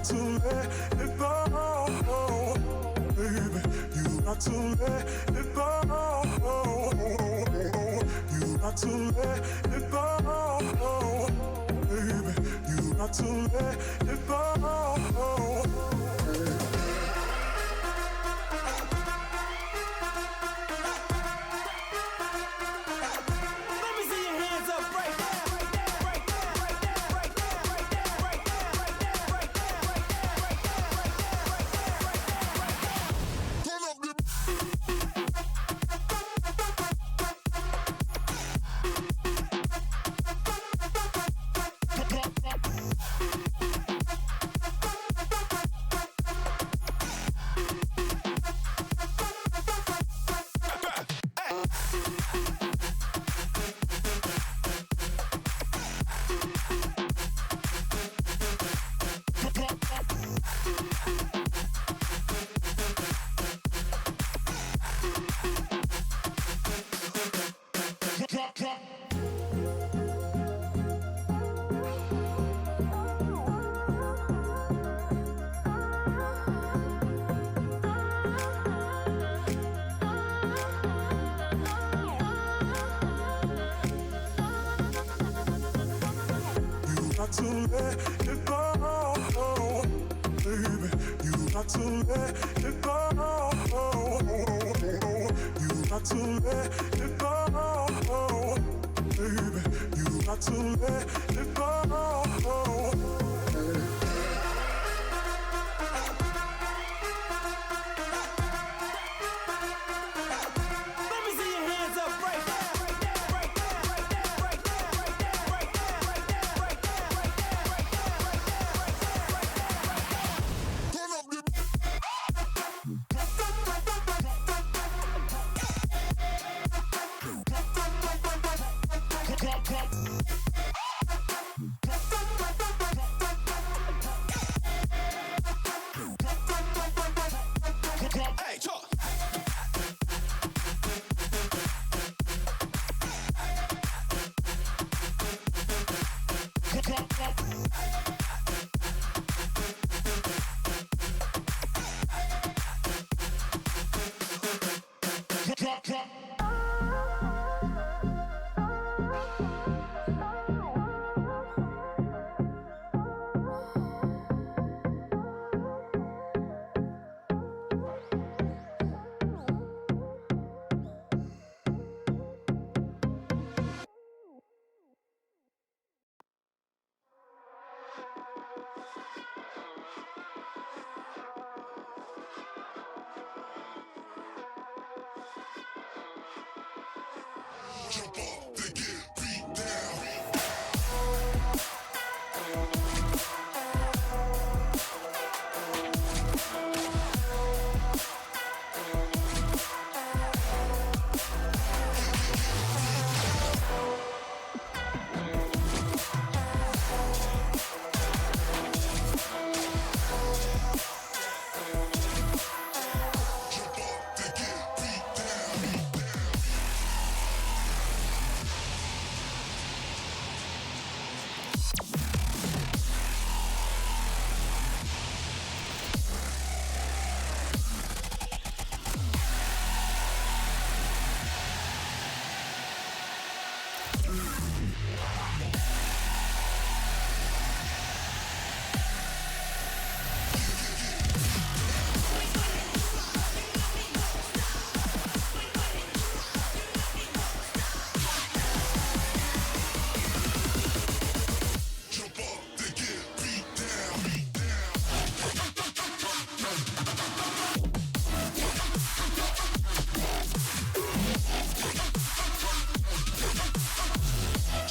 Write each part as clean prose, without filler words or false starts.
to let it go, baby. You got to let it go. You got to let it go, baby. You got to let it go.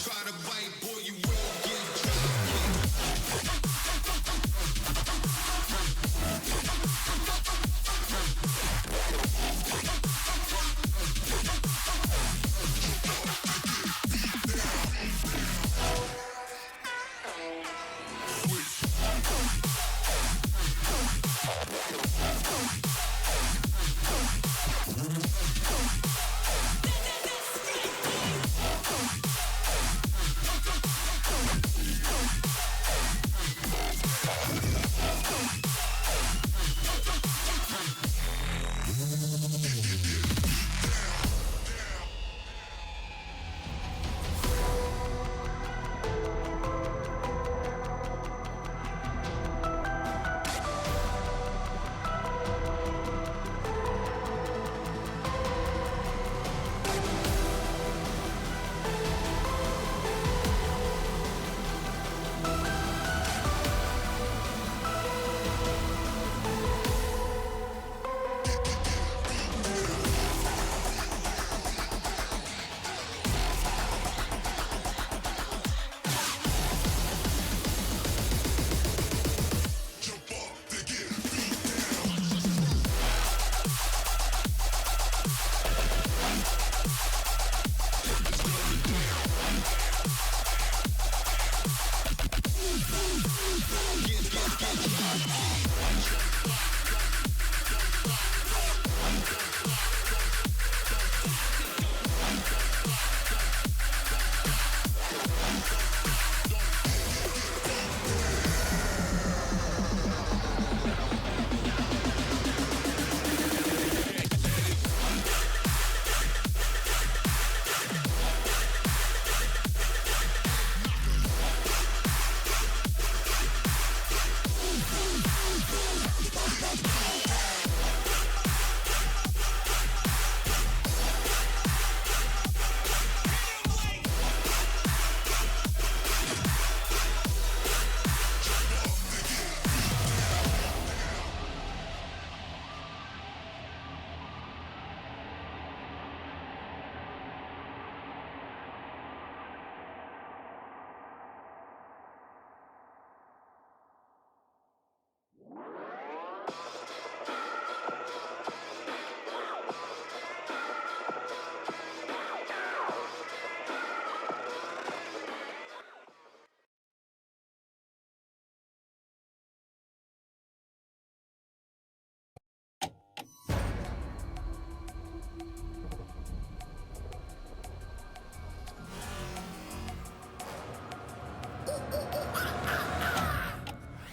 Try to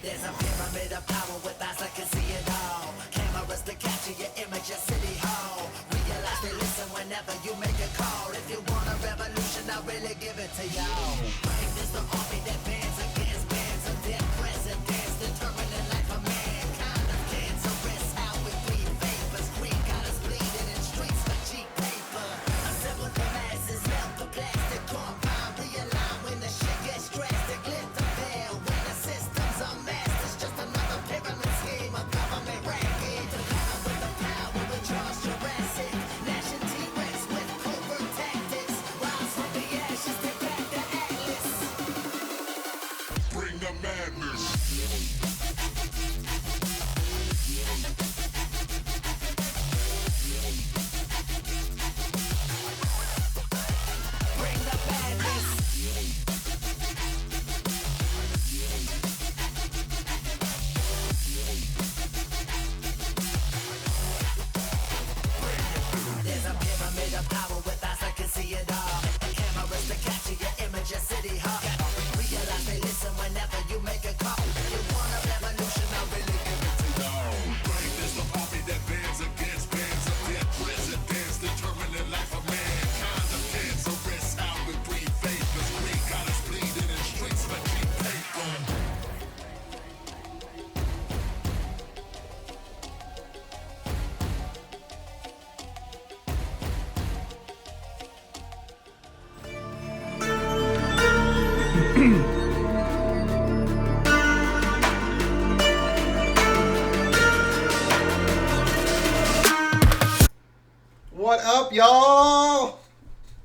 There's a pyramid of power with eyes that can see it all. Cameras to capture your image at City Hall. Realize they listen whenever you make a call. If you want a revolution, I'll really give it to y'all. Brave is the army that bands against bands of dead presidents, determining life of mankind of cancerous. How we breathe vapors, greed got us bleeding in streets for cheap paper. Assemble the masses, melt the plastic compound, realign when the shit gets drastic. Lit the veil when the systems are masked. It's just another pyramid scheme of government racket. The power with the power with Charles Jurassic. Nation T-Rex with covert tactics. Rise from the ashes, take back the atlas. Bring the madness. Bring the madness. There's a pyramid of power with eyes that can see it all. Cameras to capture your image at City Hall. Realize they listen whenever you make a call. If you want a revolution, I'll really give it to y'all. Brave is the army that bands against bands of dead presidents, determining life of mankind of cancerous. How we breathe vapors, greed got us bleeding in streets for cheap paper. What up, y'all?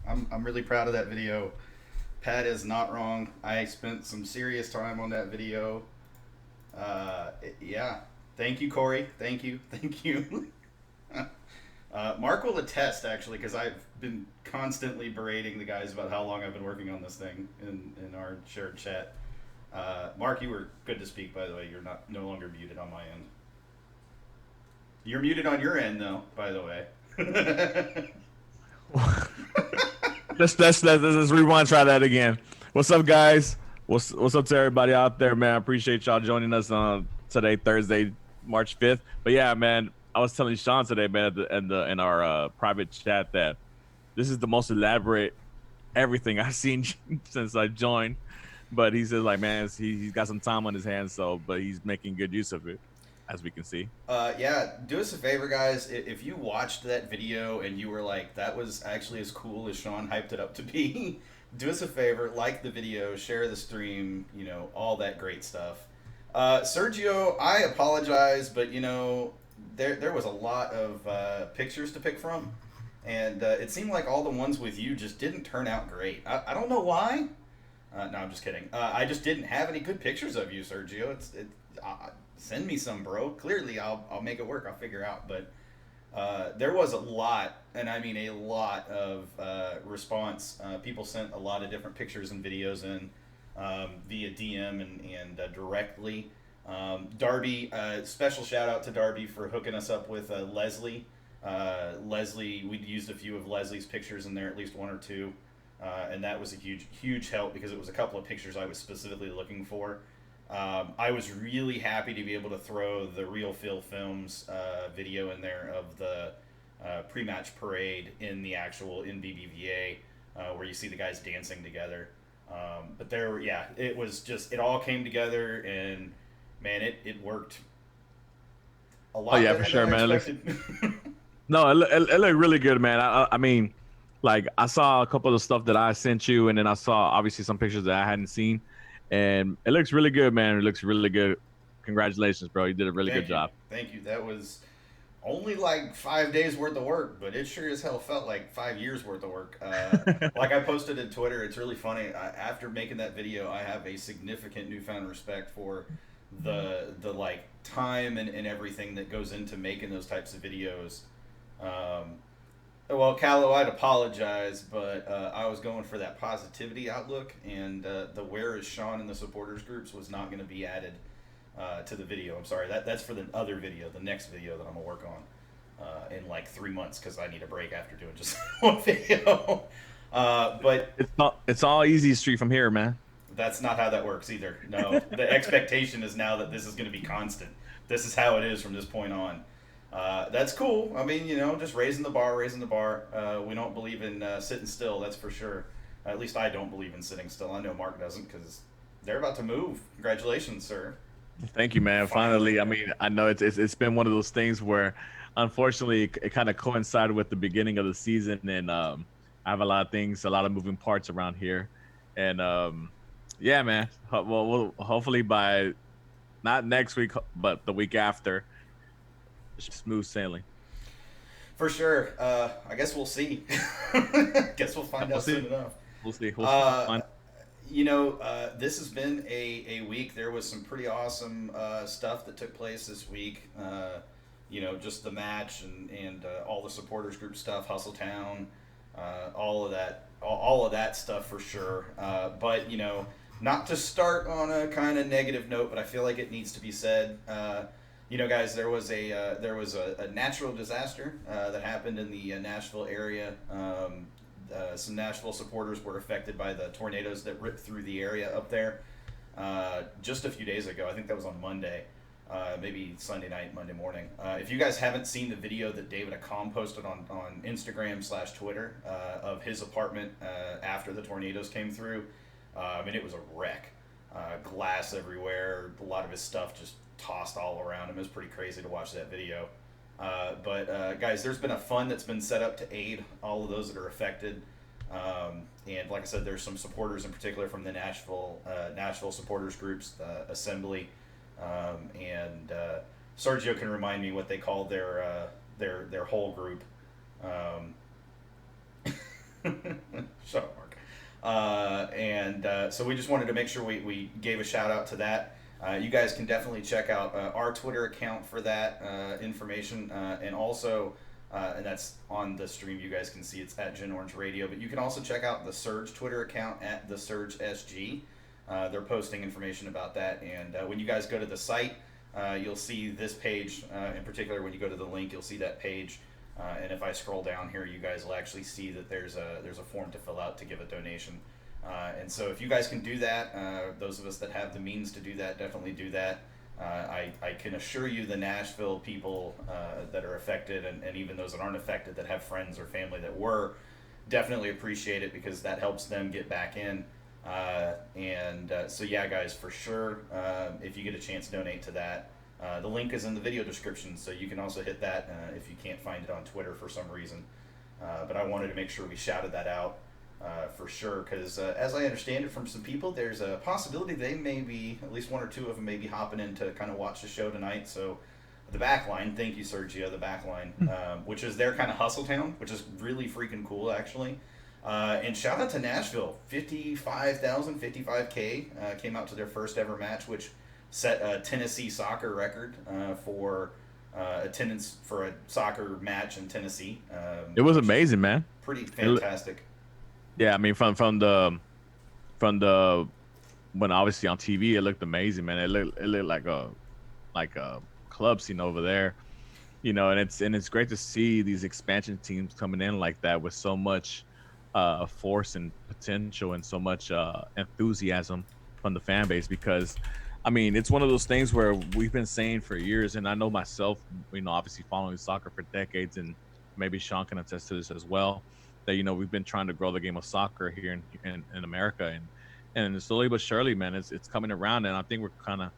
I'm really proud of that video. Pat is not wrong. I spent some serious time on that video. Yeah. Thank you, Corey. Thank you. Mark will attest, actually, because I've been constantly berating the guys about how long I've been working on this thing in our shared chat. Mark, you were good to speak, by the way. You're no longer muted on my end. You're muted on your end, though, by the way. Let's rewind. Try that again. What's up, guys? What's up to everybody out there, man? I appreciate y'all joining us on today, Thursday, March 5th. But yeah, man, I was telling Sean today, man, in our private chat that this is the most elaborate everything I've seen since I joined. But he says, like, man, he's got some time on his hands, but he's making good use of it. as we can see. Yeah, do us a favor, guys. If you watched that video and you were like, that was actually as cool as Sean hyped it up to be, do us a favor, like the video, share the stream, all that great stuff. Sergio, I apologize, but there was a lot of pictures to pick from, and it seemed like all the ones with you just didn't turn out great. I don't know why. No, I'm just kidding. I just didn't have any good pictures of you, Sergio. Send me some, bro. Clearly, I'll make it work. I'll figure out. But there was a lot, and I mean a lot of response. People sent a lot of different pictures and videos in via DM and directly. Darby, special shout out to Darby for hooking us up with Leslie. Leslie, we used a few of Leslie's pictures in there, at least one or two. And that was a huge help because it was a couple of pictures I was specifically looking for. I was really happy to be able to throw the Real Phil Films video in there of the pre-match parade in the actual BBVA where you see the guys dancing together. But it was just, it all came together, and man, it worked a lot. Oh yeah, for sure, man. No, it looked really good, man. I mean, like, I saw a couple of stuff that I sent you, and then I saw obviously some pictures that I hadn't seen, and it looks really good, man. It looks really good. Congratulations, bro. You did a really good job. Thank you. That was only like 5 days worth of work, but it sure as hell felt like 5 years worth of work. Like I posted in Twitter, it's really funny. After making that video, I have a significant newfound respect for the like time and everything that goes into making those types of videos. Well, Callow, I'd apologize, but I was going for that positivity outlook, and the Where is Sean in the supporters groups was not going to be added to the video. I'm sorry. That's for the other video, the next video that I'm going to work on in like 3 months, because I need a break after doing just one video. But it's all easy street from here, man. That's not how that works either. No, the expectation is now that this is going to be constant. This is how it is from this point on. That's cool. I mean, just raising the bar. We don't believe in sitting still, that's for sure. At least I don't believe in sitting still. I know Mark doesn't, because they're about to move. Congratulations, sir. Thank you, man. Finally, I mean, I know it's been one of those things where, unfortunately, it kind of coincided with the beginning of the season, and I have a lot of things, a lot of moving parts around here, and yeah, man. Well, we'll hopefully by not next week, but the week after, smooth sailing. For sure. I guess we'll see. Guess we'll find out soon enough. We'll see. This has been a week. There was some pretty awesome stuff that took place this week. Just the match and all the supporters group stuff, HustleTown, all of that stuff for sure. But not to start on a kind of negative note, but I feel like it needs to be said. Guys, there was a natural disaster that happened in the Nashville area. Some Nashville supporters were affected by the tornadoes that ripped through the area up there just a few days ago. I think that was on Monday, maybe Sunday night, Monday morning. If you guys haven't seen the video that David Acom posted on Instagram/Twitter of his apartment after the tornadoes came through, it was a wreck. Glass everywhere, a lot of his stuff just tossed all around him. It was pretty crazy to watch that video. But guys, there's been a fund that's been set up to aid all of those that are affected. And like I said, there's some supporters in particular from the Nashville supporters groups, Assembly, and Sergio can remind me what they called their whole group. Shut up, Mark. So we just wanted to make sure we gave a shout out to that. You guys can definitely check out our Twitter account for that information, and also, and that's on the stream. You guys can see it's at Gen Orange Radio, but you can also check out the Surge Twitter account at the Surge SG. They're posting information about that, and when you guys go to the site, you'll see this page in particular. When you go to the link, you'll see that page, and if I scroll down here, you guys will actually see that there's a form to fill out to give a donation. And so if you guys can do that, those of us that have the means to do that, definitely do that. I can assure you the Nashville people that are affected, and even those that aren't affected that have friends or family that were, definitely appreciate it, because that helps them get back in. So yeah, guys, for sure, if you get a chance, donate to that. The link is in the video description, so you can also hit that if you can't find it on Twitter for some reason. But I wanted to make sure we shouted that out for sure, because as I understand it from some people, there's a possibility they may be, at least one or two of them may be hopping in to kind of watch the show tonight. So the Backline, thank you, Sergio, the Backline, which is their kind of HustleTown, which is really freaking cool, actually. And shout out to Nashville, 55K came out to their first ever match, which set a Tennessee soccer record for attendance for a soccer match in Tennessee. It was amazing, man. Pretty fantastic. Yeah, I mean, from the when obviously on TV it looked amazing, man. It looked like a club scene over there, and it's great to see these expansion teams coming in like that with so much force and potential and so much enthusiasm from the fan base, because I mean, it's one of those things where we've been saying for years, and I know myself, obviously following soccer for decades, and maybe Sean can attest to this as well, that we've been trying to grow the game of soccer here in America, and slowly but surely, man, it's coming around, and I think we're kind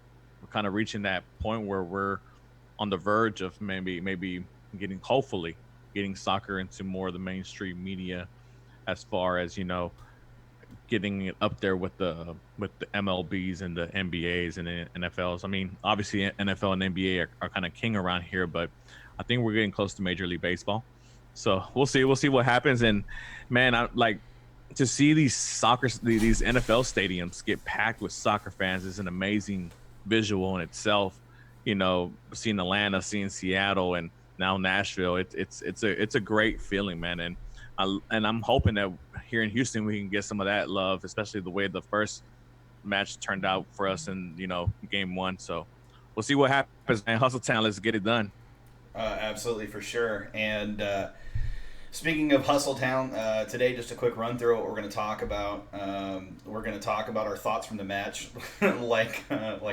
of reaching that point where we're on the verge of maybe hopefully getting soccer into more of the mainstream media, as far as getting it up there with the MLBs and the NBAs and the NFLs. I mean, obviously NFL and NBA are kind of king around here, but I think we're getting close to Major League Baseball. So we'll see what happens. And man, I like to see these NFL stadiums get packed with soccer fans is an amazing visual in itself. Seeing Atlanta, seeing Seattle, and now Nashville, it's a great feeling, man. And I'm hoping that here in Houston we can get some of that love, especially the way the first match turned out for us in game one. So we'll see what happens, man. HustleTown, let's get it done. Absolutely, for sure. And speaking of HustleTown, today just a quick run through what we're going to talk about. We're going to talk about our thoughts from the match. like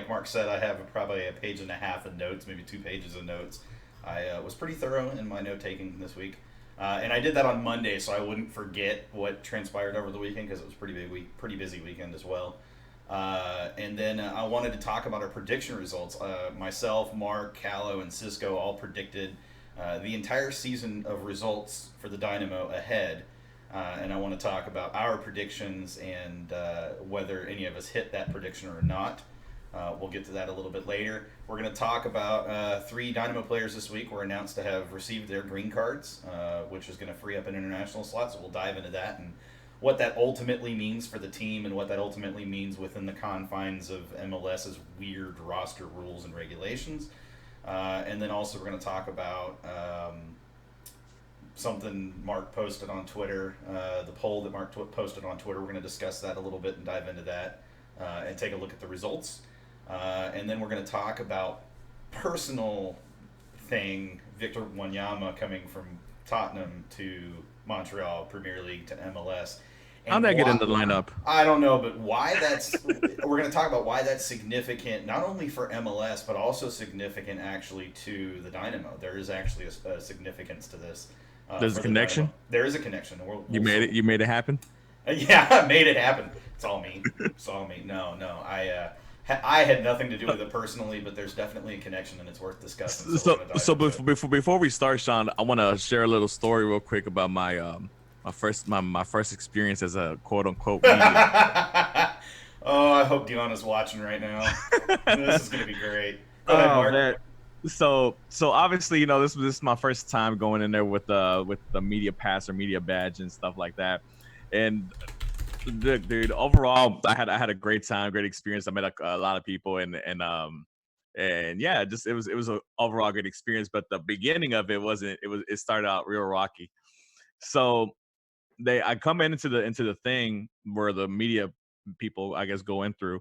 Mark said, I have probably a page and a half of notes, maybe 2 pages of notes. I was pretty thorough in my note taking this week. And I did that on Monday, so I wouldn't forget what transpired over the weekend, because it was a pretty busy weekend as well. And then I wanted to talk about our prediction results. Myself, Mark, Callow, and Cisco all predicted the entire season of results for the Dynamo ahead. And I want to talk about our predictions and whether any of us hit that prediction or not. We'll get to that a little bit later. We're going to talk about 3 Dynamo players this week were announced to have received their green cards, which is going to free up an international slot. So we'll dive into that and what that ultimately means for the team, and what that ultimately means within the confines of MLS's weird roster rules and regulations. And then also we're going to talk about something Mark posted on Twitter, the poll that Mark posted on Twitter. We're going to discuss that a little bit and dive into that and take a look at the results. And then we're going to talk about personal thing, Victor Wanyama coming from Tottenham to Montreal Premier League to MLS. And how'd that get in the lineup? I don't know, but why that's we're going to talk about why that's significant, not only for MLS, but also significant actually to the Dynamo. There is actually a significance to this. There's a connection? There is a connection. You made it happen? Yeah, I made it happen. It's all me. It's all me. No. I had nothing to do with it personally, but there's definitely a connection, and it's worth discussing. So before we start, Sean, I want to share a little story real quick about my my first experience as a quote unquote media. Oh, I hope Deanna's watching right now. This is gonna be great. Go ahead, Mark. Man. So obviously, this is my first time going in there with the media pass or media badge and stuff like that, and. Dude, overall, I had a great time, great experience. I met a lot of people, and yeah, just it was an overall good experience. But the beginning of it wasn't. It started out real rocky. So I come into the thing where the media people, I guess, go in through,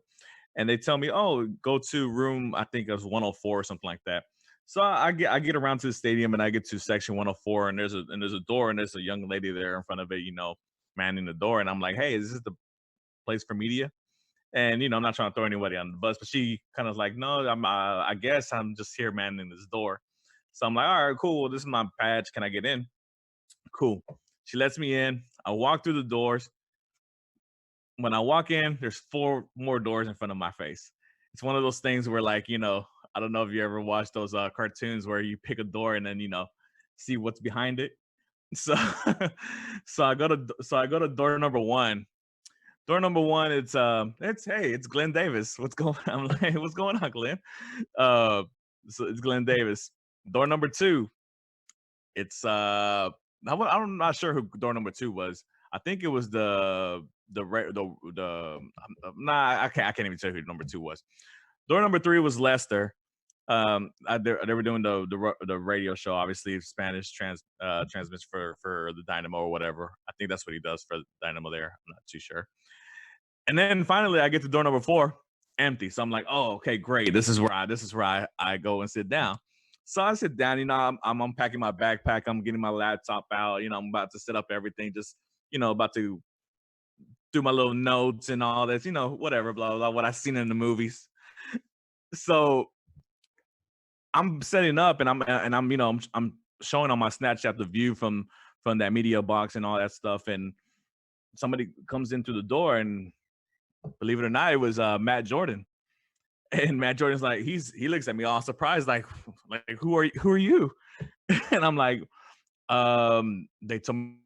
and they tell me, oh, go to room, I think it was 104 or something like that. So I get around to the stadium, and I get to section 104, and there's a door, and there's a young lady there in front of it, manning the door, and I'm like, hey, is this the place for media? And I'm not trying to throw anybody on the bus, but she kind of like, no, I guess I'm just here manning this door. So I'm like, all right, cool, this is my badge, can I get in? Cool. She lets me in. I walk through the doors. When I walk in, there's 4 more doors in front of my face. It's one of those things where, like, I don't know if you ever watched those cartoons where you pick a door and then see what's behind it. So so I go to door number one. Door number one, it's Glenn Davis. What's going on? I'm like, what's going on, Glenn? Uh so it's Glenn Davis. Door number two, it's I'm not sure who door number two was. I think it was nah, I can't even tell you who number two was. Door number three was Lester. They were doing the radio show, obviously Spanish transmission for the Dynamo or whatever. I think that's what he does for the Dynamo there. I'm not too sure. And then finally, I get to door number four, empty. So I'm like, oh, okay, great. This is where I go and sit down. So I sit down. I'm unpacking my backpack. I'm getting my laptop out. I'm about to set up everything. Just about to do my little notes and all this. Whatever, blah blah blah. What I've seen in the movies. So I'm setting up and I'm showing on my Snapchat the view from that media box and all that stuff. And somebody comes in through the door and, believe it or not, it was Matt Jordan. And Matt Jordan's like, he looks at me all surprised, like who are you? And I'm like, they told me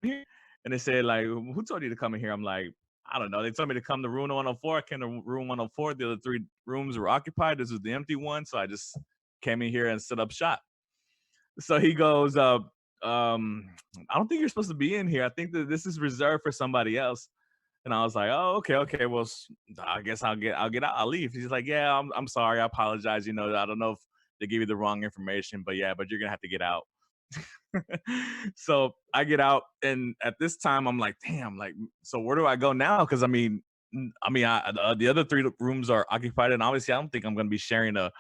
here. And they said, like, who told you to come in here? I'm like, I don't know. They told me to come to room 104. I came to room 104. The other three rooms were occupied. This was the empty one. So I just came in here and set up shop. So he goes, I don't think you're supposed to be in here. I think that this is reserved for somebody else. And I was like, oh, okay. Well, I guess I'll get out. I'll leave. He's like, yeah, I'm sorry. I apologize. I don't know if they give you the wrong information, but you're going to have to get out. So I get out. And at this time, I'm like, damn, so where do I go now? Because the other three rooms are occupied. And obviously, I don't think I'm going to be sharing a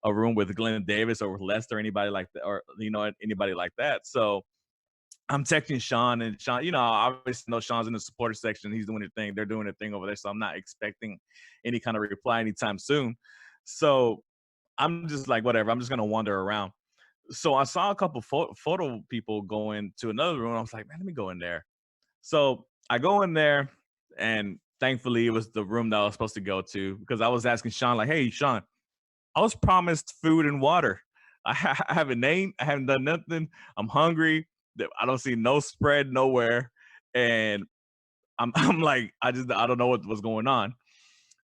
room with Glenn Davis or with Lester or anybody like that, or, anybody like that. So I'm texting Sean, and Sean, I obviously know Sean's in the supporter section. He's doing their thing. They're doing their thing over there. So I'm not expecting any kind of reply anytime soon. So I'm just like, whatever. I'm just going to wander around. So I saw a couple photo people go into another room. I was like, man, let me go in there. So I go in there, and thankfully it was the room that I was supposed to go to, because I was asking Sean, like, hey, Sean, I was promised food and water. I haven't ate. I haven't done nothing. I'm hungry. I don't see no spread nowhere. And I'm like, I don't know what's going on.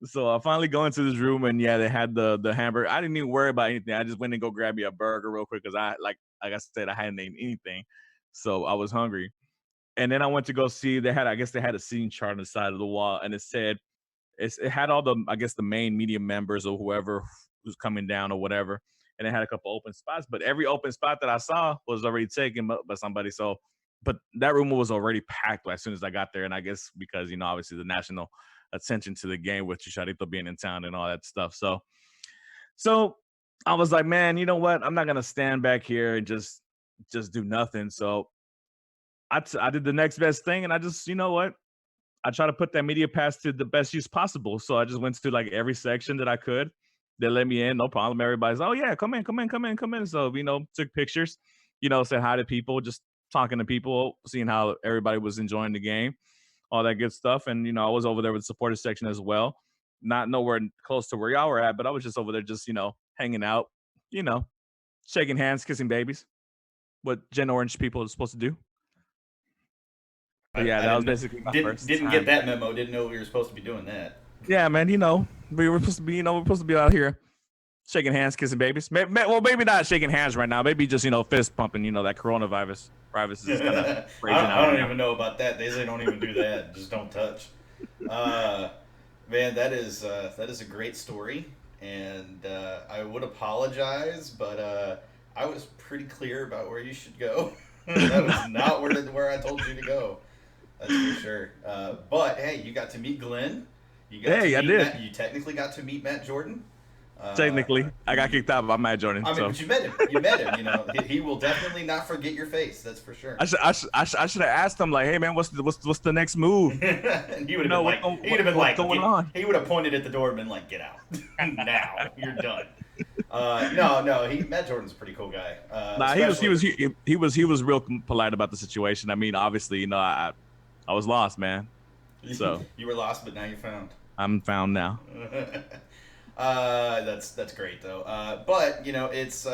So I finally go into this room, and yeah, they had the hamburger. I didn't even worry about anything. I just went and go grab me a burger real quick, because like I said, I hadn't eaten anything. So I was hungry. And then I went to go see, they had a seating chart on the side of the wall, and it had all the main media members or whoever who's coming down or whatever. And it had a couple open spots, but every open spot that I saw was already taken by somebody. So, but that room was already packed as soon as I got there. And I guess because, obviously the national attention to the game with Chicharito being in town and all that stuff. So I was like, man, you know what? I'm not going to stand back here and just do nothing. So I did the next best thing. And I just, I try to put that media pass to the best use possible. So I just went to like every section that I could. They let me in, no problem. Everybody's, oh yeah, come in. So, took pictures, said hi to people, just talking to people, seeing how everybody was enjoying the game, all that good stuff. And, I was over there with the supporter section as well. Not nowhere close to where y'all were at, but I was just over there just, hanging out, shaking hands, kissing babies. What Gen Orange people are supposed to do. But yeah, that was basically my first Didn't time. get that memo. Didn't know we were supposed to be doing that. Yeah, man, we were supposed to be, we're supposed to be out here shaking hands, kissing babies. Well, maybe not shaking hands right now. Maybe just, fist pumping, that coronavirus is kind of raging out. I don't even know about that. They say don't even do that. Just don't touch. Man, that is a great story. And I would apologize, but I was pretty clear about where you should go. That was not where I told you to go. That's for sure. But, hey, you got to meet Glenn. I did. You technically got to meet Matt Jordan. Technically, I got kicked out by Matt Jordan. But you met him. He will definitely not forget your face. That's for sure. I should have asked him, like, hey man, what's the next move? And he would have been like, he would have pointed at the door and been like, get out now. You're done. Matt Jordan's a pretty cool guy. He was real polite about the situation. I mean, obviously, I was lost, man. So you were lost, but now you're found. I'm found now. That's great though. But it's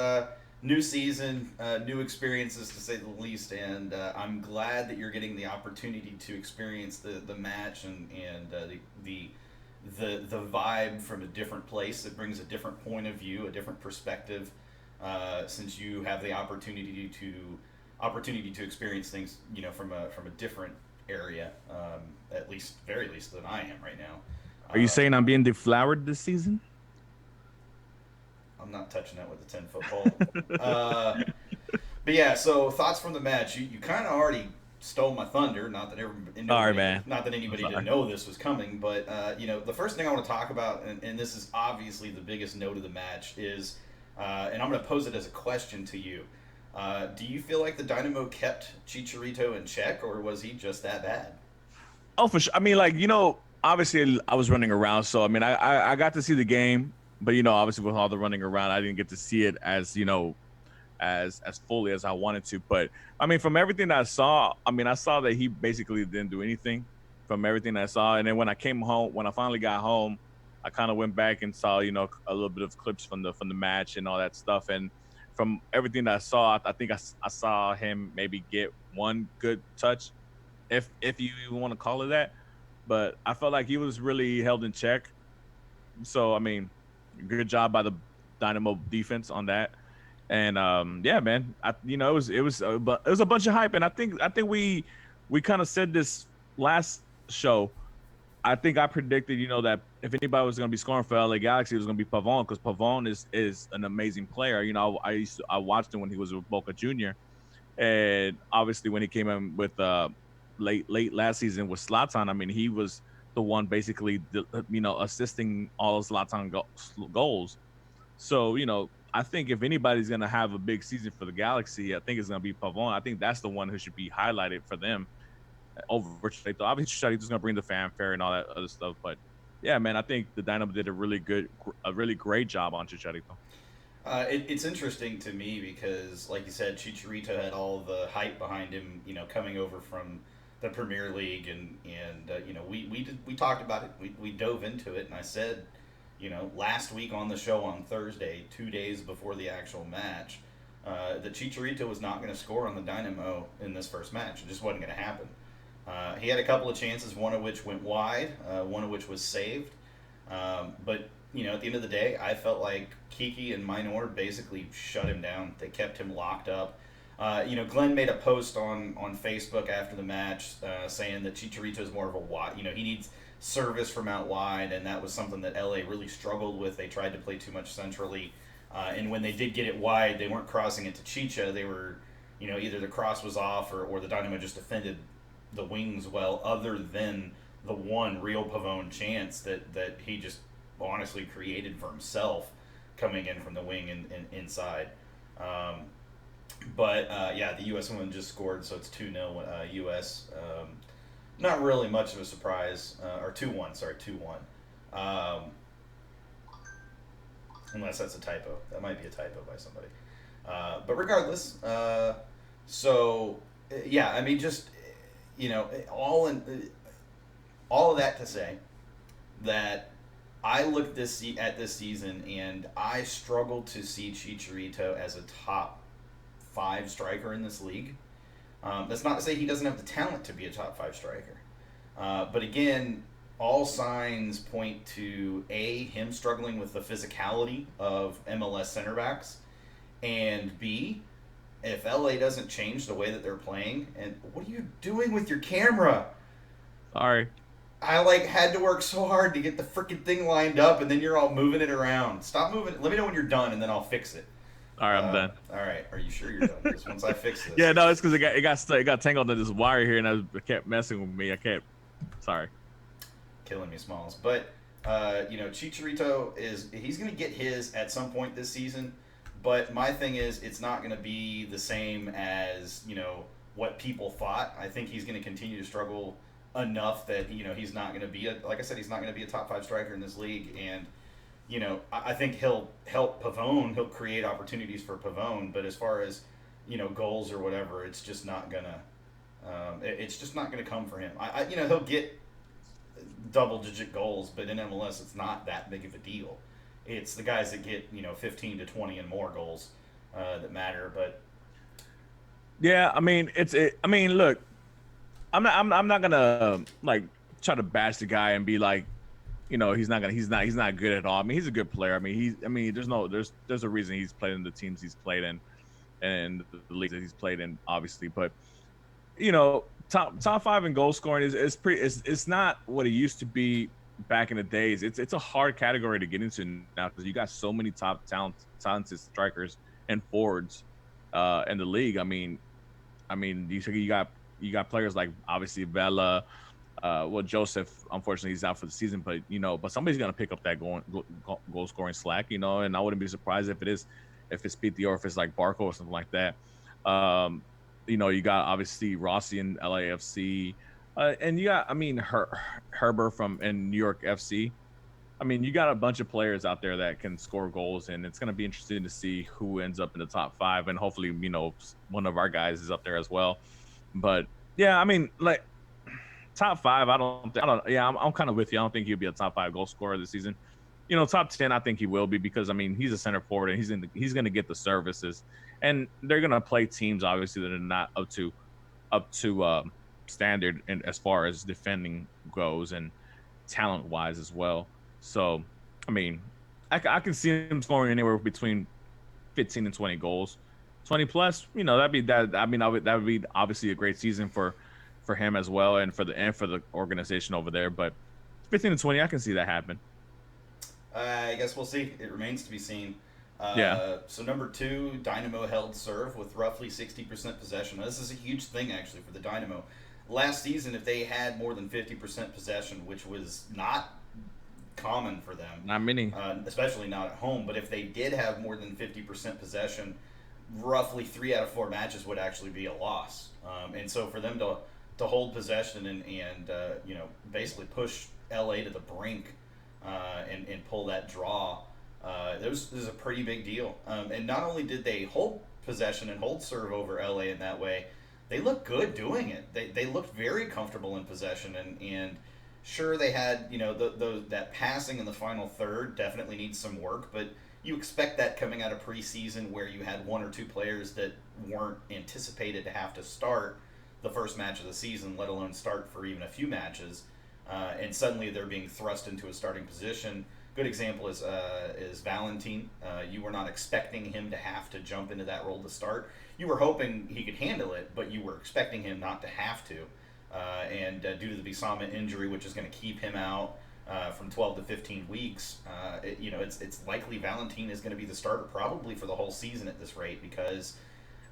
new season, new experiences to say the least, and I'm glad that you're getting the opportunity to experience the match and the vibe from a different place. It brings a different point of view, a different perspective, since you have the opportunity to experience things from a different area, at least very least than I am right now. Are you saying I'm being deflowered this season? I'm not touching that with a 10-foot pole. But yeah, so thoughts from the match. You kind of already stole my thunder. Not that anybody didn't know this was coming, but the first thing I want to talk about, and this is obviously the biggest note of the match, is, and I'm going to pose it as a question to you. Do you feel like the Dynamo kept Chicharito in check, or was he just that bad? Oh, for sure. I mean, obviously I was running around, so I mean, I got to see the game, but obviously with all the running around, I didn't get to see it as as fully as I wanted to. But I mean, from everything that I saw, I saw that he basically didn't do anything from everything I saw. And then when I finally got home, I kind of went back and saw a little bit of clips from the match and all that stuff. And from everything that I saw, I think I saw him maybe get one good touch, if you even want to call it that. But I felt like he was really held in check. So I mean, good job by the Dynamo defense on that. And yeah, man, it was a bunch of hype, and I think we kind of said this last show. I think I predicted, that if anybody was going to be scoring for LA Galaxy, it was going to be Pavon, because Pavon is an amazing player. I watched him when he was with Boca Junior, and obviously when he came in with late last season with Zlatan, I mean, he was the one basically, assisting all of Zlatan goals. So, I think if anybody's going to have a big season for the Galaxy, I think it's going to be Pavon. I think that's the one who should be highlighted for them over Chicharito. Obviously, Chicharito's going to bring the fanfare and all that other stuff. But, yeah, man, I think the Dynamo did a really great job on Chicharito. It's interesting to me because, like you said, Chicharito had all the hype behind him, coming over from the Premier League, and we talked about it. We dove into it, and I said, last week on the show on Thursday, 2 days before the actual match, that Chicharito was not going to score on the Dynamo in this first match. It just wasn't going to happen. He had a couple of chances, one of which went wide, one of which was saved. But, at the end of the day, I felt like Kiki and Minor basically shut him down. They kept him locked up. Glenn made a post on Facebook after the match saying that Chicharito is more of a wide. He needs service from out wide, and that was something that LA really struggled with. They tried to play too much centrally, and when they did get it wide, they weren't crossing it to Chicha. They were, either the cross was off or the Dynamo just defended the wings well, other than the one real Pavone chance that he just honestly created for himself coming in from the wing and inside. But the U.S. women just scored, so it's 2-0 U.S. Not really much of a surprise, or 2-1, sorry, 2-1. Unless that's a typo. That might be a typo by somebody. But regardless, just, all of that to say that I looked at this season, and I struggled to see Chicharito as a top 5 striker in this league. That's not to say he doesn't have the talent to be a top 5 striker. But again, all signs point to A, him struggling with the physicality of MLS center backs, and B, if LA doesn't change the way that they're playing, and what are you doing with your camera? Sorry. I had to work so hard to get the freaking thing lined up, and then you're all moving it around. Stop moving it. Let me know when you're done, and then I'll fix it. All right, I'm done. All right, are you sure you're done? Because once I fix this. Yeah, no, it's because it got tangled in this wire here, and it kept messing with me. I can't. Sorry. Killing me, Smalls. But Chicharito he's going to get his at some point this season. But my thing is, it's not going to be the same as what people thought. I think he's going to continue to struggle enough that he's not going to be he's not going to be a top 5 striker in this league. And I think he'll help Pavone. He'll create opportunities for Pavone, but as far as goals or whatever, it's just not gonna. It's just not gonna come for him. He'll get double-digit goals, but in MLS, it's not that big of a deal. It's the guys that get 15 to 20 and more goals that matter. But Yeah, I mean, I mean, look, I'm not gonna like try to bash the guy and be like, he's not good at all. I mean, he's a good player. I mean, there's a reason he's played in the teams he's played in and the leagues that he's played in, obviously. But top five in goal scoring is pretty. It's not what it used to be back in the days. It's a hard category to get into now because you got so many talented strikers and forwards in the league. I mean, you got players like obviously Vela. Joseph, unfortunately, he's out for the season, but somebody's gonna pick up that goal scoring slack, and I wouldn't be surprised if it's Pete or if it's like Barco or something like that. You got obviously Rossi in LAFC, and you got Herbert in New York FC. I mean, you got a bunch of players out there that can score goals, and it's gonna be interesting to see who ends up in the top five, and hopefully, one of our guys is up there as well. But yeah, I mean, like. Top five, yeah, I'm kind of with you. I don't think he'll be a top five goal scorer this season. Top 10, I think he will be because, I mean, he's a center forward and he's going to get the services. And they're going to play teams, obviously, that are not up to standard and as far as defending goes and talent-wise as well. So, I mean, I can see him scoring anywhere between 15 and 20 goals. 20 plus, that'd be that. I mean, that would be obviously a great season for him as well and for the organization over there. But 15 to 20, I can see that happen. I guess we'll see. It remains to be seen. Yeah. So number 2, Dynamo held serve with roughly 60% possession. Now, this is a huge thing actually for the Dynamo. Last season, if they had more than 50% possession, which was not common for them, not many, especially not at home, but if they did have more than 50% possession, roughly 3 out of 4 matches would actually be a loss. And so for them to hold possession and basically push LA to the brink and pull that draw, this is a pretty big deal. And not only did they hold possession and hold serve over LA in that way, they looked good doing it. They looked very comfortable in possession and sure they had that passing in the final third definitely needs some work, but you expect that coming out of preseason where you had 1 or 2 players that weren't anticipated to have to start the first match of the season, let alone start for even a few matches, and suddenly they're being thrust into a starting position. Good example is Valentin. You were not expecting him to have to jump into that role to start. You were hoping he could handle it, but you were expecting him not to have to. And due to the Bisama injury, which is going to keep him out from 12 to 15 weeks, it's likely Valentin is going to be the starter probably for the whole season at this rate because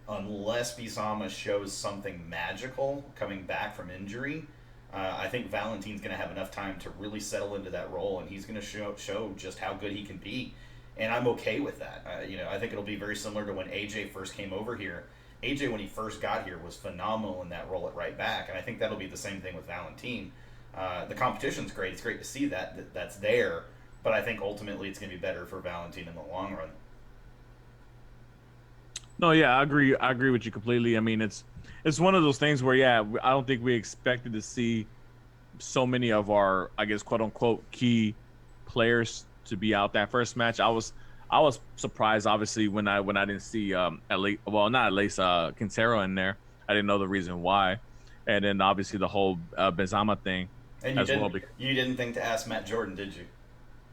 unless Bisama shows something magical coming back from injury, I think Valentin's going to have enough time to really settle into that role, and he's going to show just how good he can be. And I'm okay with that. I think it'll be very similar to when AJ first came over here. AJ, when he first got here, was phenomenal in that role at right back, and I think that'll be the same thing with Valentin. The competition's great. It's great to see that's there, but I think ultimately it's going to be better for Valentin in the long run. No, yeah, I agree with you completely. I mean, it's one of those things where, yeah, I don't think we expected to see so many of our, I guess, quote unquote, key players to be out that first match. I was surprised, obviously, when I didn't see Quintero in there. I didn't know the reason why, and then obviously the whole Benzema thing. And you didn't think to ask Matt Jordan, did you?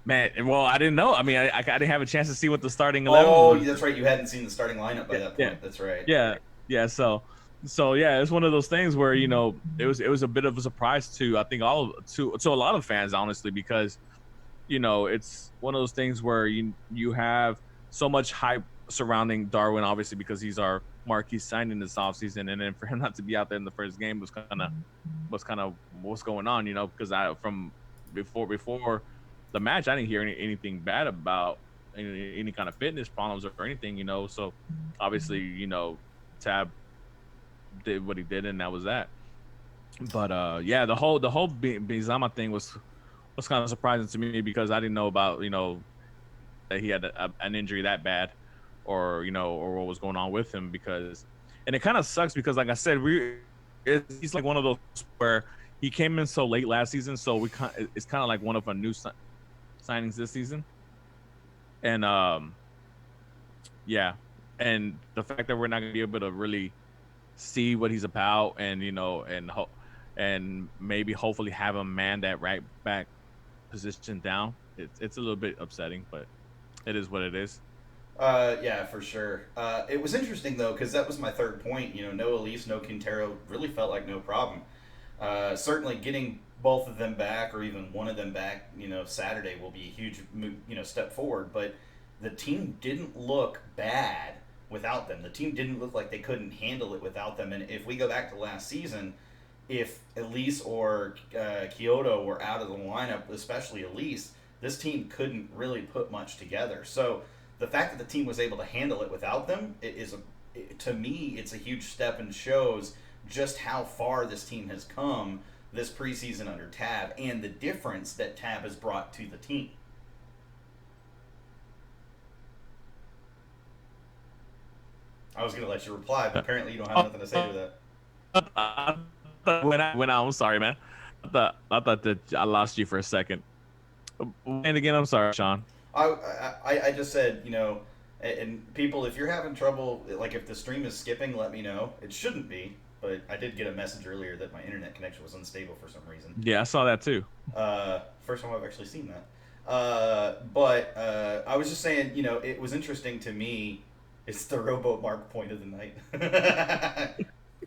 Man, well, I didn't know. I mean, I didn't have a chance to see what the starting 11 was. Oh, that's right. You hadn't seen the starting lineup by that point. Yeah. That's right. Yeah. So yeah, it's one of those things where it was a bit of a surprise to I think to a lot of fans, honestly, because it's one of those things where you have so much hype surrounding Darwin, obviously, because he's our marquee signing this offseason, and then for him not to be out there in the first game was kind of what's going on, because from before the match, I didn't hear anything bad about any kind of fitness problems or anything, so obviously, Tab did what he did, and that was that. But yeah, the whole Benzema thing was kind of surprising to me because I didn't know about that he had an injury that bad, or or what was going on with him, and it kind of sucks because, like I said, he's like one of those where he came in so late last season, so it's kind of like one of our new signings this season. And yeah, and the fact that we're not gonna be able to really see what he's about, and and maybe hopefully have him man that right back position down. It's a little bit upsetting, but it is what it is. Yeah, for sure. It was interesting though, because that was my third point. No Elise, no Quintero really felt like no problem. Certainly, getting both of them back, or even one of them back, Saturday will be a huge, step forward. But the team didn't look bad without them. The team didn't look like they couldn't handle it without them. And if we go back to last season, if Elise or Kyoto were out of the lineup, especially Elise, this team couldn't really put much together. So the fact that the team was able to handle it without them to me, it's a huge step and shows just how far this team has come this preseason under Tab and the difference that Tab has brought to the team. I was going to let you reply, but apparently you don't have nothing to say to that. When I'm sorry, man. I thought that I lost you for a second. And again, I'm sorry, Sean. I just said, and people, if you're having trouble, like if the stream is skipping, let me know. It shouldn't be, but I did get a message earlier that my internet connection was unstable for some reason. Yeah, I saw that too. First time I've actually seen that. But I was just saying, it was interesting to me. It's the Rowboat Mark point of the night.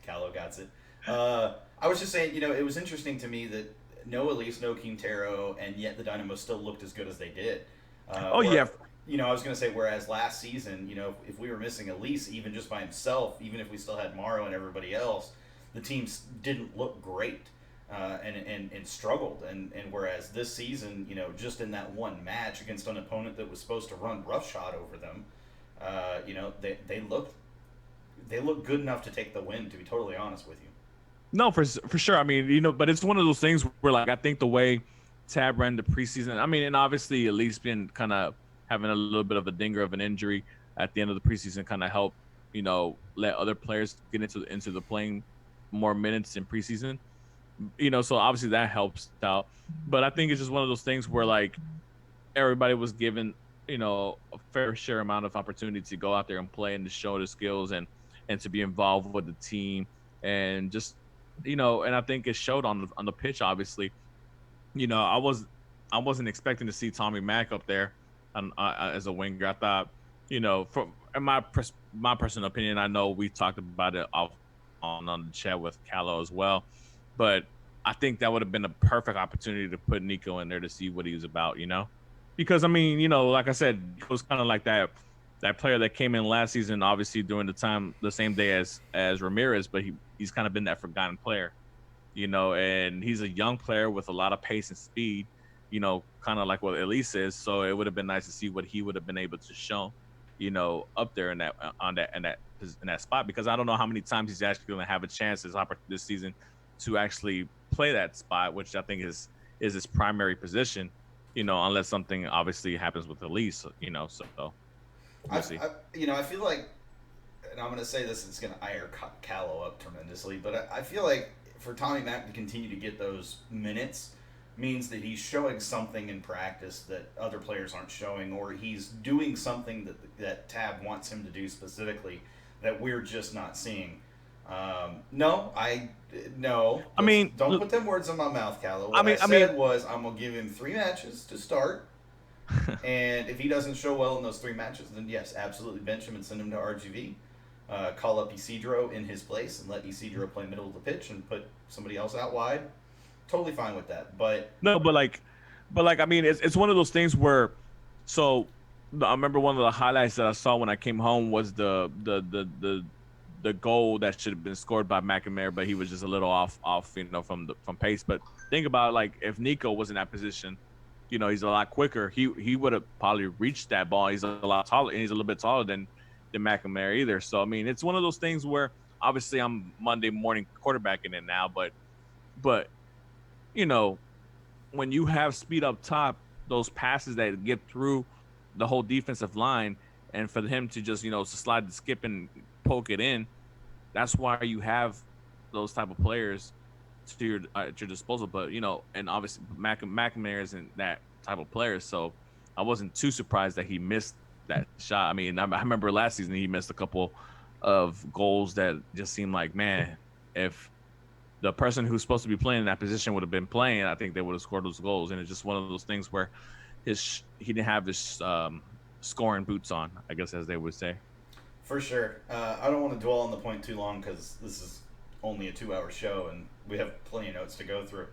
Callow got it. I was just saying, it was interesting to me that no Elise, no Quintero, and yet the Dynamo still looked as good as they did. I was going to say, whereas last season, if we were missing Elise, even just by himself, even if we still had Morrow and everybody else, the team didn't look great and struggled. And whereas this season, just in that one match against an opponent that was supposed to run roughshod over them, they look good enough to take the win, to be totally honest with you. No, for sure. I mean, but it's one of those things where, like, I think the way Tab ran the preseason, I mean, and obviously at least been kind of having a little bit of a dinger of an injury at the end of the preseason kind of helped, let other players get into the playing more minutes in preseason, so obviously that helps out. But I think it's just one of those things where, like, everybody was given, a fair share amount of opportunity to go out there and play and to show their skills and to be involved with the team and just, and I think it showed on the pitch. Obviously, I wasn't expecting to see Tommy Mack up there as a winger. I thought, from my personal opinion, I know we talked about it on the chat with Callow as well, but I think that would have been a perfect opportunity to put Nico in there to see what he was about, because I mean, like I said, it was kind of like that player that came in last season, obviously during the same day as Ramirez, but he's kind of been that forgotten player, and he's a young player with a lot of pace and speed, kind of like what Elise is. So it would have been nice to see what he would have been able to show, up there in that spot, because I don't know how many times he's actually going to have a chance this season to actually play that spot, which I think is his primary position, unless something obviously happens with Elise, so we'll see. I feel like, and I'm going to say this, it's going to ire Callow up tremendously, but I feel like for Tommy Mack to continue to get those minutes means that he's showing something in practice that other players aren't showing, or he's doing something that Tab wants him to do specifically that we're just not seeing. No. I mean, don't put them words in my mouth, Callow. What I said was I'm going to give him 3 matches to start. And if he doesn't show well in those 3 matches, then yes, absolutely bench him and send him to RGV. Call up Isidro in his place and let Isidro play middle of the pitch and put somebody else out wide. Totally fine with that. But I mean, it's one of those things where, so I remember one of the highlights that I saw when I came home was the goal that should have been scored by McNamara, but he was just a little off from pace. But think about, like, if Nico was in that position, he's a lot quicker. He would have probably reached that ball. He's a lot taller, and he's a little bit taller than McNamara either. So I mean, it's one of those things where obviously I'm Monday morning quarterbacking it now, but when you have speed up top, those passes that get through the whole defensive line, and for him to just to slide the skip and poke it in, that's why you have those type of players to your disposal. But and obviously McNamara isn't that type of player, so I wasn't too surprised that he missed that shot. I mean, I remember last season he missed a couple of goals that just seemed like, man, if the person who's supposed to be playing in that position would have been playing, I think they would have scored those goals. And it's just one of those things where he didn't have his scoring boots on, I guess, as they would say. For sure. I don't want to dwell on the point too long because this is only a 2-hour show and we have plenty of notes to go through.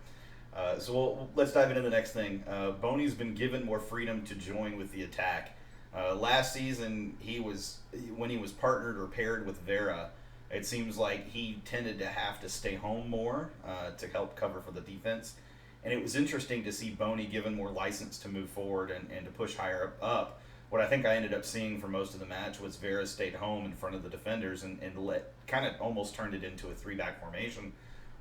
Let's dive into the next thing. Boney's been given more freedom to join with the attack. Last season, when he was partnered or paired with Vera, it seems like he tended to have to stay home more to help cover for the defense. And it was interesting to see Boney given more license to move forward and to push higher up. What I think I ended up seeing for most of the match was Vera stayed home in front of the defenders and kind of almost turned it into a 3-back formation,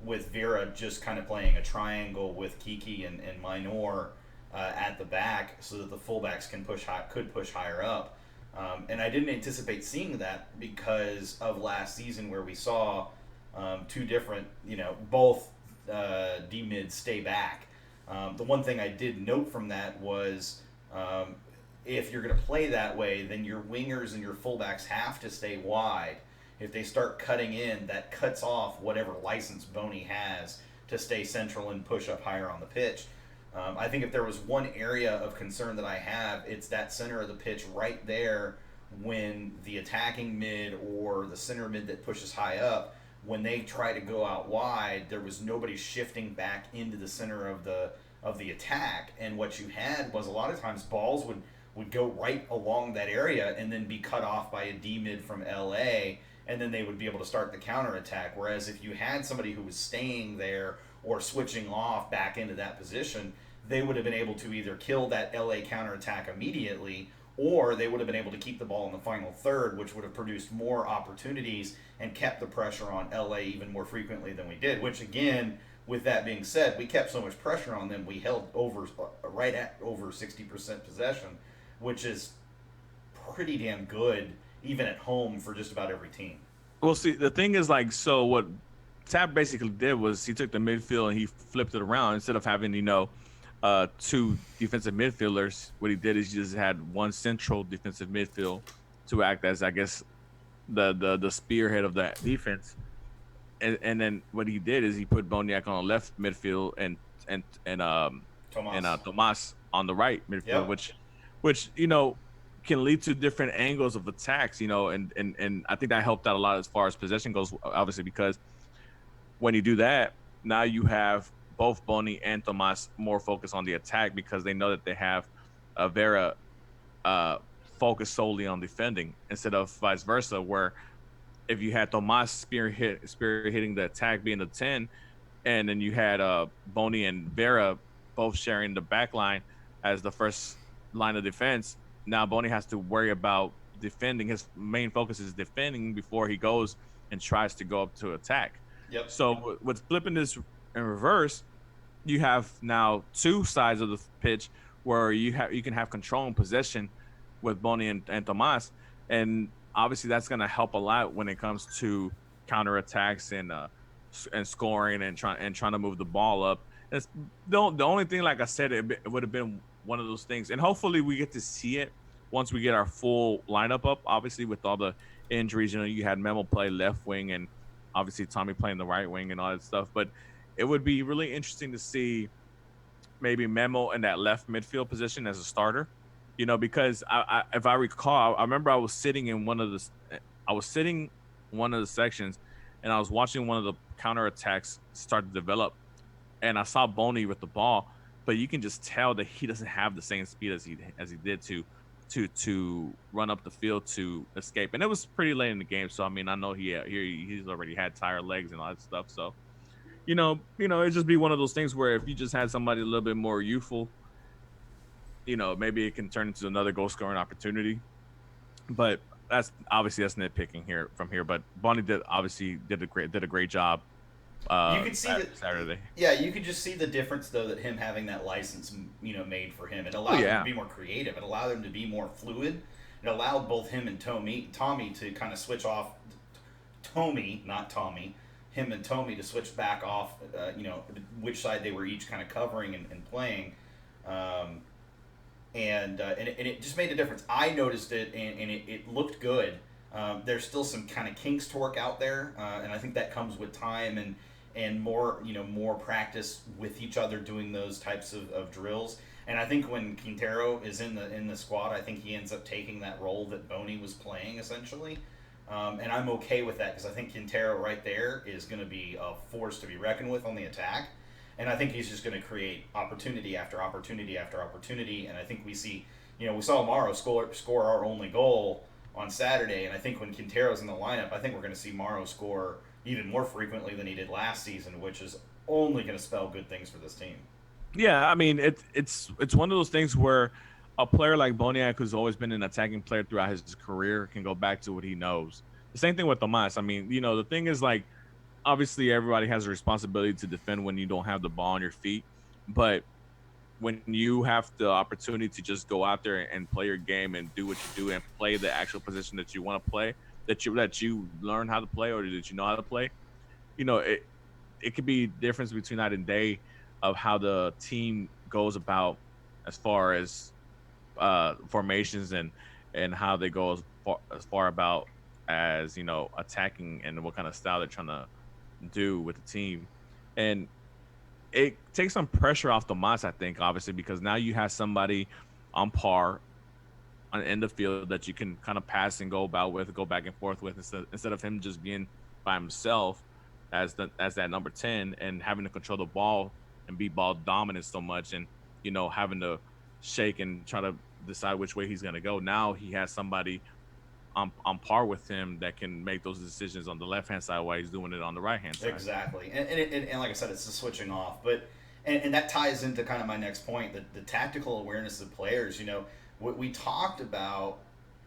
with Vera just kind of playing a triangle with Kiki and Minor at the back so that the fullbacks could push higher up. And I didn't anticipate seeing that because of last season where we saw two different, both D-mids stay back. The one thing I did note from that was if you're going to play that way, then your wingers and your fullbacks have to stay wide. If they start cutting in, that cuts off whatever license Boney has to stay central and push up higher on the pitch. I think if there was one area of concern that I have, it's that center of the pitch right there when the attacking mid or the center mid that pushes high up, when they try to go out wide, there was nobody shifting back into the center of the attack. And what you had was a lot of times balls would go right along that area and then be cut off by a D mid from LA, and then they would be able to start the counterattack. Whereas if you had somebody who was staying there or switching off back into that position, they would have been able to either kill that LA counterattack immediately, or they would have been able to keep the ball in the final third, which would have produced more opportunities and kept the pressure on LA even more frequently than we did. Which again, with that being said, we kept so much pressure on them, we held right at over 60% possession, which is pretty damn good even at home for just about every team. Well, see, the thing is, so what Tap basically did was he took the midfield and he flipped it around. Instead of having, two defensive midfielders, what he did is he just had one central defensive midfield to act as, I guess, the spearhead of that defense. And then what he did is he put Boniek on the left midfield and Tomas on the right midfield, Yep. which can lead to different angles of attacks, and I think that helped out a lot as far as possession goes, obviously, because when you do that, now you have both Boney and Tomas more focused on the attack because they know that they have Vera focused solely on defending instead of vice versa, where if you had Tomas spearheading the attack, being the 10, and then you had Boney and Vera both sharing the back line as the first line of defense, now Boney has to worry about defending. His main focus is defending before he goes and tries to go up to attack. Yep. So with flipping this in reverse, you have now two sides of the pitch where you can have control and possession with Boney and Tomas, and obviously that's going to help a lot when it comes to counterattacks and scoring and trying to move the ball up. It's the only thing, like I said, it would have been one of those things, and hopefully we get to see it once we get our full lineup up. Obviously, with all the injuries, you had Memo play left wing, and obviously Tommy playing the right wing and all that stuff. But it would be really interesting to see maybe Memo in that left midfield position as a starter, because I if I recall, I remember I was sitting in one of the sections, and I was watching one of the counterattacks start to develop, and I saw Boney with the ball, but you can just tell that he doesn't have the same speed as he did to run up the field to escape. And it was pretty late in the game, so I mean, I know he's already had tired legs and all that stuff. So, it'd just be one of those things where if you just had somebody a little bit more youthful, maybe it can turn into another goal scoring opportunity. But that's nitpicking here. But Bonnie did a great job. You could see Saturday. Yeah, you could just see the difference though that him having that license, made for him. It allowed him to be more creative. It allowed him to be more fluid. It allowed both him and Tommy to kind of switch off. Him and Tommy to switch back off. Which side they were each kind of covering and playing. and it just made a difference. I noticed it, and it looked good. There's still some kind of kinks to work out there, and I think that comes with time and more more practice with each other doing those types of drills. And I think when Quintero is in the squad, I think he ends up taking that role that Boney was playing essentially. And I'm okay with that because I think Quintero right there is going to be a force to be reckoned with on the attack. And I think he's just going to create opportunity after opportunity after opportunity. And I think we saw Morrow score our only goal on Saturday. And I think when Quintero's in the lineup, I think we're going to see Morrow score even more frequently than he did last season, which is only going to spell good things for this team. Yeah, I mean it's one of those things where a player like Boniak, who's always been an attacking player throughout his career, can go back to what he knows. The same thing with Tomas. I mean, the thing is, like, obviously everybody has a responsibility to defend when you don't have the ball on your feet, but when you have the opportunity to just go out there and play your game and do what you do and play the actual position that you want to play, that you learn how to play or that you know how to play, it could be difference between night and day of how the team goes about as far as formations and how they go as far about as attacking and what kind of style they're trying to do with the team. And it takes some pressure off Tomas, I think, obviously, because now you have somebody on par in the field that you can kind of pass and go back and forth with, instead of him just being by himself as that number 10 and having to control the ball and be ball dominant so much, and having to shake and try to decide which way he's going to go. Now he has somebody on par with him that can make those decisions on the left hand side while he's doing it on the right hand side. Exactly, and like I said, it's the switching off, but and that ties into kind of my next point, the tactical awareness of players. We talked about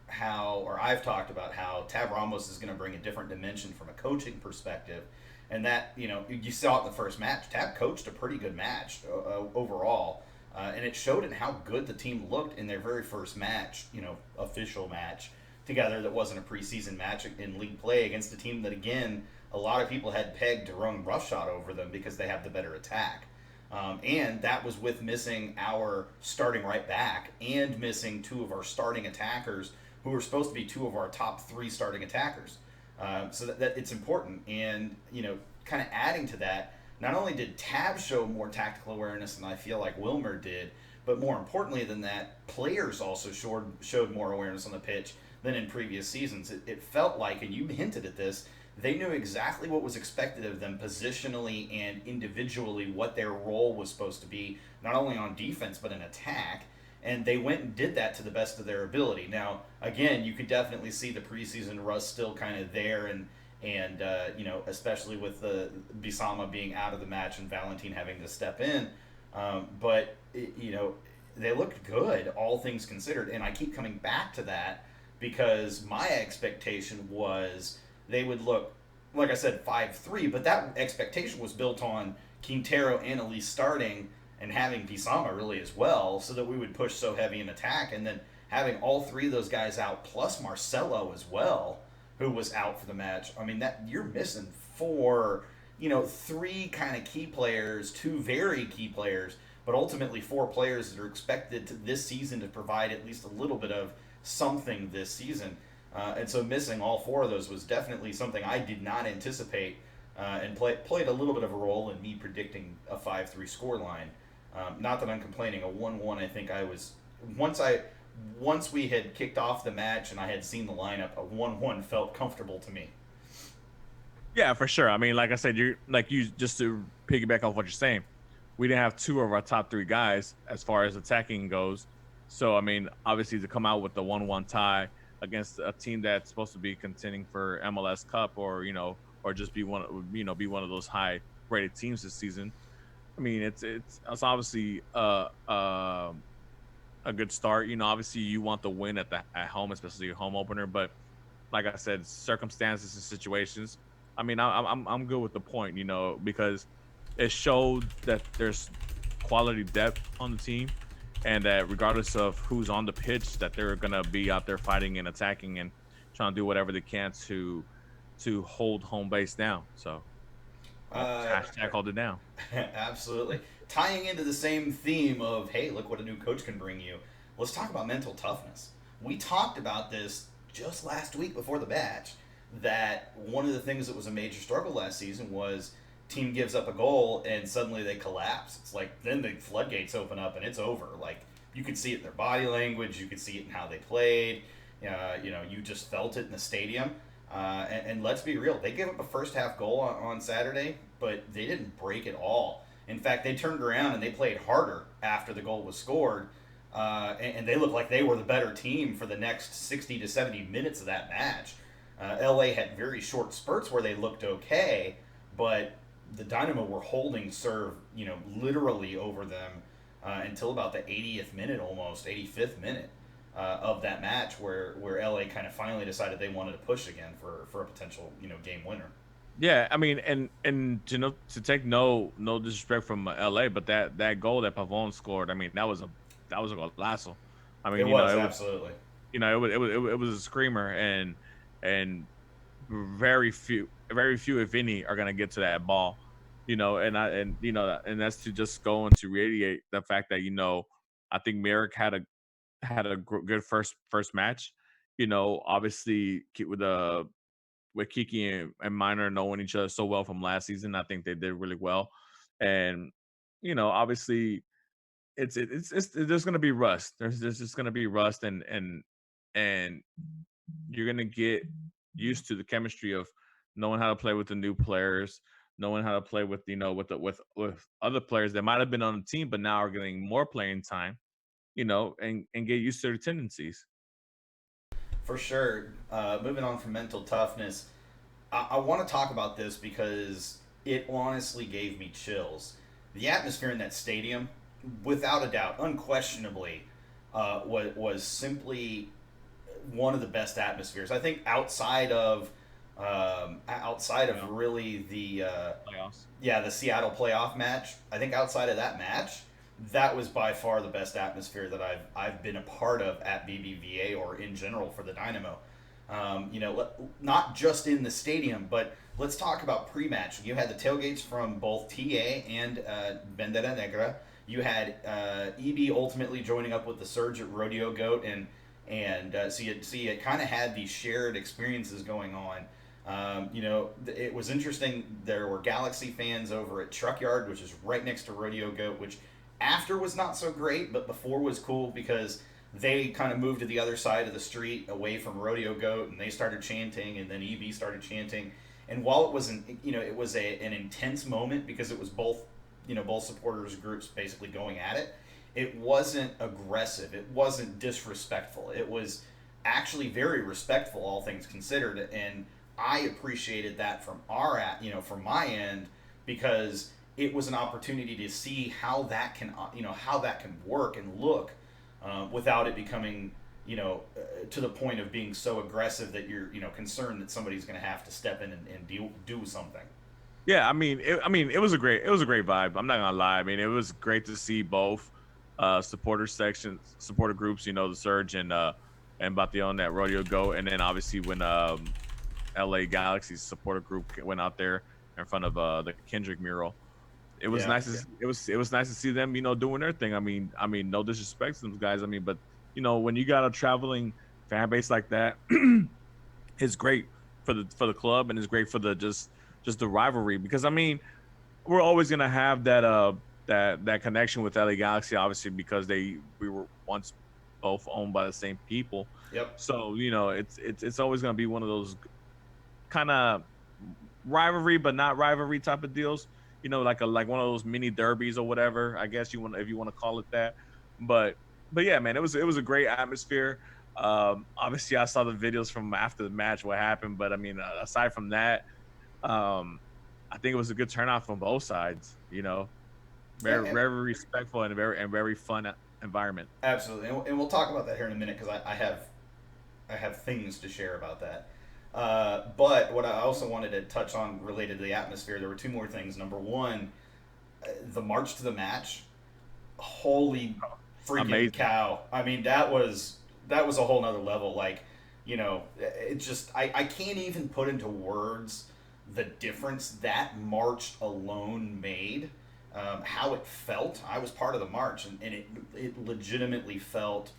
I've talked about how Tab Ramos is going to bring a different dimension from a coaching perspective. And that, you saw it in the first match. Tab coached a pretty good match overall. And it showed in how good the team looked in their very first match, official match together that wasn't a preseason match in league play against a team that, again, a lot of people had pegged to run roughshod over them because they have the better attack. And that was with missing our starting right back and missing two of our starting attackers who were supposed to be two of our top three starting attackers. So that it's important, and kind of adding to that, not only did Tab show more tactical awareness than I feel like Wilmer did, but more importantly than that, players also showed more awareness on the pitch than in previous seasons. It felt like, and you hinted at this, they knew exactly what was expected of them positionally and individually, what their role was supposed to be, not only on defense but in attack. And they went and did that to the best of their ability. Now, again, you could definitely see the preseason rust still kind of there, and especially with the Bisama being out of the match and Valentin having to step in. But they looked good, all things considered. And I keep coming back to that because my expectation was they would look, like I said, 5-3. But that expectation was built on Quintero and Elise starting, and having Bisama really as well, so that we would push so heavy in attack, and then having all three of those guys out, plus Marcelo as well, who was out for the match. I mean, that you're missing three kind of key players, two very key players, but ultimately four players that are expected this season to provide at least a little bit of something this season. And so missing all four of those was definitely something I did not anticipate, and played a little bit of a role in me predicting a 5-3 scoreline. Not that I'm complaining. A 1-1, I think I was once we had kicked off the match and I had seen the lineup, a 1-1 felt comfortable to me. Yeah, for sure. I mean, like I said, just to piggyback off what you're saying, we didn't have two of our top three guys as far as attacking goes. So I mean, obviously to come out with the 1-1 tie against a team that's supposed to be contending for MLS Cup or just be one of those high rated teams this season. I mean, it's obviously a good start. Obviously you want the win at home, especially your home opener. But like I said, circumstances and situations. I mean, I'm good with the point, because it showed that there's quality depth on the team, and that regardless of who's on the pitch, that they're gonna be out there fighting and attacking and trying to do whatever they can to hold home base down. So. Hashtag hold it down. Absolutely. Tying into the same theme of, hey, look what a new coach can bring you. let's talk about mental toughness. We talked about this just last week before the match, that one of the things that was a major struggle last season was team gives up a goal and suddenly they collapse. It's like then the floodgates open up and it's over. Like you could see it in their body language, you could see it in how they played. You just felt it in the stadium. And let's be real, they gave up a first half goal on Saturday, but they didn't break at all. In fact, they turned around and they played harder after the goal was scored, and they looked like they were the better team for the next 60 to 70 minutes of that match. LA had very short spurts where they looked okay, but the Dynamo were holding serve, literally over them until about the 80th minute, almost 85th minute of that match, where LA kind of finally decided they wanted to push again for a potential game winner. Yeah, I mean, and to take no disrespect from LA, but that goal that Pavon scored, I mean, that was a golazo. I mean, It was absolutely. It was a screamer, and very few, if any, are gonna get to that ball. And that's to just go and to radiate the fact that I think Merrick had a good first match. Obviously with Kiki and Minor knowing each other so well from last season, I think they did really well. And obviously it's there's gonna be rust. There's just gonna be rust, and you're gonna get used to the chemistry of knowing how to play with the new players, knowing how to play with with other players that might have been on the team but now are getting more playing time, and get used to their tendencies. For sure. Moving on from mental toughness, I want to talk about this because it honestly gave me chills. The atmosphere in that stadium, without a doubt, unquestionably, was simply one of the best atmospheres. I think outside of really Playoffs. the Seattle playoff match. I think outside of that match, that was by far the best atmosphere that I've been a part of at BBVA or in general for the Dynamo. Not just in the stadium, but let's talk about pre-match. You had the tailgates from both TA and Bandera Negra. You had EB ultimately joining up with the Surge at Rodeo Goat, and so you kind of had these shared experiences going on. It was interesting. There were Galaxy fans over at Truck Yard, which is right next to Rodeo Goat, which after was not so great, but before was cool because they kind of moved to the other side of the street away from Rodeo Goat, and they started chanting, and then EB started chanting. And while it was an intense moment because it was both supporters groups basically going at it, it wasn't aggressive. It wasn't disrespectful. It was actually very respectful, all things considered, and I appreciated that from from my end, because it was an opportunity to see how that can work and look without it becoming to the point of being so aggressive that you're concerned that somebody's going to have to step in and do something. Yeah, it was a great vibe. I'm not gonna lie. I mean, it was great to see both supporter groups. The Surge and Bation at Rodeo Go, and then obviously when LA Galaxy's supporter group went out there in front of the Kendrick mural. It was nice. It was nice to see them, doing their thing. I mean, no disrespect to those guys. I mean, but when you got a traveling fan base like that, it's great for the club, and it's great for the just the rivalry, because I mean, we're always gonna have that connection with LA Galaxy, obviously, because we were once both owned by the same people. Yep. So it's always gonna be one of those kind of rivalry but not rivalry type of deals. Like one of those mini derbies or whatever, I guess if you want to call it that. But yeah, man, it was a great atmosphere. Obviously, I saw the videos from after the match, what happened, but I mean, aside from that, I think it was a good turnout from both sides. Very respectful and very fun environment. Absolutely, and we'll talk about that here in a minute because I have things to share about that. But what I also wanted to touch on related to the atmosphere, there were two more things. Number one, the march to the match. Holy freaking Amazing. cow! I mean, that was a whole nother level. Like, it just I can't even put into words the difference that march alone made. How it felt. I was part of the march, and it legitimately felt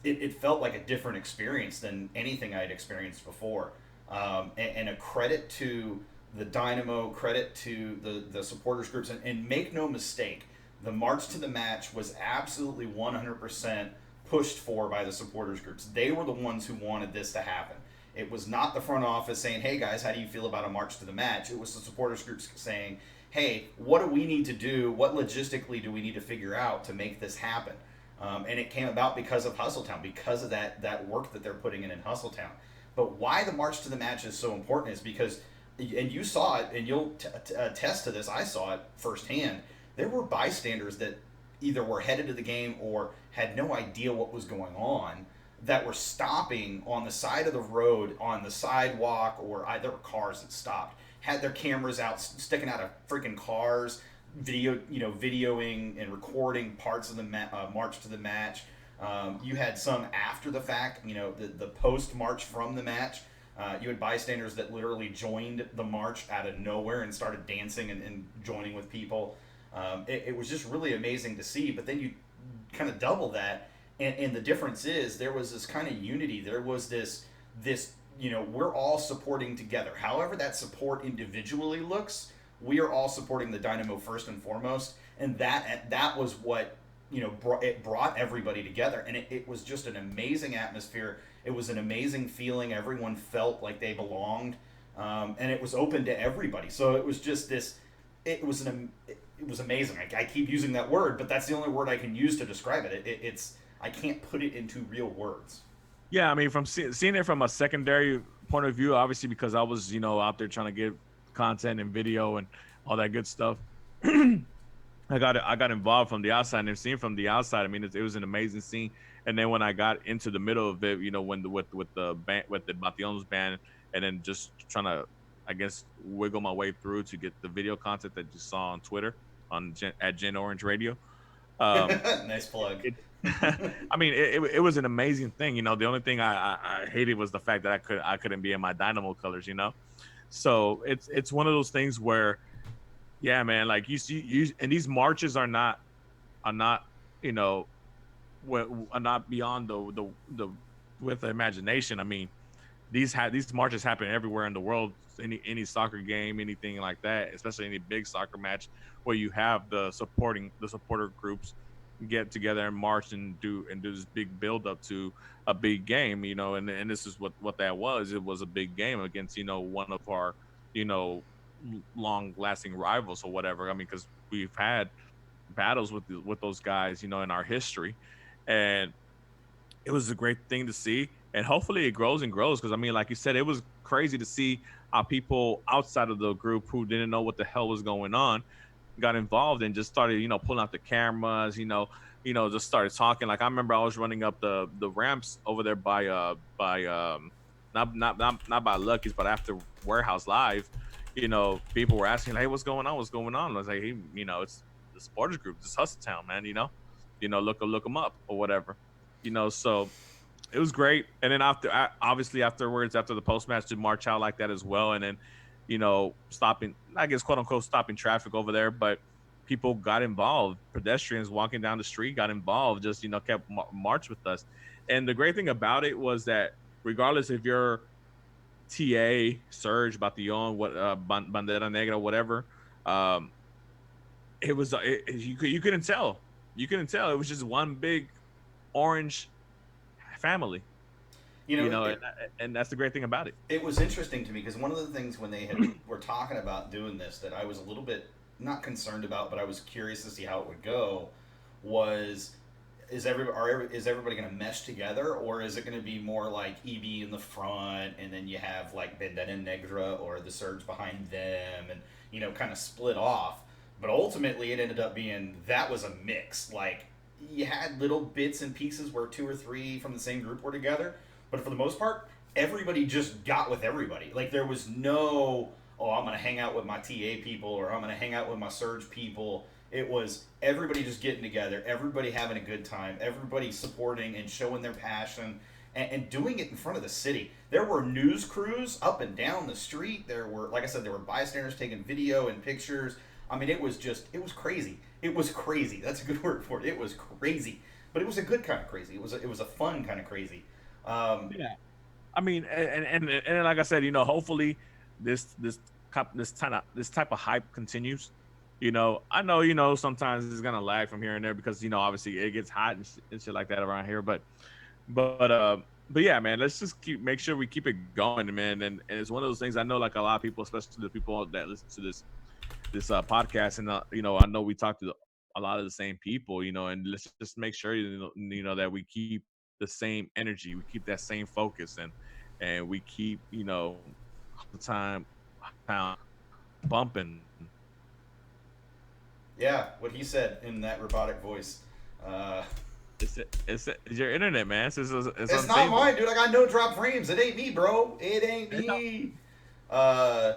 it felt like a different experience than anything I had experienced before. And a credit to the Dynamo, credit to the supporters groups, and make no mistake, the march to the match was absolutely 100% pushed for by the supporters groups. They were the ones who wanted this to happen. It was not the front office saying, hey guys, how do you feel about a march to the match? It was the supporters groups saying, hey, what do we need to do? What logistically do we need to figure out to make this happen? And it came about because of HustleTown, because of that work that they're putting in HustleTown. But why the march to the match is so important is because, and you saw it, and you'll attest to this, I saw it firsthand, there were bystanders that either were headed to the game or had no idea what was going on, that were stopping on the side of the road, on the sidewalk, or there were cars that stopped, had their cameras out, sticking out of freaking cars, videoing and recording parts of the march to the match. You had some after the fact, the post march from the match. You had bystanders that literally joined the march out of nowhere and started dancing and joining with people. It was just really amazing to see. But then you kind of double that, and the difference is there was this kind of unity. There was this we're all supporting together. However that support individually looks, we are all supporting the Dynamo first and foremost, and that was what brought everybody together, and it was just an amazing atmosphere. It was an amazing feeling. Everyone felt like they belonged, and it was open to everybody. So it was just this. It was amazing. I keep using that word, but that's the only word I can use to describe it. I can't put it into real words. Yeah, I mean, from seeing it from a secondary point of view, obviously because I was out there trying to get content and video and all that good stuff. I got involved from the outside, and seeing from the outside, I mean, it was an amazing scene. And then when I got into the middle of it, when with the band, with the Bation's band, and then just trying to, I guess, wiggle my way through to get the video content that you saw on Twitter at Gen Orange Radio. Nice plug. I mean, it was an amazing thing. The only thing I hated was the fact that I couldn't be in my Dynamo colors. So it's one of those things where, yeah, man, like you see, and these marches are not not beyond the with the imagination. I mean, these marches happen everywhere in the world. Any soccer game, anything like that, especially any big soccer match where you have the supporter groups get together and march and do this big build up to a big game, and this is what that was. It was a big game against one of our long lasting rivals or whatever. I mean, because we've had battles with those guys in our history, and it was a great thing to see, and hopefully it grows and grows, because I mean, like you said, it was crazy to see how people outside of the group who didn't know what the hell was going on got involved and just started pulling out the cameras, just started talking. Like I remember I was running up the ramps over there by not by Lucky's, but after Warehouse Live, people were asking, hey, what's going on? I was like, hey, it's the supporters group, it's HustleTown, man, look them up or whatever, so it was great. And then afterwards, after the post match, to march out like that as well, and then stopping, I guess, quote unquote, stopping traffic over there, but people got involved. Pedestrians walking down the street got involved, just kept march with us. And the great thing about it was that regardless if you're TA, Serge, Batillon, Bandera Negra, whatever, it was you couldn't tell. It was just one big orange family. And that's the great thing about it. It was interesting to me because one of the things when they were talking about doing this that I was a little bit not concerned about, but I was curious to see how it would go, was is everybody going to mesh together, or is it going to be more like EB in the front and then you have like Bandera Negra or the Surge behind them and kind of split off? But ultimately it ended up being that was a mix. Like you had little bits and pieces where 2 or 3 from the same group were together. But for the most part, everybody just got with everybody. Like there was no, I'm going to hang out with my TA people or I'm going to hang out with my Surge people. It was everybody just getting together, everybody having a good time, everybody supporting and showing their passion and doing it in front of the city. There were news crews up and down the street. There were, like I said, there were bystanders taking video and pictures. I mean, it was crazy. It was crazy. That's a good word for it. It was crazy. but it was a good kind of crazy. It was a fun kind of crazy. Yeah. I mean, and like I said, hopefully this type of hype continues. I know, sometimes it's gonna lag from here and there because obviously it gets hot and shit like that around here. But but yeah, man, let's just make sure we keep it going, man. And it's one of those things. I know, like a lot of people, especially the people that listen to this podcast, and I know we talk to a lot of the same people, and let's just make sure that we keep the same energy, we keep that same focus, and we keep the time bumping. Yeah, what he said in that robotic voice. Uh, It's your internet, man. It's it's not unstable. mine, dude. I got no drop frames. It ain't me, bro. It ain't me. Uh,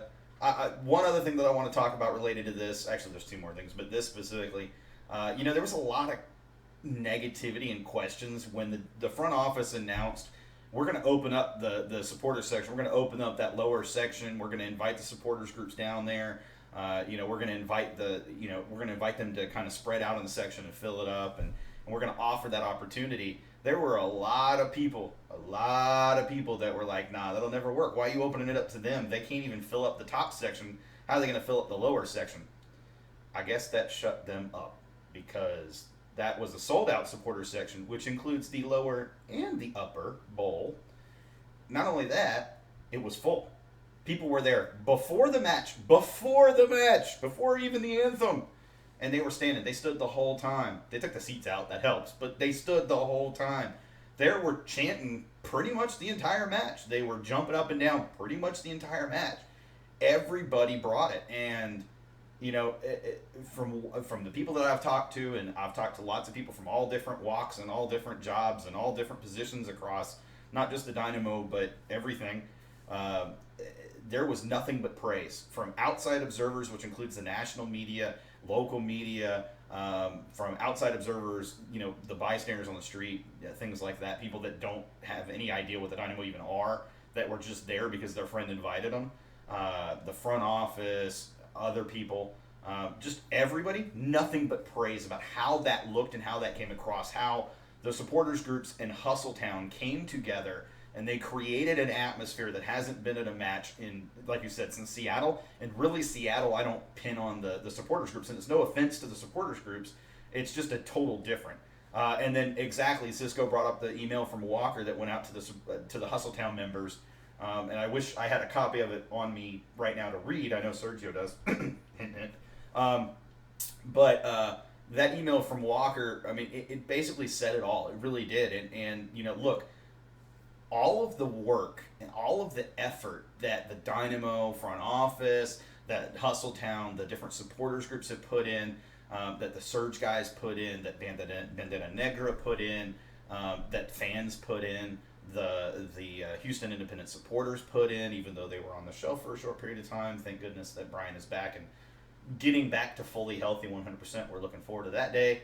one other thing that I want to talk about related to this, actually, there's two more things, but this specifically, there was a lot of negativity and questions when the front office announced we're going to open up the supporters section. We're going to open up that lower section. We're going to invite the supporters groups down there. We're going to invite we're going to invite them to kind of spread out in the section and fill it up, and we're going to offer that opportunity. There were a lot of people that were like, nah, that'll never work. Why are you opening it up to them? They can't even fill up the top section. How are they going to fill up the lower section? I guess that shut them up because that was a sold-out supporter section, which includes the lower and the upper bowl. Not only that, it was full. People were there before the match, before even the anthem. And they were standing. They stood the whole time. They took the seats out. That helps. But they stood the whole time. They were chanting pretty much the entire match. They were jumping up and down pretty much the entire match. Everybody brought it. And, from the people that I've talked to, and I've talked to lots of people from all different walks and all different jobs and all different positions across, not just the Dynamo, but everything, there was nothing but praise from outside observers, which includes the national media, local media, from outside observers, the bystanders on the street, things like that, people that don't have any idea what the Dynamo even are, that were just there because their friend invited them, the front office, other people, just everybody, nothing but praise about how that looked and how that came across, how the supporters groups in HustleTown came together and they created an atmosphere that hasn't been at a match in, like you said, since Seattle. And really, Seattle, I don't pin on the supporters groups, and it's no offense to the supporters groups. It's just a total different. And then exactly, Cisco brought up the email from Walker that went out to the HustleTown members. And I wish I had a copy of it on me right now to read. I know Sergio does. Hint, hint. But that email from Walker, I mean, it basically said it all. It really did. And look, all of the work and all of the effort that the Dynamo front office, that HustleTown, the different supporters groups have put in, that the Surge guys put in, that Bandana Negra put in, that fans put in, the Houston Independent supporters put in, even though they were on the shelf for a short period of time. Thank goodness that Brian is back and getting back to fully healthy 100%. We're looking forward to that day.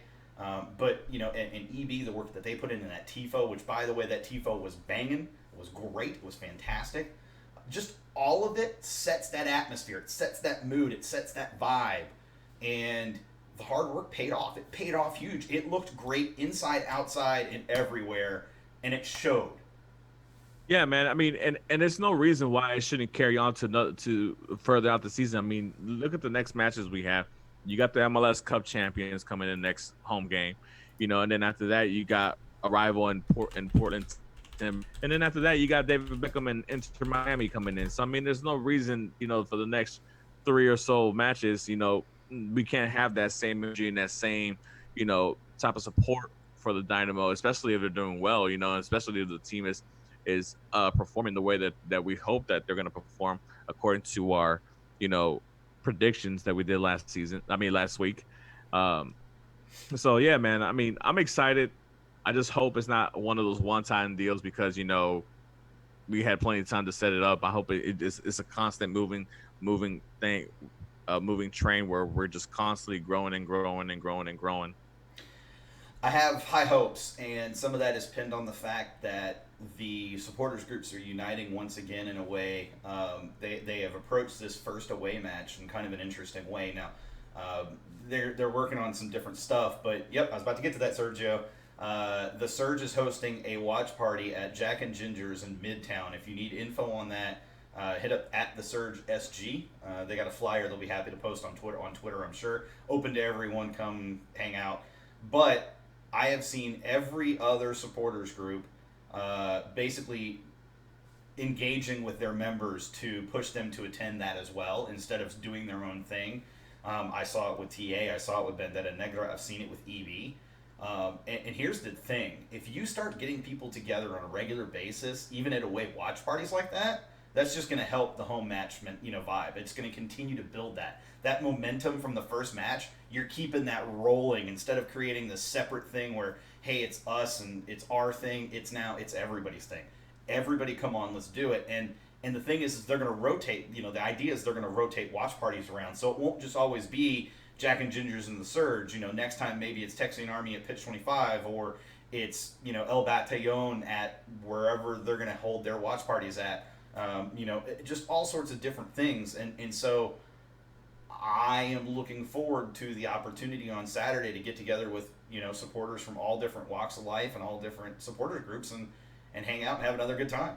But, and EB, the work that they put in that TIFO, which, by the way, that TIFO was banging. It was great. It was fantastic. Just all of it sets that atmosphere. It sets that mood. It sets that vibe. And the hard work paid off. It paid off huge. It looked great inside, outside, and everywhere. And it showed. Yeah, man. I mean, and there's no reason why it shouldn't carry on to further out the season. I mean, look at the next matches we have. You got the MLS Cup champions coming in next home game, and then after that you got a rival in Portland, and then after that you got David Beckham and Inter Miami coming in. So I mean, there's no reason, for the next 3 or so matches, we can't have that same energy and that same, type of support for the Dynamo, especially if they're doing well, especially if the team is performing the way that we hope that they're going to perform according to our, predictions that we did last week. So yeah, man, I mean, I'm excited. I just hope it's not one of those one-time deals because we had plenty of time to set it up. I hope it's a constant moving thing, moving train where we're just constantly growing and growing and growing and growing. I have high hopes, and some of that is pinned on the fact that the supporters groups are uniting once again in a way. They have approached this first away match in kind of an interesting way. Now, they're working on some different stuff, but yep, I was about to get to that, Sergio. The Surge is hosting a watch party at Jack and Ginger's in Midtown. If you need info on that, hit up at the Surge SG. They got a flyer they'll be happy to post on Twitter. I'm sure. Open to everyone. Come hang out. But I have seen every other supporters group basically engaging with their members to push them to attend that as well instead of doing their own thing. I saw it with TA. I saw it with Vendetta Negra. I've seen it with EV. And here's the thing: if you start getting people together on a regular basis, even at away watch parties like that, that's just going to help the home match, vibe. It's going to continue to build that momentum from the first match. You're keeping that rolling instead of creating this separate thing where, hey, it's us and it's our thing. It's everybody's thing. Everybody, come on, let's do it. And the thing is they're going to rotate. The idea is they're going to rotate watch parties around, so it won't just always be Jack and Ginger's and the Surge. Next time maybe it's Texan Army at Pitch 25, or it's El Batallon at wherever they're going to hold their watch parties at. Just all sorts of different things. And so I am looking forward to the opportunity on Saturday to get together with, supporters from all different walks of life and all different supporter groups and hang out and have another good time.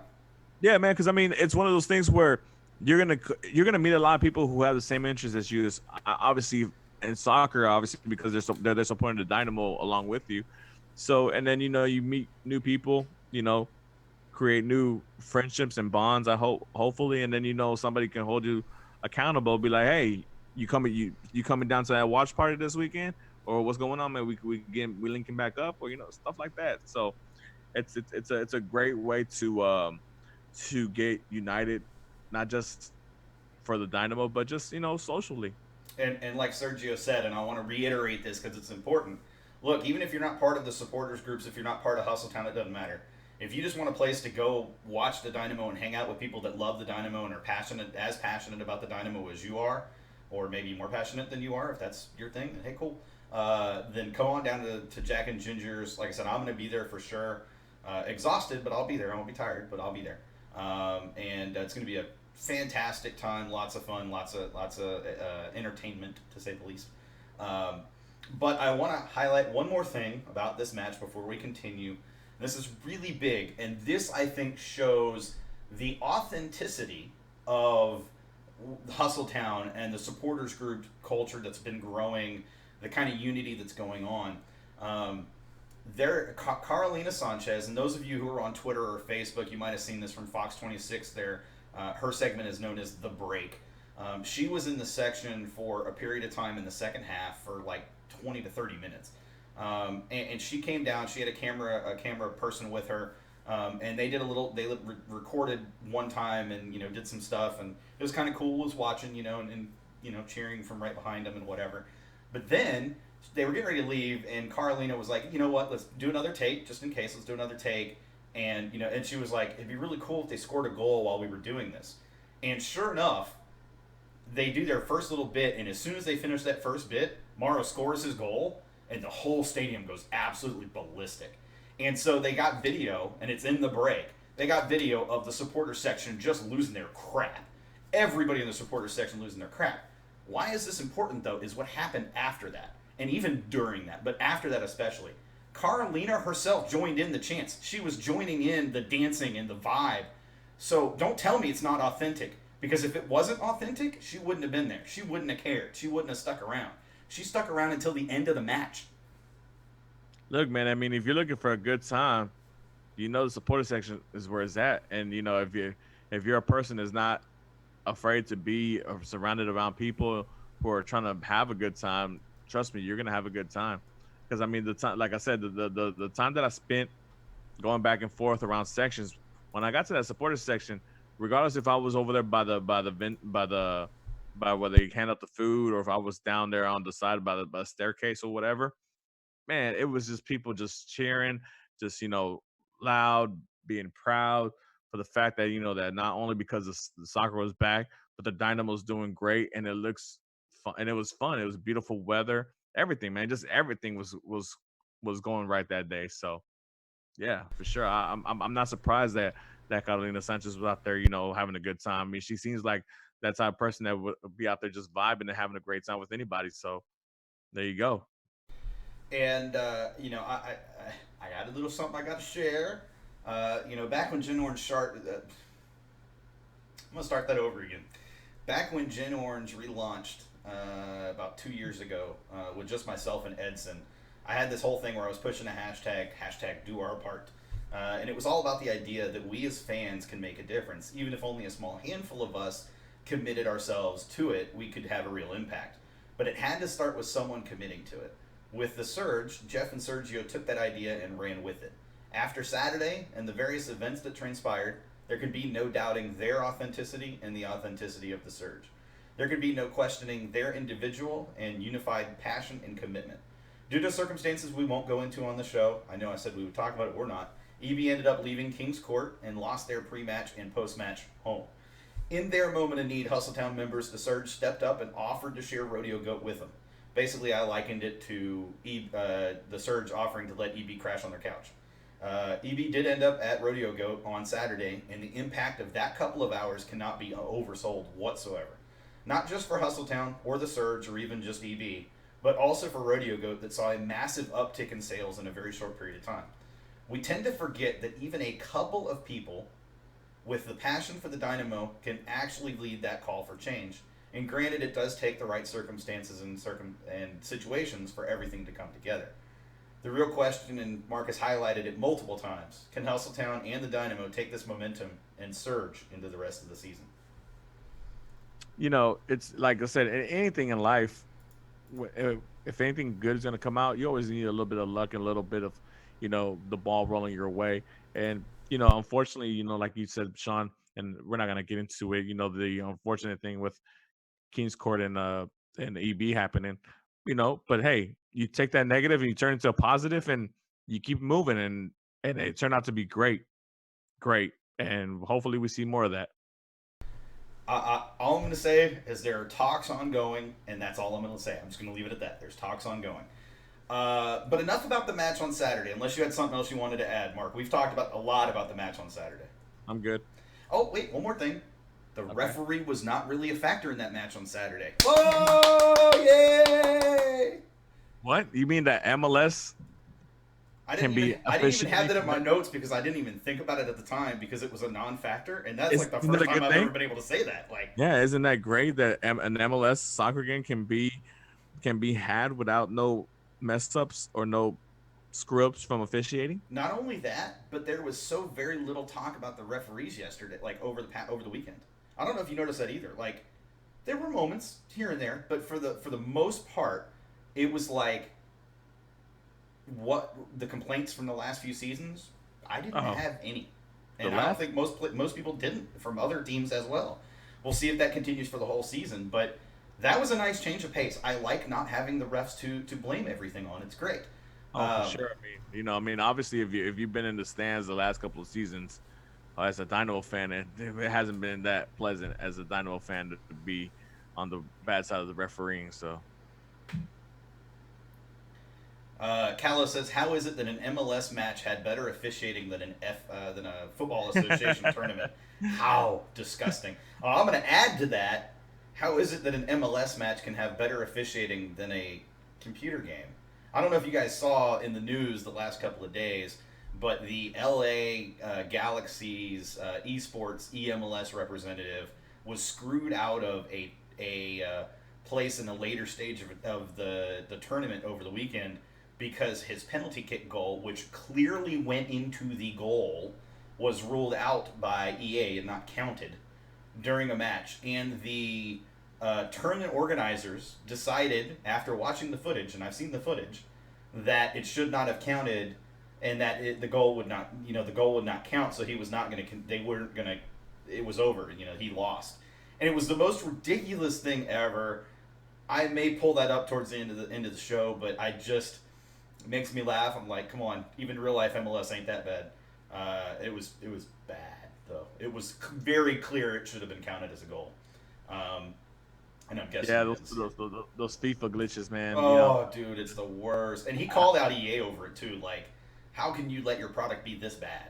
Yeah, man, because it's one of those things where you're gonna meet a lot of people who have the same interests as you. Obviously in soccer, obviously because they're supporting the Dynamo along with you. So and then you meet new people, create new friendships and bonds. Hopefully, and then somebody can hold you accountable. Be like, hey, you coming down to that watch party this weekend, or what's going on, man? We linking back up, or stuff like that. So it's a great way to get united, not just for the Dynamo, but just socially. And like Sergio said, and I want to reiterate this because it's important. Look, even if you're not part of the supporters groups, if you're not part of HustleTown, it doesn't matter. If you just want a place to go watch the Dynamo and hang out with people that love the Dynamo and are as passionate about the Dynamo as you are, or maybe more passionate than you are, if that's your thing, then hey, cool. Then come on down to Jack and Ginger's. Like I said, I'm going to be there for sure. Exhausted, but I'll be there. I won't be tired, but I'll be there. And it's going to be a fantastic time, lots of fun, lots of entertainment, to say the least. But I want to highlight one more thing about this match before we continue. This is really big, and this, I think, shows the authenticity of HustleTown and the supporters group culture that's been growing, the kind of unity that's going on. Carolina Sanchez, and those of you who are on Twitter or Facebook, you might have seen this from Fox 26 there. Her segment is known as The Break. She was in the section for a period of time in the second half for like 20 to 30 minutes. And she came down. She had a camera person with her, and they recorded one time and did some stuff, and it was kind of cool. Was watching and cheering from right behind them and whatever. But then they were getting ready to leave, and Carolina was like, you know what? Let's do another take just in case. Let's do another take, and and she was like, it'd be really cool if they scored a goal while we were doing this. And sure enough, they do their first little bit, and as soon as they finish that first bit, Morrow scores his goal, and the whole stadium goes absolutely ballistic. And so they got video, and it's in the break. They got video of the supporter section just losing their crap. Everybody in the supporter section losing their crap. Why is this important, though, is what happened after that, and even during that, but after that especially. Carolina herself joined in the chants. She was joining in the dancing and the vibe. So don't tell me it's not authentic, because if it wasn't authentic, she wouldn't have been there. She wouldn't have cared. She wouldn't have stuck around. She stuck around until the end of the match. Look, man, if you're looking for a good time, the supporter section is where it's at. And if you're a person that's not afraid to be surrounded around people who are trying to have a good time, trust me, you're gonna have a good time. Because the time, like I said, the time that I spent going back and forth around sections, when I got to that supporter section, regardless if I was over there by where they hand out the food, or if I was down there on the side by the staircase or whatever, man, it was just people just cheering, just loud, being proud for the fact that that not only because the soccer was back, but the Dynamo's doing great, and it looks fun, and it was fun. It was beautiful weather, everything, man, just everything was going right that day. So yeah, for sure. I'm not surprised that Carolina Sanchez was out there, having a good time. She seems like that type of person that would be out there just vibing and having a great time with anybody. So there you go. And I got a little something I got to share. Back when Gin Orange I'm gonna start that over again. Back when Gin Orange relaunched about 2 years ago with just myself and Edson, I had this whole thing where I was pushing a hashtag do our part. And it was all about the idea that we as fans can make a difference. Even if only a small handful of us committed ourselves to it, we could have a real impact. But it had to start with someone committing to it. With the Surge, Jeff and Sergio took that idea and ran with it. After Saturday and the various events that transpired, there could be no doubting their authenticity and the authenticity of the Surge. There could be no questioning their individual and unified passion and commitment. Due to circumstances we won't go into on the show, I know I said we would talk about it or not, EB ended up leaving King's Court and lost their pre-match and post-match home. In their moment of need, HustleTown members, the Surge stepped up and offered to share Rodeo Goat with them. Basically, I likened it to the Surge offering to let EB crash on their couch. EB did end up at Rodeo Goat on Saturday, and the impact of that couple of hours cannot be oversold whatsoever. Not just for HustleTown or the Surge or even just EB, but also for Rodeo Goat that saw a massive uptick in sales in a very short period of time. We tend to forget that even a couple of people with the passion for the Dynamo can actually lead that call for change. And granted, it does take the right circumstances and situations for everything to come together. The real question, and Marcus highlighted it multiple times, can HustleTown and the Dynamo take this momentum and surge into the rest of the season? It's like I said, anything in life, if anything good is going to come out, you always need a little bit of luck and a little bit of, the ball rolling your way. And, unfortunately, like you said, Sean, and we're not going to get into it, the unfortunate thing with King's Court and EB happening, but hey, you take that negative and you turn it into a positive and you keep moving and it turned out to be great. And hopefully we see more of that. All I'm going to say is there are talks ongoing, and that's all I'm going to say. I'm just going to leave it at that. There's talks ongoing. But enough about the match on Saturday, unless you had something else you wanted to add, Mark. We've talked a lot about the match on Saturday. I'm good. Oh, wait, one more thing. The referee was not really a factor in that match on Saturday. Oh, yay! What? You mean that MLS I didn't even have that in my notes because I didn't even think about it at the time because it was a non-factor, and that's like the first time I've ever been able to say that. Yeah, isn't that great that an MLS soccer game can be had without no mess ups or no screw ups from officiating? Not only that, but there was so very little talk about the referees yesterday, over the weekend. I don't know if you noticed that either. There were moments here and there, but for the most part, it was like what the complaints from the last few seasons. I didn't have any, and I don't think most people didn't from other teams as well. We'll see if that continues for the whole season, but that was a nice change of pace. I like not having the refs to blame everything on. It's great. For sure. Obviously, if you've been in the stands the last couple of seasons. As a Dynamo fan, it hasn't been that pleasant as a Dynamo fan to be on the bad side of the refereeing. So, Callow says, "How is it that an MLS match had better officiating than than a football association tournament? How disgusting!" I'm going to add to that. How is it that an MLS match can have better officiating than a computer game? I don't know if you guys saw in the news the last couple of days. But the LA Galaxy's esports EMLS representative was screwed out of a place in the later stage of the tournament over the weekend because his penalty kick goal, which clearly went into the goal, was ruled out by EA and not counted during a match. And the tournament organizers decided, after watching the footage, and I've seen the footage, that it should not have counted. And that the goal would not count, so he was not going to. They weren't going to. It was over. He lost, and it was the most ridiculous thing ever. I may pull that up towards the end of the show, but it makes me laugh. I'm like, come on, even real life MLS ain't that bad. It was bad though. It was very clear it should have been counted as a goal. And I'm guessing. Yeah, those FIFA glitches, man. Oh, dude, it's the worst. And he called out EA over it too, how can you let your product be this bad?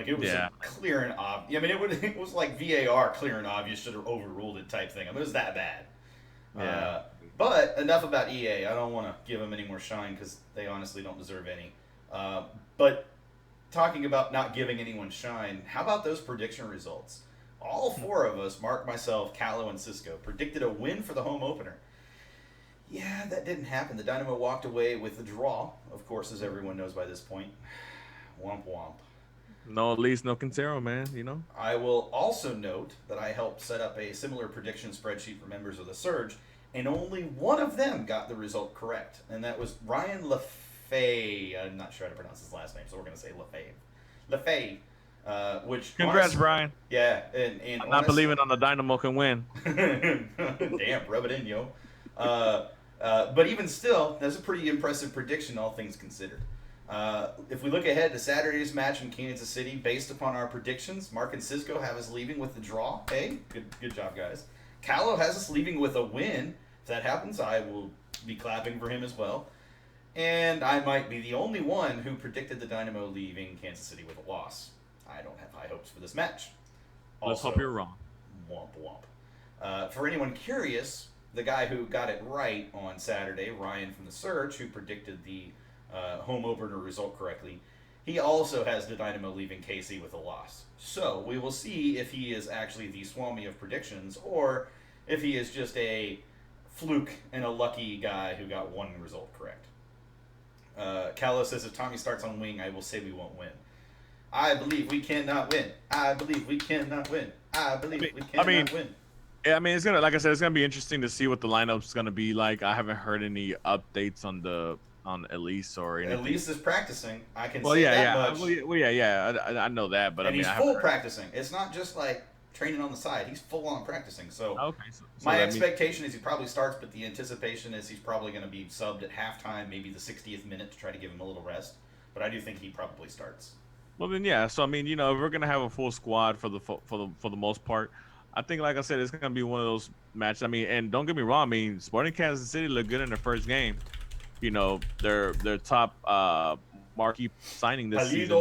It was clear and obvious. It was like VAR clear and obvious should have overruled it type thing. It was that bad. Yeah. But enough about EA. I don't want to give them any more shine because they honestly don't deserve any. But talking about not giving anyone shine, how about those prediction results? All four of us, Mark, myself, Callow, and Cisco, predicted a win for the home opener. Yeah, that didn't happen. The Dynamo walked away with a draw, of course, as everyone knows by this point. Womp womp. No Elise, no Quintero, man. You know. I will also note that I helped set up a similar prediction spreadsheet for members of the Surge, and only one of them got the result correct, and that was Ryan LaFay. I'm not sure how to pronounce his last name, so we're going to say LaFay. Which Congrats, Brian. Yeah, and I'm not believing on the Dynamo can win. Damn, rub it in, yo. But even still, that's a pretty impressive prediction, all things considered. If we look ahead to Saturday's match in Kansas City, based upon our predictions, Mark and Cisco have us leaving with the draw. Hey, good job, guys. Callow has us leaving with a win. If that happens, I will be clapping for him as well. And I might be the only one who predicted the Dynamo leaving Kansas City with a loss. I don't have high hopes for this match. Let's hope you're wrong. Womp womp. For anyone curious, the guy who got it right on Saturday, Ryan from the Surge, who predicted the home opener result correctly, he also has the Dynamo leaving KC with a loss. So we will see if he is actually the Swami of predictions or if he is just a fluke and a lucky guy who got one result correct. Callow says, if Tommy starts on wing, I will say we won't win. I believe we cannot win. I believe we cannot win. I believe we cannot win. Yeah, I mean, it's gonna, like I said, it's gonna be interesting to see what the lineup's gonna be like. I haven't heard any updates on Elise or anything. Elise is practicing. I can say that much. I know that, but and I mean, he's full practicing. It's not just like training on the side. He's full on practicing. So, okay, my expectation is he probably starts, but the anticipation is he's probably going to be subbed at halftime, maybe the 60th minute to try to give him a little rest. But I do think he probably starts. Well then, yeah. So I mean, if we're gonna have a full squad for the most part, I think, like I said, it's gonna be one of those matches. I mean, and don't get me wrong. I mean, Sporting Kansas City looked good in their first game. Their top marquee signing this season.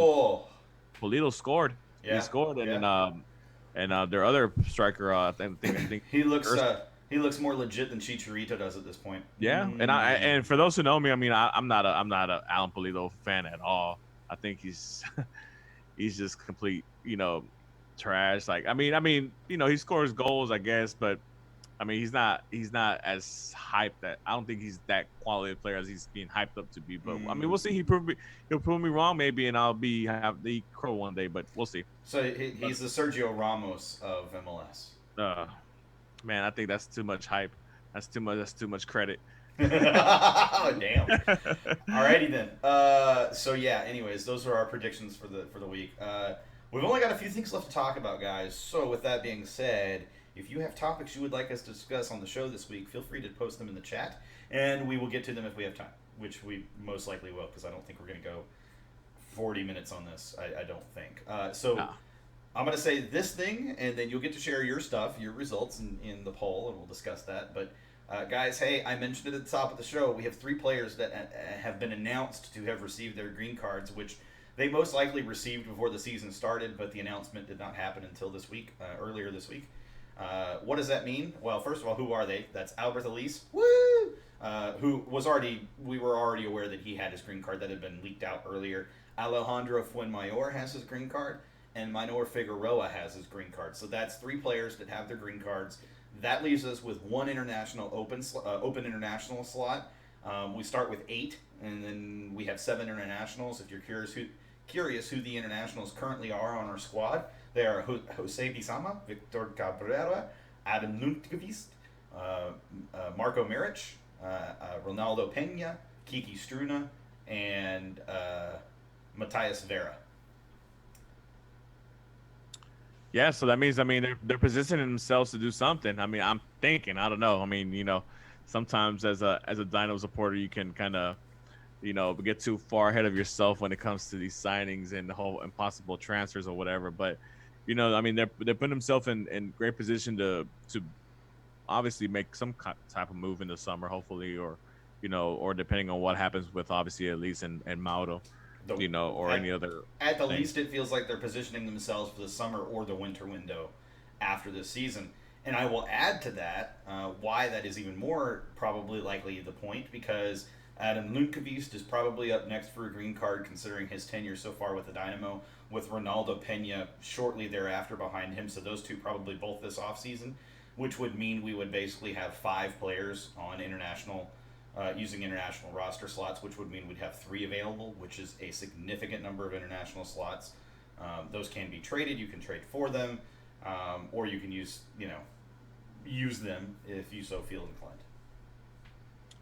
Polito scored. Yeah, he scored, and their other striker, I think he looks more legit than Chicharito does at this point. Yeah, and for those who know me, I mean, I'm not a Alan Polito fan at all. I think he's just complete, trash. Like, I mean, he scores goals, I guess, but I mean, he's not as hyped. That I don't think he's that quality of player as he's being hyped up to be. But I mean, we'll see. He'll prove me wrong maybe, and I'll have the crow one day. But we'll see. So he's the Sergio Ramos of MLS. Man, I think that's too much hype. That's too much credit. Oh, damn. Alrighty then. So yeah. Anyways, those are our predictions for the week. We've only got a few things left to talk about, guys. So with that being said, if you have topics you would like us to discuss on the show this week, feel free to post them in the chat, and we will get to them if we have time, which we most likely will, because I don't think we're going to go 40 minutes on this. I don't think. No. I'm going to say this thing, and then you'll get to share your stuff, your results in the poll, and we'll discuss that. But guys, hey, I mentioned it at the top of the show. We have 3 players that have been announced to have received their green cards, which they most likely received before the season started, but the announcement did not happen until this week, earlier this week. What does that mean? Well, first of all, who are they? That's Albert Elise, who we were already aware that he had his green card that had been leaked out earlier. Alejandro Fuenmayor has his green card, and Minor Figueroa has his green card. So that's 3 players that have their green cards. That leaves us with 1 international open international slot. We start with 8, and then we have 7 internationals. If you're curious who the internationals currently are on our squad, they are Jose Bizama, Victor Cabrera, Adam Lundqvist, Marco Miric, Ronaldo Peña, Kiki Struna, and Matthias Vera. Yeah, so that means, they're positioning themselves to do something. I mean, I'm thinking, I don't know. I mean, sometimes as a Dynamo supporter, you can kind of, get too far ahead of yourself when it comes to these signings and the whole impossible transfers or whatever. But, they're putting themselves in great position to obviously make some type of move in the summer, hopefully, or depending on what happens with obviously Elise and Mauro. Any other. At the least, it feels like they're positioning themselves for the summer or the winter window after this season. And I will add to that why that is even more probably likely the point, because Adam Lundqvist is probably up next for a green card considering his tenure so far with the Dynamo, with Ronaldo Pena shortly thereafter behind him. So those two probably both this offseason, which would mean we would basically have 5 players on international using international roster slots, which would mean we'd have 3 available, which is a significant number of international slots. Those can be traded. You can trade for them, or you can use them if you so feel inclined.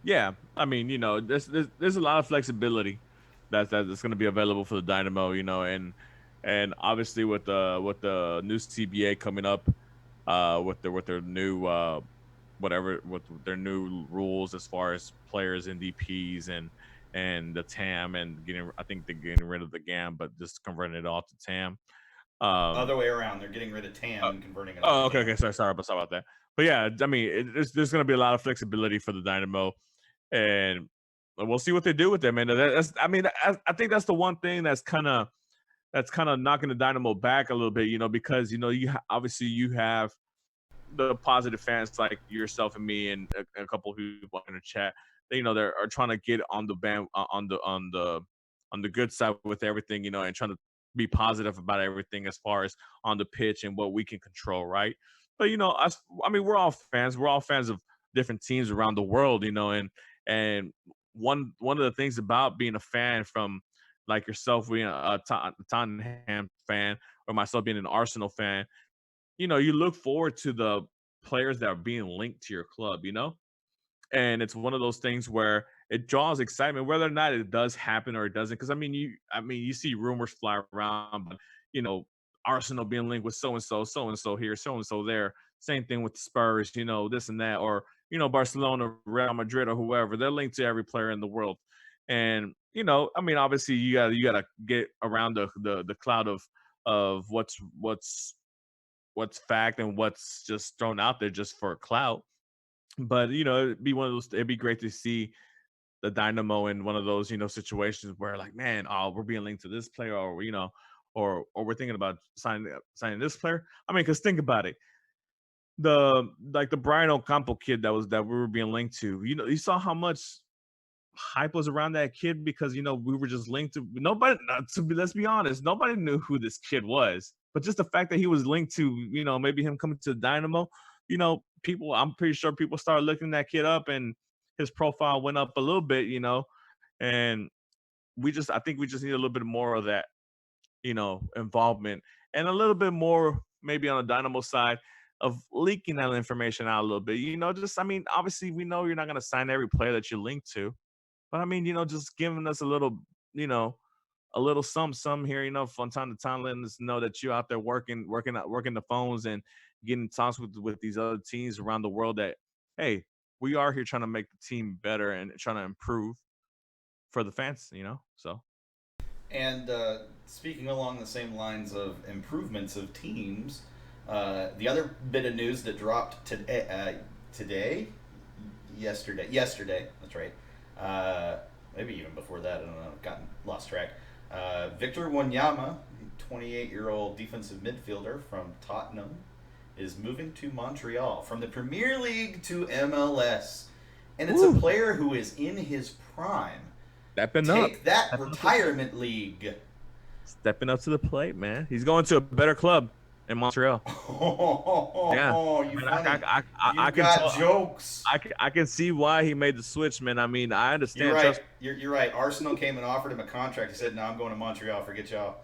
Yeah, I mean, there's a lot of flexibility that's going to be available for the Dynamo, and obviously with the new CBA coming up, with their new with their new rules as far as players and DPs and the TAM, and I think they're getting rid of the GAM, but just converting it all to TAM. Other way around, they're getting rid of TAM and converting it. Oh, okay. Sorry about that. But yeah, I mean, there's going to be a lot of flexibility for the Dynamo, and we'll see what they do with them. And I think that's the one thing that's kind of knocking the Dynamo back a little bit, because obviously you have the positive fans like yourself and me and a couple of people in the chat. They're trying to get on the band on the good side with everything, and trying to be positive about everything as far as on the pitch and what we can control, right? But we're all fans. We're all fans of different teams around the world, and one of the things about being a fan from like yourself being a Tottenham fan, or myself being an Arsenal fan, you look forward to the players that are being linked to your club, and it's one of those things where it draws excitement, whether or not it does happen or it doesn't. Because you see rumors fly around, but Arsenal being linked with so and so here, so and so there. Same thing with the Spurs, this and that, or Barcelona, Real Madrid, or whoever. They're linked to every player in the world, and obviously you gotta get around the cloud of what's fact and what's just thrown out there just for clout. But it'd be one of those. It'd be great to see the Dynamo in one of those situations where, like, man, we're being linked to this player, or or we're thinking about signing this player. Because think about it, the Brian Ocampo kid that we were being linked to. You saw how much hype was around that kid because we were just linked to nobody. Let's be honest, nobody knew who this kid was, but just the fact that he was linked to maybe him coming to the Dynamo, people. I'm pretty sure people started looking that kid up, and his profile went up a little bit, and I think we just need a little bit more of that, involvement, and a little bit more maybe on the Dynamo side of leaking that information out a little bit. Obviously we know you're not going to sign every player that you link to, but just giving us a little, a little some here, from time to time, letting us know that you're out there working the phones and getting in talks with these other teams around the world that, hey, we are here trying to make the team better and trying to improve for the fans, so. And speaking along the same lines of improvements of teams, the other bit of news that dropped yesterday, that's right, maybe even before that, I don't know, I've lost track. Victor Wanyama, 28-year-old defensive midfielder from Tottenham, is moving to Montreal from the Premier League to MLS. And it's a player who is in his prime. Take that, retirement league. Stepping up to the plate, man. He's going to a better club in Montreal. You got jokes. I can see why he made the switch, man. I understand. You're right. Arsenal came and offered him a contract. He said, "No, I'm going to Montreal. Forget y'all."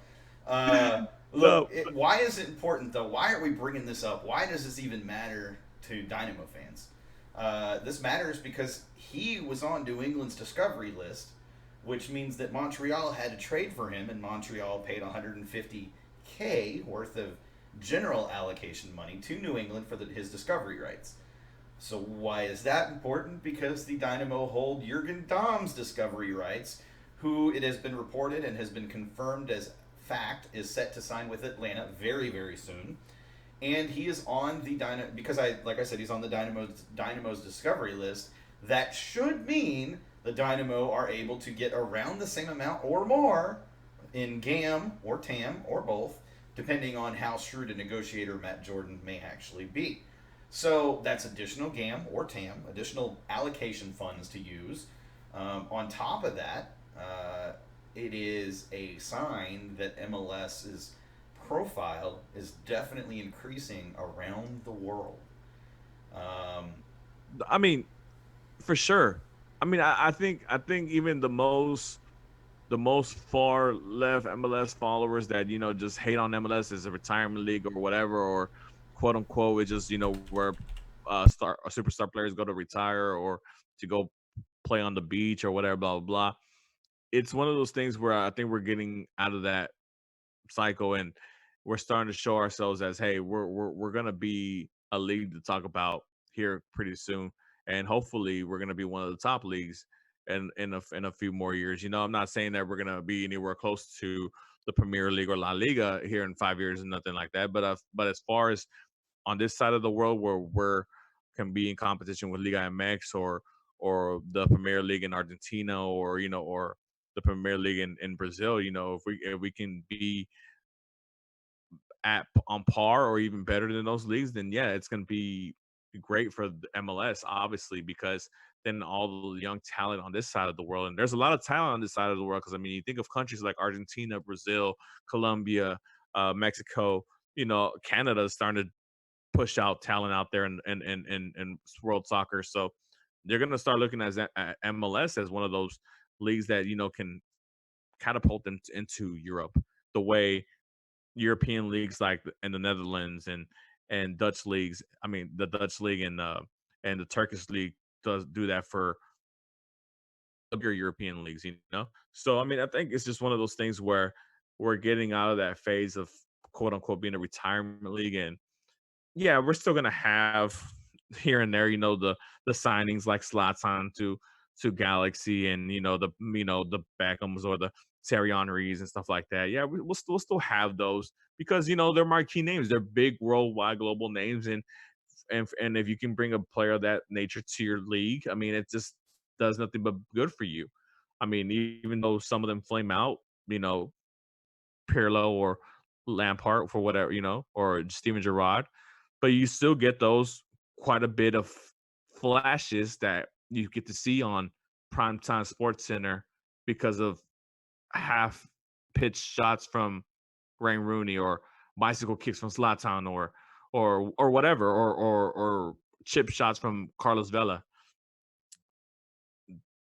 Look, why is it important, though? Why are we bringing this up? Why does this even matter to Dynamo fans? This matters because he was on New England's discovery list, which means that Montreal had to trade for him, and Montreal paid $150K worth of general allocation money to New England for his discovery rights. So why is that important? Because the Dynamo hold Jurgen Damm's discovery rights, who it has been reported and has been confirmed as fact is set to sign with Atlanta very, very soon. And he is on the Dynamo, because like I said, he's on the Dynamo's discovery list. That should mean the Dynamo are able to get around the same amount or more in GAM or TAM or both, depending on how shrewd a negotiator Matt Jordan may actually be. So that's additional GAM or TAM, additional allocation funds to use. On top of that, it is a sign that MLS's profile is definitely increasing around the world. Um, I mean, for sure. I mean, I think even the most far left MLS followers that just hate on MLS as a retirement league or whatever, or quote unquote, it's just where star or superstar players go to retire or to go play on the beach or whatever, blah blah blah. It's one of those things where I think we're getting out of that cycle, and we're starting to show ourselves as, hey, we're gonna be a league to talk about here pretty soon, and hopefully we're gonna be one of the top leagues in a few more years. I'm not saying that we're gonna be anywhere close to the Premier League or La Liga here in 5 years and nothing like that. But as far as on this side of the world where we're can be in competition with Liga MX or the Premier League in Argentina or the Premier League in Brazil, if we can be at on par or even better than those leagues, then yeah, it's going to be great for the MLS, obviously, because then all the young talent on this side of the world, and there's a lot of talent on this side of the world. Because I mean, you think of countries like Argentina, Brazil, Colombia, Mexico, Canada is starting to push out talent out there in world soccer. So they're going to start looking at MLS as one of those leagues that can catapult them into Europe the way European leagues like in the Netherlands and Dutch leagues. I mean, the Dutch league and the Turkish league does do that for bigger European leagues. So I mean, I think it's just one of those things where we're getting out of that phase of quote unquote being a retirement league, and yeah, we're still gonna have here and there, the signings like Zlatan to Galaxy, and the Beckhams or the Terry Henrys and stuff like that. Yeah, we'll still have those because they're marquee names. They're big worldwide global names, and if you can bring a player of that nature to your league, I mean, it just does nothing but good for you. I mean, even though some of them flame out, you know, Pirlo or Lampard for whatever, or Steven Gerrard, but you still get those quite a bit of flashes that you get to see on primetime Sports Center because of half pitch shots from Wayne Rooney or bicycle kicks from Zlatan or whatever or chip shots from Carlos Vela.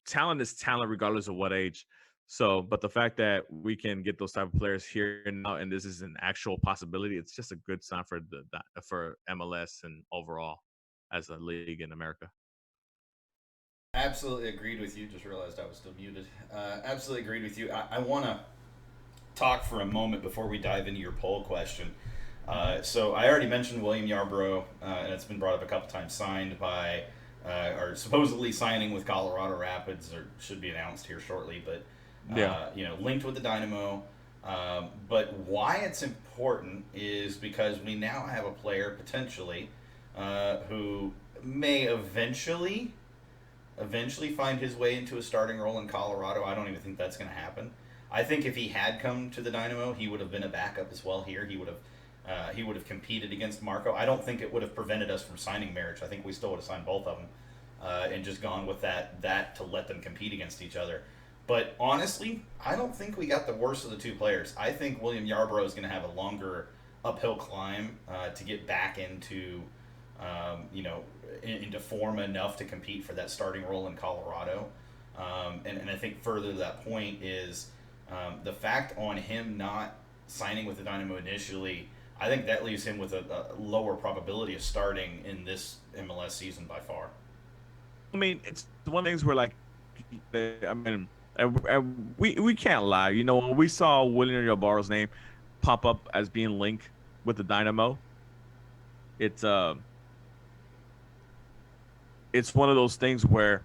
Talent is talent regardless of what age. So, but the fact that we can get those type of players here and now, and this is an actual possibility, it's just a good sign for MLS and overall as a league in America. Absolutely agreed with you. Just realized I was still muted. Absolutely agreed with you. I want to talk for a moment before we dive into your poll question. So I already mentioned William Yarbrough, and it's been brought up a couple times. Signed by, or supposedly signing with Colorado Rapids, or should be announced here shortly. But Yeah. linked with the Dynamo. But why it's important is because we now have a player potentially who may eventually find his way into a starting role in Colorado. I don't even think that's going to happen. I think if he had come to the Dynamo, he would have been a backup as well here. He would have competed against Marco. I don't think it would have prevented us from signing Marriage. I think we still would have signed both of them and just gone with that to let them compete against each other. But honestly, I don't think we got the worst of the two players. I think William Yarbrough is going to have a longer uphill climb to get back into form enough to compete for that starting role in Colorado. And I think further to that point is the fact on him not signing with the Dynamo initially. I think that leaves him with a lower probability of starting in this MLS season by far. I mean, it's one of the things where like, I mean, and we can't lie. When we saw William Yarbrough's name pop up as being linked with the Dynamo, it's it's one of those things where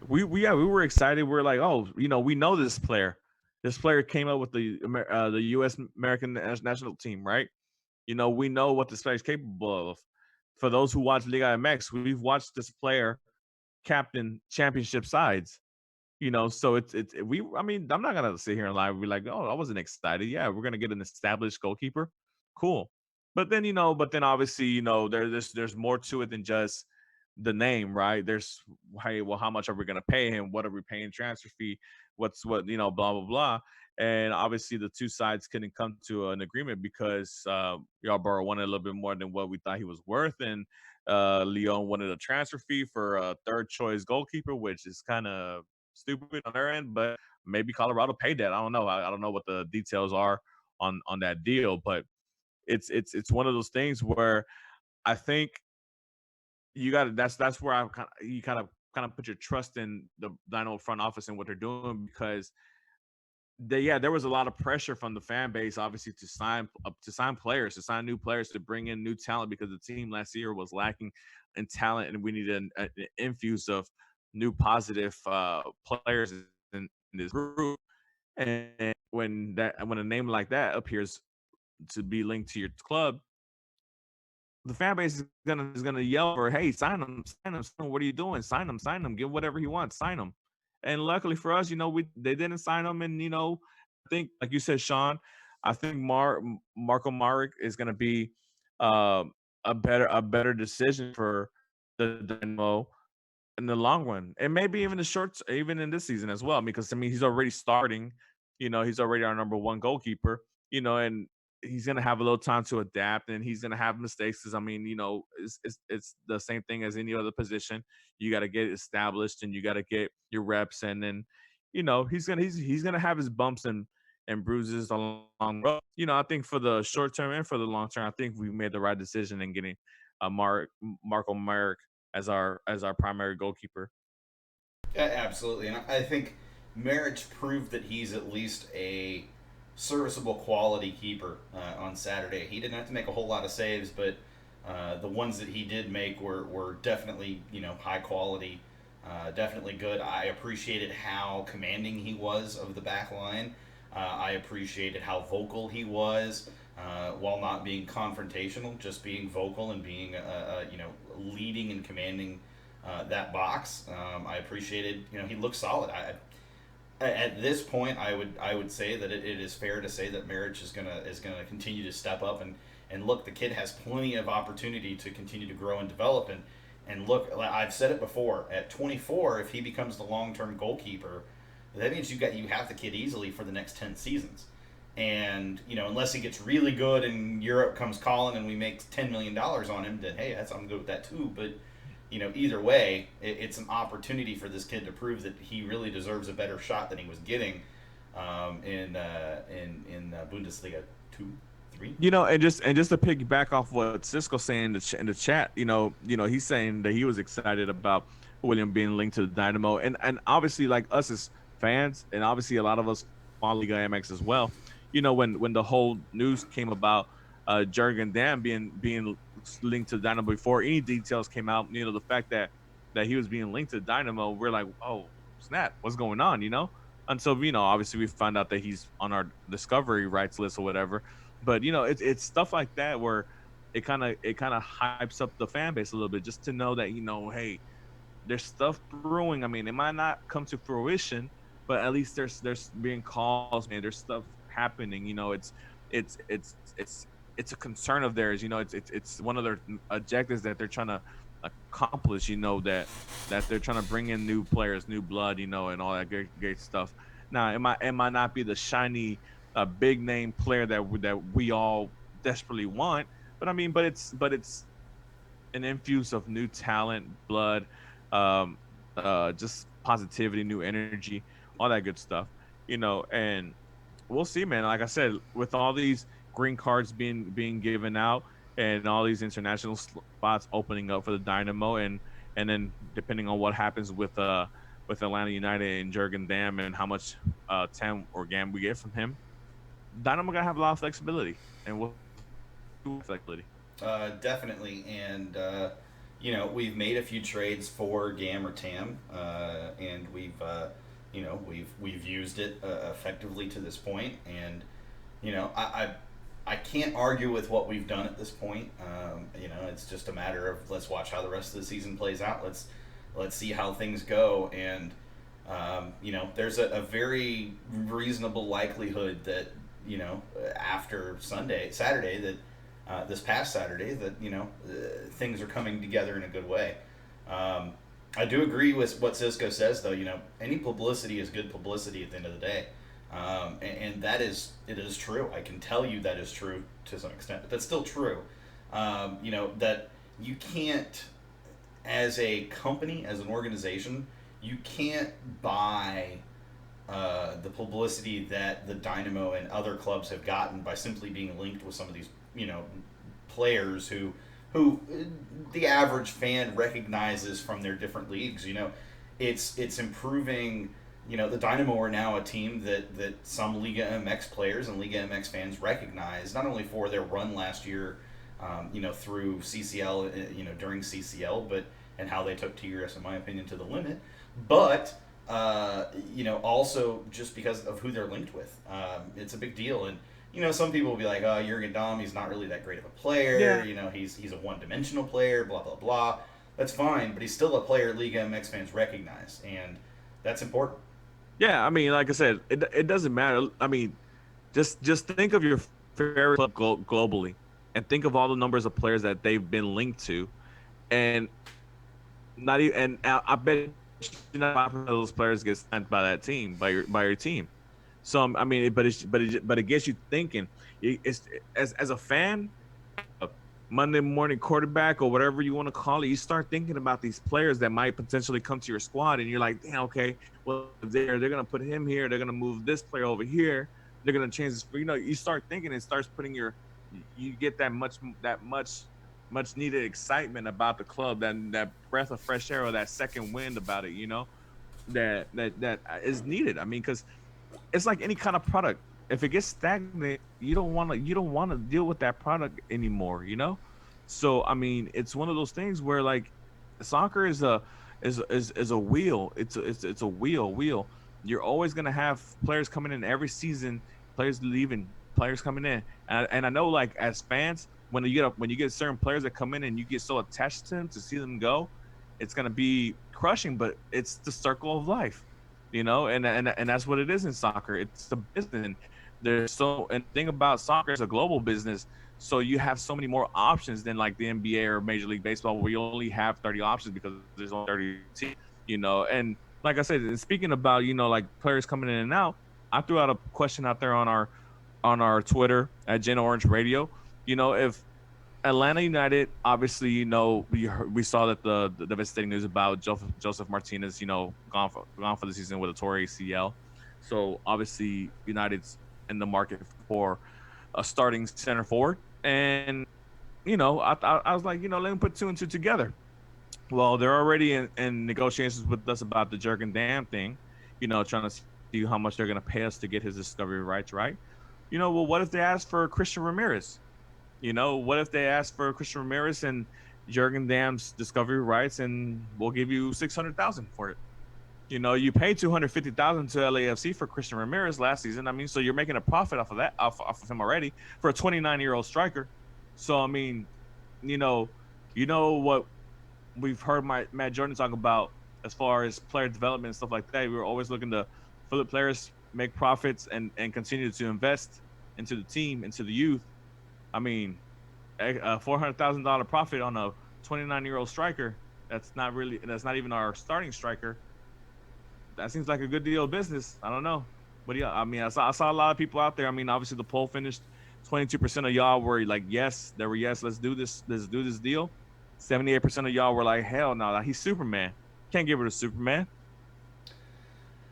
we were excited. We're like, oh, we know this player. This player came up with the U.S. American national team, right? We know what this player is capable of. For those who watch Liga MX, we've watched this player captain championship sides. So it's we. I mean, I'm not gonna sit here and lie. We're like, oh, I wasn't excited. Yeah, we're gonna get an established goalkeeper. Cool. But then, but then obviously, there's more to it than just the name, right? There's, hey, well, how much are we gonna pay him? What are we paying transfer fee? What's what, blah blah blah. And obviously, the two sides couldn't come to an agreement because Yarborough wanted a little bit more than what we thought he was worth, and Leon wanted a transfer fee for a third choice goalkeeper, which is kind of stupid on their end. But maybe Colorado paid that. I don't know. I don't know what the details are on that deal, but it's one of those things where I think you got to that's where I kind of put your trust in the Dynamo front office and what they're doing, because there was a lot of pressure from the fan base, obviously, to sign players, to sign new players, to bring in new talent, because the team last year was lacking in talent, and we needed an infuse of new positive players in this group. And when a name like that appears to be linked to your club, the fan base is gonna yell for, "Hey, sign him, sign him. What are you doing? Sign him. Give whatever he wants, sign him." And luckily for us, they didn't sign him, and I think, like you said, Sean, I think Marco Maric is gonna be uh, a better decision for the Dynamo in the long run, and maybe even the shorts, even in this season as well. Because I mean, he's already starting. He's already our number one goalkeeper. And he's gonna have a little time to adapt, and he's gonna have mistakes. Because I mean, it's the same thing as any other position. You got to get established, and you got to get your reps, and then he's gonna have his bumps and bruises along the road. I think for the short term and for the long term, I think we made the right decision in getting Marco Merrick as our primary goalkeeper. Yeah, absolutely, and I think Marriage proved that he's at least a serviceable quality keeper on Saturday. He didn't have to make a whole lot of saves, but the ones that he did make were definitely high quality, definitely good. I appreciated how commanding he was of the back line. I appreciated how vocal he was, while not being confrontational, just being vocal and being leading and commanding that box. I appreciated, he looked solid. At this point, I would say that it is fair to say that Marriage is gonna continue to step up, and look, the kid has plenty of opportunity to continue to grow and develop, and look, I've said it before, at 24, if he becomes the long term goalkeeper, that means you have the kid easily for the next 10 seasons. And unless he gets really good and Europe comes calling and we make $10 million on him, then hey, I'm good with that too. But either way, it's an opportunity for this kid to prove that he really deserves a better shot than he was getting in Bundesliga 2, 3. And just to piggyback off what Cisco's saying in the chat, he's saying that he was excited about William being linked to the Dynamo, and obviously, like us as fans, and obviously a lot of us on Liga MX as well. When the whole news came about Jurgen Damm being linked to the Dynamo before any details came out, the fact that he was being linked to the Dynamo, we're like, oh snap, what's going on? Until obviously we find out that he's on our discovery rights list or whatever. But it's stuff like that where it kind of hypes up the fan base a little bit, just to know that hey, there's stuff brewing. I mean, it might not come to fruition, but at least there's being calls, man. There's stuff happening. It's a concern of theirs. It's one of their objectives that they're trying to accomplish. That they're trying to bring in new players, new blood. And all that great stuff. Now, it might not be the shiny, big name player that we all desperately want, but I mean, but it's an infuse of new talent, blood, um, just positivity, new energy, all that good stuff. And we'll see, man. Like I said, with all these green cards being given out, and all these international spots opening up for the Dynamo, and then depending on what happens with Atlanta United and Jurgen Damm, and how much TAM or GAM we get from him, Dynamo gonna have a lot of flexibility, and we'll flexibility. Definitely, and we've made a few trades for GAM or TAM, and we've used it effectively to this point, and I can't argue with what we've done at this point. It's just a matter of, let's watch how the rest of the season plays out. Let's see how things go, and there's a very reasonable likelihood that after Saturday, that this past Saturday that things are coming together in a good way. I do agree with what Cisco says, though. Any publicity is good publicity at the end of the day, and it is true. I can tell you that is true to some extent, but that's still true. That you can't, as a company, as an organization, you can't buy the publicity that the Dynamo and other clubs have gotten by simply being linked with some of these, players who the average fan recognizes from their different leagues. It's improving. The Dynamo are now a team that some Liga MX players and Liga MX fans recognize, not only for their run last year, through CCL, during CCL, and how they took TRS, in my opinion, to the limit, but also just because of who they're linked with. It's a big deal. And some people will be like, oh, Jurgen Damm, he's not really that great of a player. Yeah. He's a one-dimensional player, blah, blah, blah. That's fine, but he's still a player Liga MX fans recognize, and that's important. Yeah, I mean, like I said, it doesn't matter. I mean, just think of your favorite club globally, and think of all the numbers of players that they've been linked to, and not even. And I bet you not 5% of those players get signed by that team, by your team. So I mean, but it gets you thinking. It's as a fan, Monday morning quarterback or whatever you want to call it, you start thinking about these players that might potentially come to your squad, and you're like, damn, okay, well, they're gonna put him here, they're gonna move this player over here, they're gonna change this. You start thinking, it starts putting you get that much needed excitement about the club, that breath of fresh air or that second wind about it, that is needed. I mean, because it's like any kind of product. If it gets stagnant, you don't want to deal with that product anymore, So I mean, it's one of those things where like soccer is a wheel. It's a wheel. You're always gonna have players coming in every season, players leaving, players coming in, and I know, like, as fans, when you get certain players that come in and you get so attached to them, to see them go, it's gonna be crushing. But it's the circle of life, and that's what it is in soccer. It's a business. And the thing about soccer is a global business, so you have so many more options than like the NBA or Major League Baseball, where you only have 30 options because there's only 30 teams, And like I said, and speaking about like players coming in and out, I threw out a question out there on our Twitter at Gen Orange Radio. If Atlanta United, obviously, we saw that the devastating news about Joseph Martinez, gone for the season with a torn ACL. So obviously United's in the market for a starting center forward, and I was like, let me put two and two together. Well, they're already in negotiations with us about the Jurgen Damm thing, trying to see how much they're going to pay us to get his discovery rights, right? Well, what if they ask for Christian Ramirez? What if they ask for Christian Ramirez and Jurgen Damm's discovery rights, and we'll give you $600,000 for it? You paid $250,000 to LAFC for Christian Ramirez last season. I mean, so you're making a profit off of that, off of him already, for a 29-year-old striker. So I mean, what we've heard Matt Jordan talk about as far as player development and stuff like that. We were always looking to flip players, make profits, and continue to invest into the team, into the youth. I mean, a $400,000 profit on a 29-year-old striker. That's not even our starting striker. That seems like a good deal of business. I don't know. But yeah, I mean, I saw a lot of people out there. I mean, obviously the poll finished 22% of y'all were like, yes, let's do this deal. 78% of y'all were like, hell no, he's Superman. Can't give her to Superman.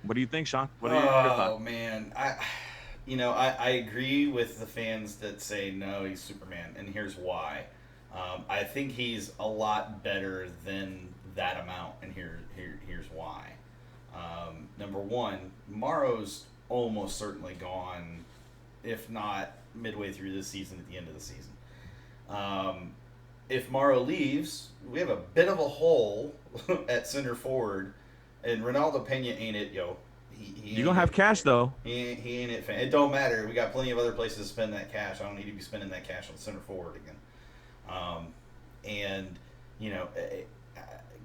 What do you think, Sean? What are your thoughts? Oh man, I agree with the fans that say no, he's Superman, and here's why. I think he's a lot better than that amount, and here's why. Number one, Morrow's almost certainly gone, if not midway through this season, at the end of the season. If Morrow leaves, we have a bit of a hole at center forward, and Ronaldo Pena ain't it, yo. You're going to have cash, though. He ain't it, fan. It don't matter. We got plenty of other places to spend that cash. I don't need to be spending that cash on center forward again.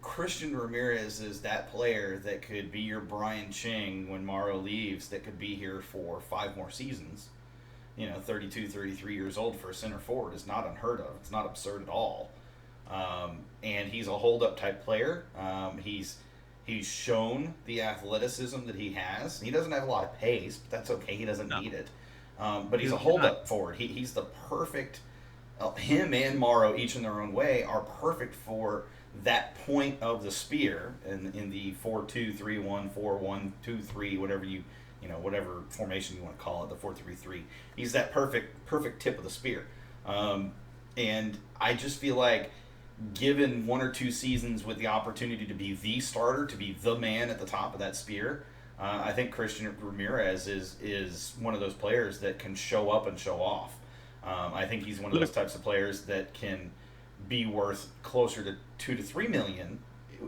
Christian Ramirez is that player that could be your Brian Ching when Morrow leaves, that could be here for 5 more seasons. 32, 33 years old for a center forward is not unheard of. It's not absurd at all. And he's a hold-up type player. He's shown the athleticism that he has. He doesn't have a lot of pace, but that's okay. He doesn't need it. But he's a hold-up forward. He's the perfect. Him and Morrow, each in their own way, are perfect for that point of the spear in the 4-2-3-1, 4-1-2-3, whatever formation you want to call it, the 4-3-3. He's that perfect tip of the spear. And I just feel like, given 1 or 2 seasons with the opportunity to be the starter, to be the man at the top of that spear, I think Christian Ramirez is one of those players that can show up and show off. I think he's one of those types of players that can be worth closer to 2 to 3 million,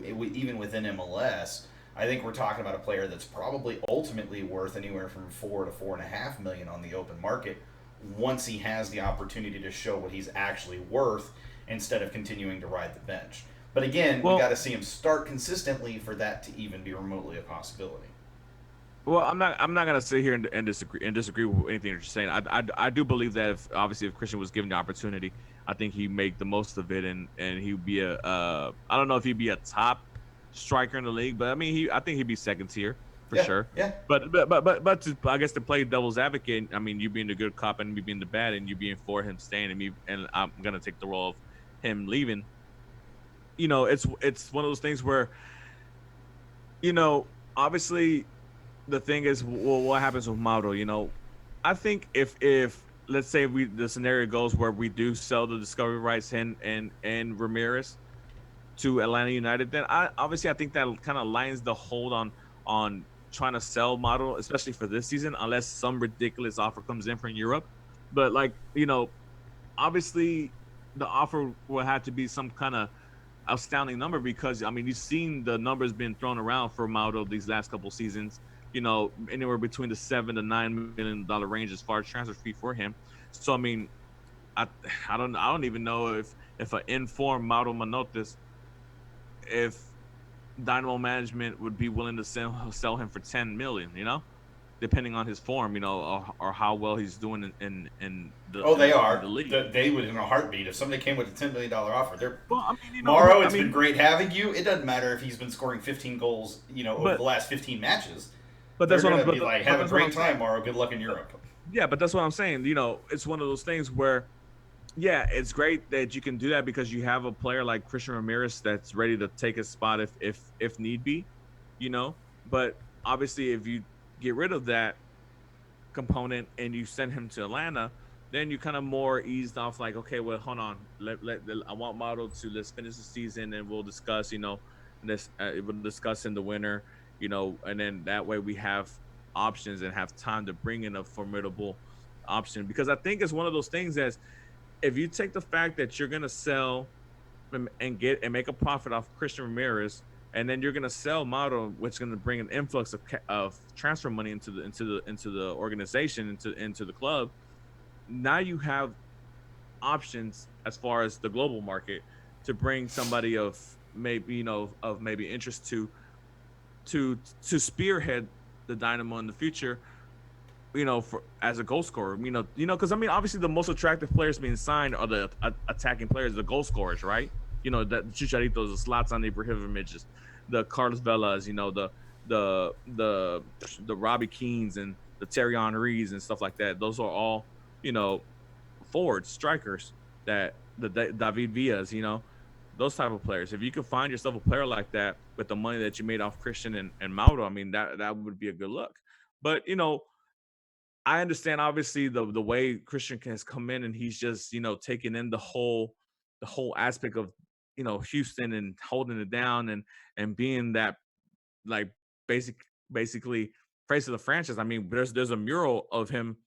even within MLS. I think we're talking about a player that's probably ultimately worth anywhere from 4 to 4.5 million on the open market once he has the opportunity to show what he's actually worth instead of continuing to ride the bench. But again, we got to see him start consistently for that to even be remotely a possibility. Well, I'm not gonna sit here and disagree with anything you're saying. I do believe that if Christian was given the opportunity, I think he'd make the most of it, and he'd be I don't know if he'd be a top striker in the league, but I think he'd be second tier for sure. Yeah. But I guess to play devil's advocate, I mean, you being the good cop and me being the bad, and you being for him staying, and I'm gonna take the role of him leaving. It's one of those things where, obviously. The thing is, well, what happens with Mauro? I think if let's say the scenario goes where we do sell the discovery rights and Ramirez to Atlanta United, then I think that kind of lines the hold on trying to sell Mauro, especially for this season, unless some ridiculous offer comes in from Europe. But obviously the offer will have to be some kind of astounding number, because you've seen the numbers being thrown around for Mauro these last couple seasons. Anywhere between the $7 to $9 million range as far as transfer fee for him. So I don't even know if an informed Mauro Manotas, if Dynamo management would be willing to sell him for $10 million. Depending on his form, or how well he's doing in the. Oh, they are. The league. They would in a heartbeat if somebody came with a $10 million offer. Well, Morrow, it's been great having you. It doesn't matter if he's been scoring 15 goals, over the last 15 matches. But that's They're what I'm be like, have a great time, Morrow. Good luck in Europe. Yeah, but that's what I'm saying. It's one of those things where, yeah, it's great that you can do that because you have a player like Christian Ramirez that's ready to take his spot if need be, But obviously, if you get rid of that component and you send him to Atlanta, then you kind of more eased off. Like, okay, well, hold on. I want Mauro to let's finish the season and we'll discuss. We'll discuss in the winter. And then that way we have options and have time to bring in a formidable option. Because I think it's one of those things that if you take the fact that you're going to sell and make a profit off Christian Ramirez, and then you're going to sell Mauro, which is going to bring an influx of transfer money into the organization, into the club. Now you have options as far as the global market to bring somebody of maybe interest to spearhead the Dynamo in the future, as a goal scorer, because obviously the most attractive players being signed are the attacking players, the goal scorers, right? That Chicharito, the Zlatan Ibrahimovic, the Carlos Velas, the Robbie Keanes and the Thierry Henrys and stuff like that. Those are all, forwards, strikers, that the David Villas, those type of players. If you could find yourself a player like that with the money that you made off Christian and Mauro, that would be a good look. But, I understand obviously the way Christian has come in and he's just, taking in the whole aspect of, Houston and holding it down and being that like basically face of the franchise. There's a mural of him,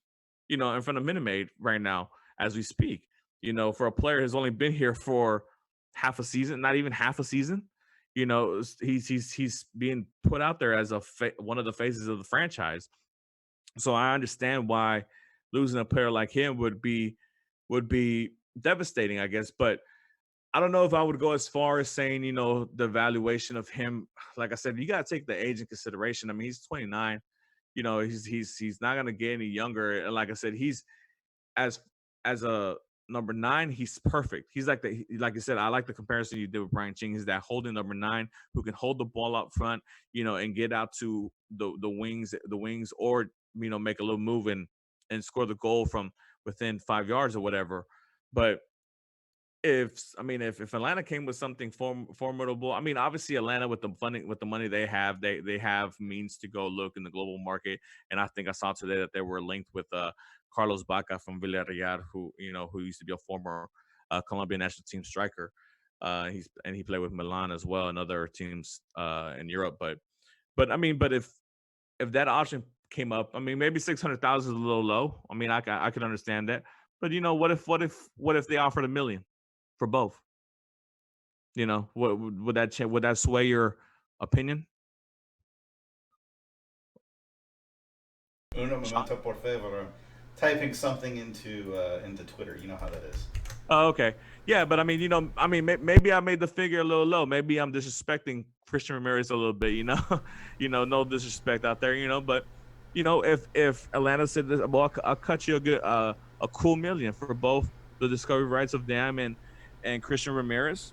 in front of Minute Maid right now as we speak, for a player who's only been here for half a season, not even half a season. He's being put out there as one of the faces of the franchise. So I understand why losing a player like him would be devastating, I guess. But I don't know if I would go as far as saying, the valuation of him. Like I said, you got to take the age in consideration. He's 29. He's not going to get any younger. And like I said, he's as a number 9, he's perfect. He's like like you said, I like the comparison you did with Brian Ching. He's that holding number 9 who can hold the ball up front, and get out to the wings, or make a little move and score the goal from within 5 yards or whatever. But if Atlanta came with something formidable, obviously Atlanta with the funding, with the money they have, they have means to go look in the global market. And I think I saw today that they were linked with Carlos Baca from Villarreal, who used to be a former Colombian national team striker. He played with Milan as well and other teams in Europe. But if that option came up, maybe 600,000 is a little low. I could understand that. But what if they offered $1 million for both? What would that would that sway your opinion? Uno momento por favor. Typing something into Twitter. You know how that is. Oh, okay. Yeah, but maybe I made the figure a little low. Maybe I'm disrespecting Christian Ramirez a little bit. No disrespect out there. But if Atlanta said this, well, I'll cut you a cool $1 million for both the discovery rights of Dam and Christian Ramirez,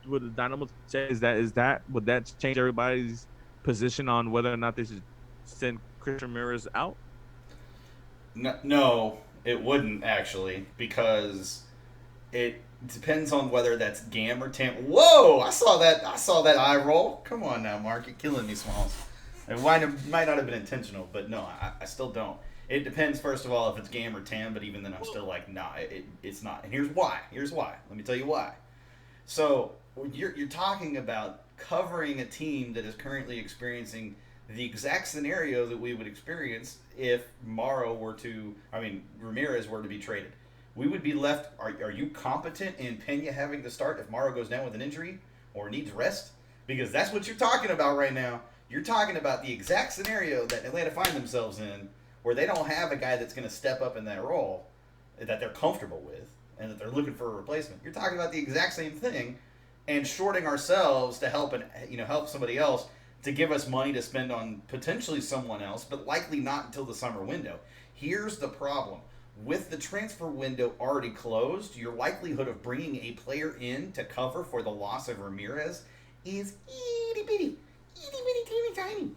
would the Dynamo say is that would that change everybody's position on whether or not they should send Christian Ramirez out? No, it wouldn't actually, because it depends on whether that's Gam or Tam. Whoa! I saw that eye roll. Come on now, Mark, you're killing me, Smalls. It might not have been intentional, but no, I still don't. It depends, first of all, if it's Gam or Tam, but even then I'm still like, nah, it's not. And here's why. Let me tell you why. So you're talking about covering a team that is currently experiencing the exact scenario that we would experience if Ramirez were to be traded. We would be left, are you competent in Pena having to start if Morrow goes down with an injury or needs rest? Because that's what you're talking about right now. You're talking about the exact scenario that Atlanta find themselves in, where they don't have a guy that's going to step up in that role that they're comfortable with and that they're looking for a replacement. You're talking about the exact same thing, and shorting ourselves to help somebody else to give us money to spend on potentially someone else, but likely not until the summer window. Here's the problem. With the transfer window already closed, your likelihood of bringing a player in to cover for the loss of Ramirez is itty-bitty, tiny.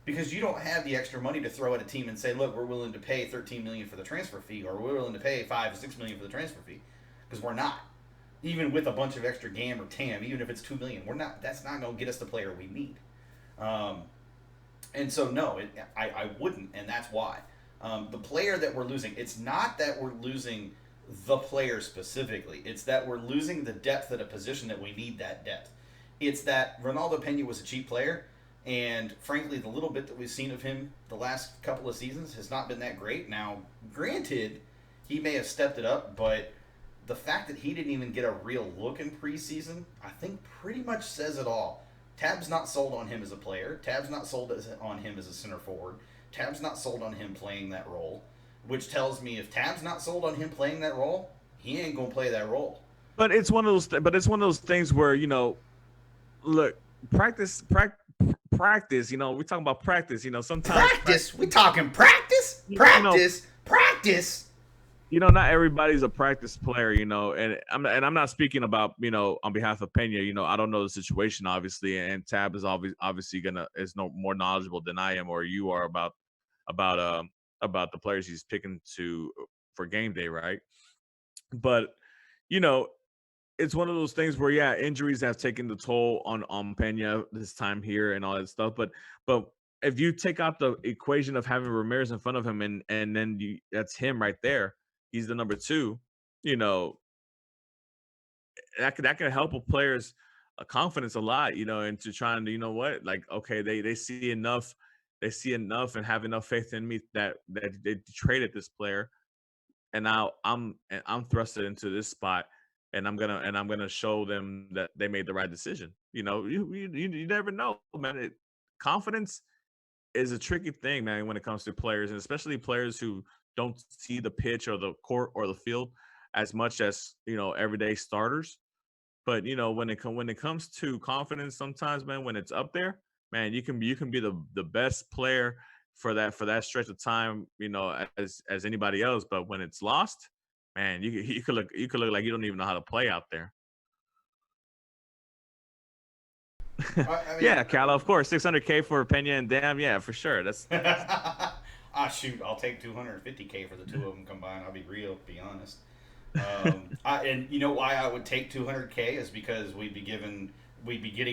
Because you don't have the extra money to throw at a team and say, look, we're willing to pay $13 million for the transfer fee, or we're willing to pay $5 or $6 million for the transfer fee. Because we're not. Even with a bunch of extra Gam or Tam, even if it's $2 million, we're not. That's not going to get us the player we need. And so, no, I wouldn't, and that's why. The player that we're losing, it's not that we're losing the player specifically. It's that we're losing the depth at a position that we need that depth. It's that Ronaldo Pena was a cheap player, and frankly, the little bit that we've seen of him the last couple of seasons has not been that great. Now, granted, he may have stepped it up, but the fact that he didn't even get a real look in preseason, I think pretty much says it all. Tab's not sold on him as a player. Tab's not sold on him as a center forward. Tab's not sold on him playing that role, which tells me if Tab's not sold on him playing that role, he ain't gonna play that role. But it's one of those things where look, practice. We're talking about practice. Sometimes practice. We talking practice. Practice. Not everybody's a practice player, and I'm not speaking about, on behalf of Pena. I don't know the situation, obviously, and Tab is obviously is no more knowledgeable than I am or you are about the players he's picking for game day, right? But it's one of those things where injuries have taken the toll on Pena this time here and all that stuff. But if you take out the equation of having Ramirez in front of him and then that's him right there. He's the number 2, that can help a player's confidence a lot, into trying to, like, okay, they see enough and have enough faith in me that they traded this player, and now I'm thrusted into this spot, and I'm gonna show them that they made the right decision. You never know, man. Confidence is a tricky thing, man, when it comes to players, and especially players who don't see the pitch or the court or the field as much as everyday starters. But when it comes to confidence, sometimes, man, when it's up there, man, you can be the best player for that stretch of time, as anybody else. But when it's lost, man, you could look like you don't even know how to play out there. I mean, Yeah, Cal, of course, 600K for Pena and Dam, yeah, for sure. That's shoot, I'll take 250K for the two of them combined. I'll be real, be honest. And you know why I would take 200K is because we'd be getting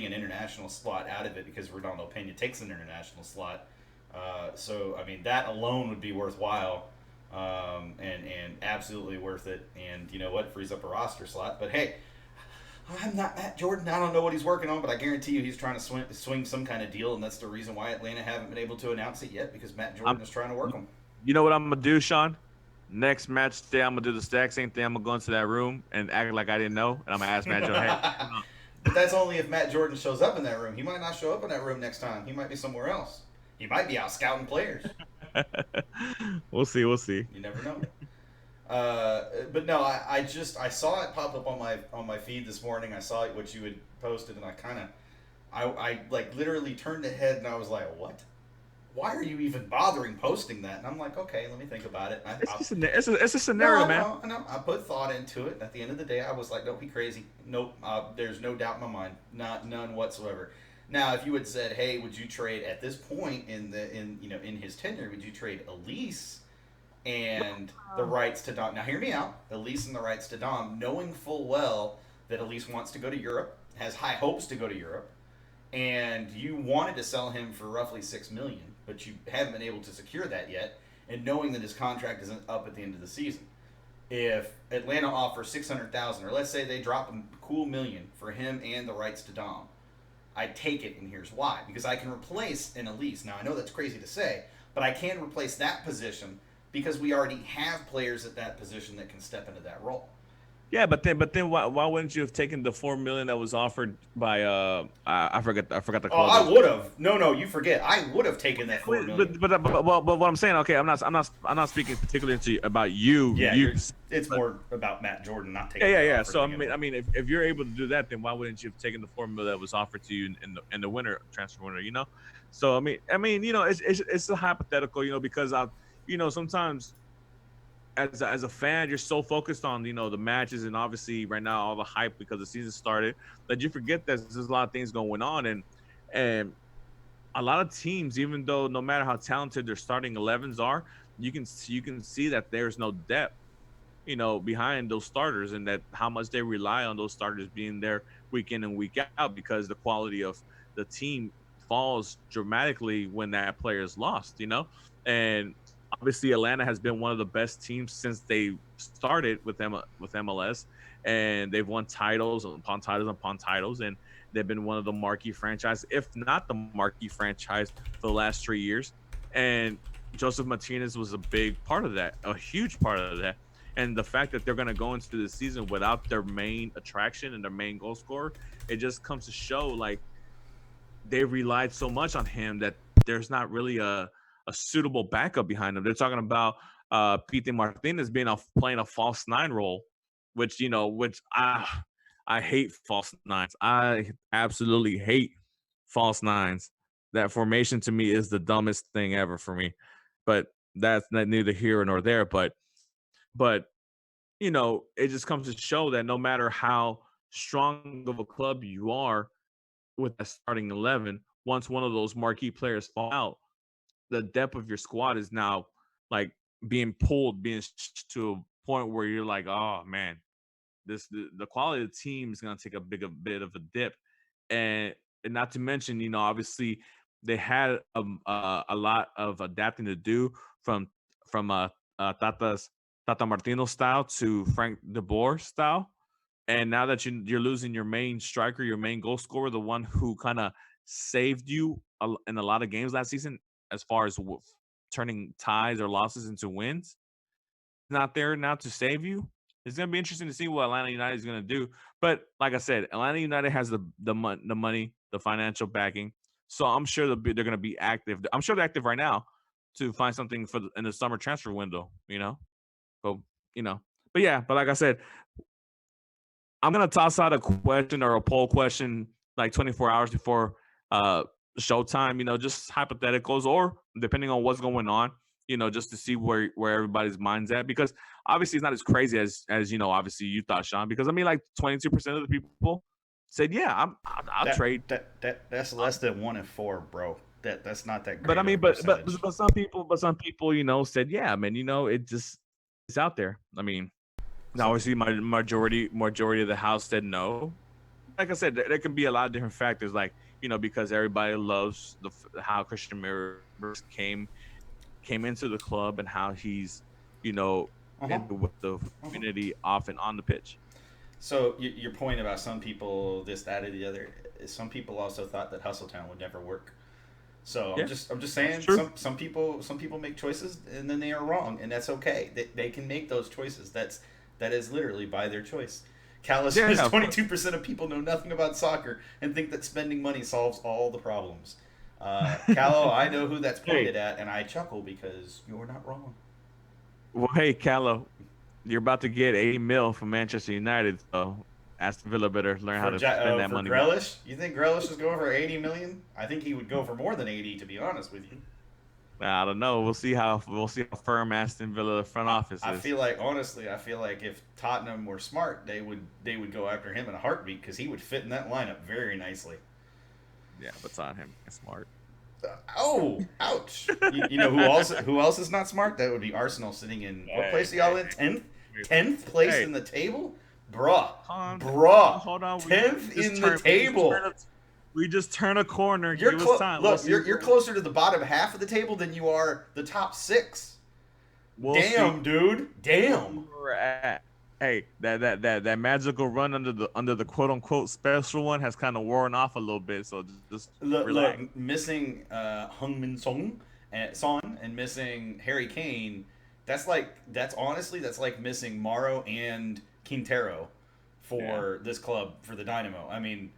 an international slot out of it because Ronaldo Pena takes an international slot. So I mean that alone would be worthwhile, and absolutely worth it. And you know what, frees up a roster slot. But hey, I'm not Matt Jordan. I don't know what he's working on, but I guarantee you he's trying to swing some kind of deal, and that's the reason why Atlanta haven't been able to announce it yet because Matt Jordan is trying to work them. You know what I'm gonna do, Sean? Next match day, I'm gonna do the exact same thing. I'm gonna go into that room and act like I didn't know, and I'm gonna ask Matt Jordan, "Hey." But that's only if Matt Jordan shows up in that room. He might not show up in that room next time. He might be somewhere else. He might be out scouting players. We'll see. You never know. But no, I saw it pop up on my feed this morning. I saw what you had posted, and I like literally turned ahead and I was like, what? Why are you even bothering posting that? And I'm like, okay, let me think about it. It's a scenario, man. No, I put thought into it. At the end of the day, I was like, don't be crazy. Nope, there's no doubt in my mind, none whatsoever. Now, if you had said, hey, would you trade at this point in his tenure, would you trade Elise and the rights to Dom? Now, hear me out. Elise and the rights to Dom, knowing full well that Elise wants to go to Europe, has high hopes to go to Europe, and you wanted to sell him for roughly $6 million, but you haven't been able to secure that yet, and knowing that his contract isn't up at the end of the season. If Atlanta offers $600,000, or let's say they drop a cool $1 million for him and the rights to Dom, I'd take it, and here's why. Because I can replace an Elise. Now, I know that's crazy to say, but I can replace that position because we already have players at that position that can step into that role. Yeah, but then why wouldn't you have taken the $4 million that was offered by I forgot the club. Oh, I would have. No, you forget. I would have taken that $4 million. But what I'm saying, okay, I'm not speaking particularly about you. Yeah, it's more about Matt Jordan not taking. Yeah. So I mean, if you're able to do that, then why wouldn't you have taken the $4 million that was offered to you in the winter transfer window? You know, so I mean, it's a hypothetical, because sometimes. As a fan, you're so focused on the matches and obviously right now all the hype because the season started that you forget that there's a lot of things going on and a lot of teams, even though no matter how talented their starting 11s are, you can see that there's no depth behind those starters and that how much they rely on those starters being there week in and week out because the quality of the team falls dramatically when that player is lost, and obviously, Atlanta has been one of the best teams since they started with MLS, and they've won titles upon titles upon titles, and they've been one of the marquee franchise, if not the marquee franchise, for the last 3 years. And Joseph Martinez was a big part of that, a huge part of that. And the fact that they're going to go into the season without their main attraction and their main goal scorer, it just comes to show like they relied so much on him that there's not really a suitable backup behind him. They're talking about Pete Martinez playing a false nine role, which I hate false nines. I absolutely hate false nines. That formation to me is the dumbest thing ever for me. But that's neither here nor there. But it just comes to show that no matter how strong of a club you are with a starting 11, once one of those marquee players fall out, the depth of your squad is now like being to a point where you're like, oh man, the quality of the team is going to take a bit of a dip, and not to mention, obviously they had a lot of adapting to do from Tata Martino style to Frank De Boer style, and now that you're losing your main striker, your main goal scorer, the one who kind of saved you in a lot of games last season, as far as turning ties or losses into wins, not there now to save you. It's going to be interesting to see what Atlanta United is going to do. But like I said, Atlanta United has the money, the financial backing. So I'm sure they're going to be active. I'm sure they're active right now to find something in the summer transfer window, But like I said, I'm going to toss out a question or a poll question like 24 hours before Showtime, just hypotheticals, or depending on what's going on, just to see where everybody's mind's at, because obviously it's not as crazy as obviously you thought, Sean, because I mean, like 22% of the people said, yeah, I'll trade. That's less than 1 in 4, bro. That's not that great. But I mean, of a but percentage. some people, said, yeah, man, it's out there. I mean, obviously, my majority of the house said no. Like I said, there can be a lot of different factors, like because everybody loves how Christian Mirrors came into the club, and how he's with the community off and on the pitch. So your point about some people this, that, or the other. Some people also thought that HustleTown would never work. So Yeah, I'm just saying some people make choices and then they are wrong, and that's okay. They can make those choices. That is literally by their choice. Callis says 22% of people know nothing about soccer and think that spending money solves all the problems. Callo, I know who that's pointed at, and I chuckle because you're not wrong. Well, hey, Callo, you're about to get 80 mil from Manchester United, so Aston Villa better learn how to spend that money. Grealish? You think Grealish is going for 80 million? I think he would go for more than 80, to be honest with you. I don't know. We'll see how firm Aston Villa front office is. I feel like if Tottenham were smart, they would go after him in a heartbeat, because he would fit in that lineup very nicely. Yeah, but Tottenham is smart. Oh, ouch! you know who else is not smart? That would be Arsenal, sitting in what place are y'all in? 10th place in the table, bruh. Hold on. 10th in the table. We just turn a corner. Give us time. Look, you're closer to the bottom half of the table than you are the top 6. Damn, dude. Damn. We're at. Hey, that magical run under the quote unquote special one has kind of worn off a little bit. So just relax. Look, missing Heung-min Son and missing Harry Kane. That's like missing Morrow and Quintero for this club, for the Dynamo. I mean,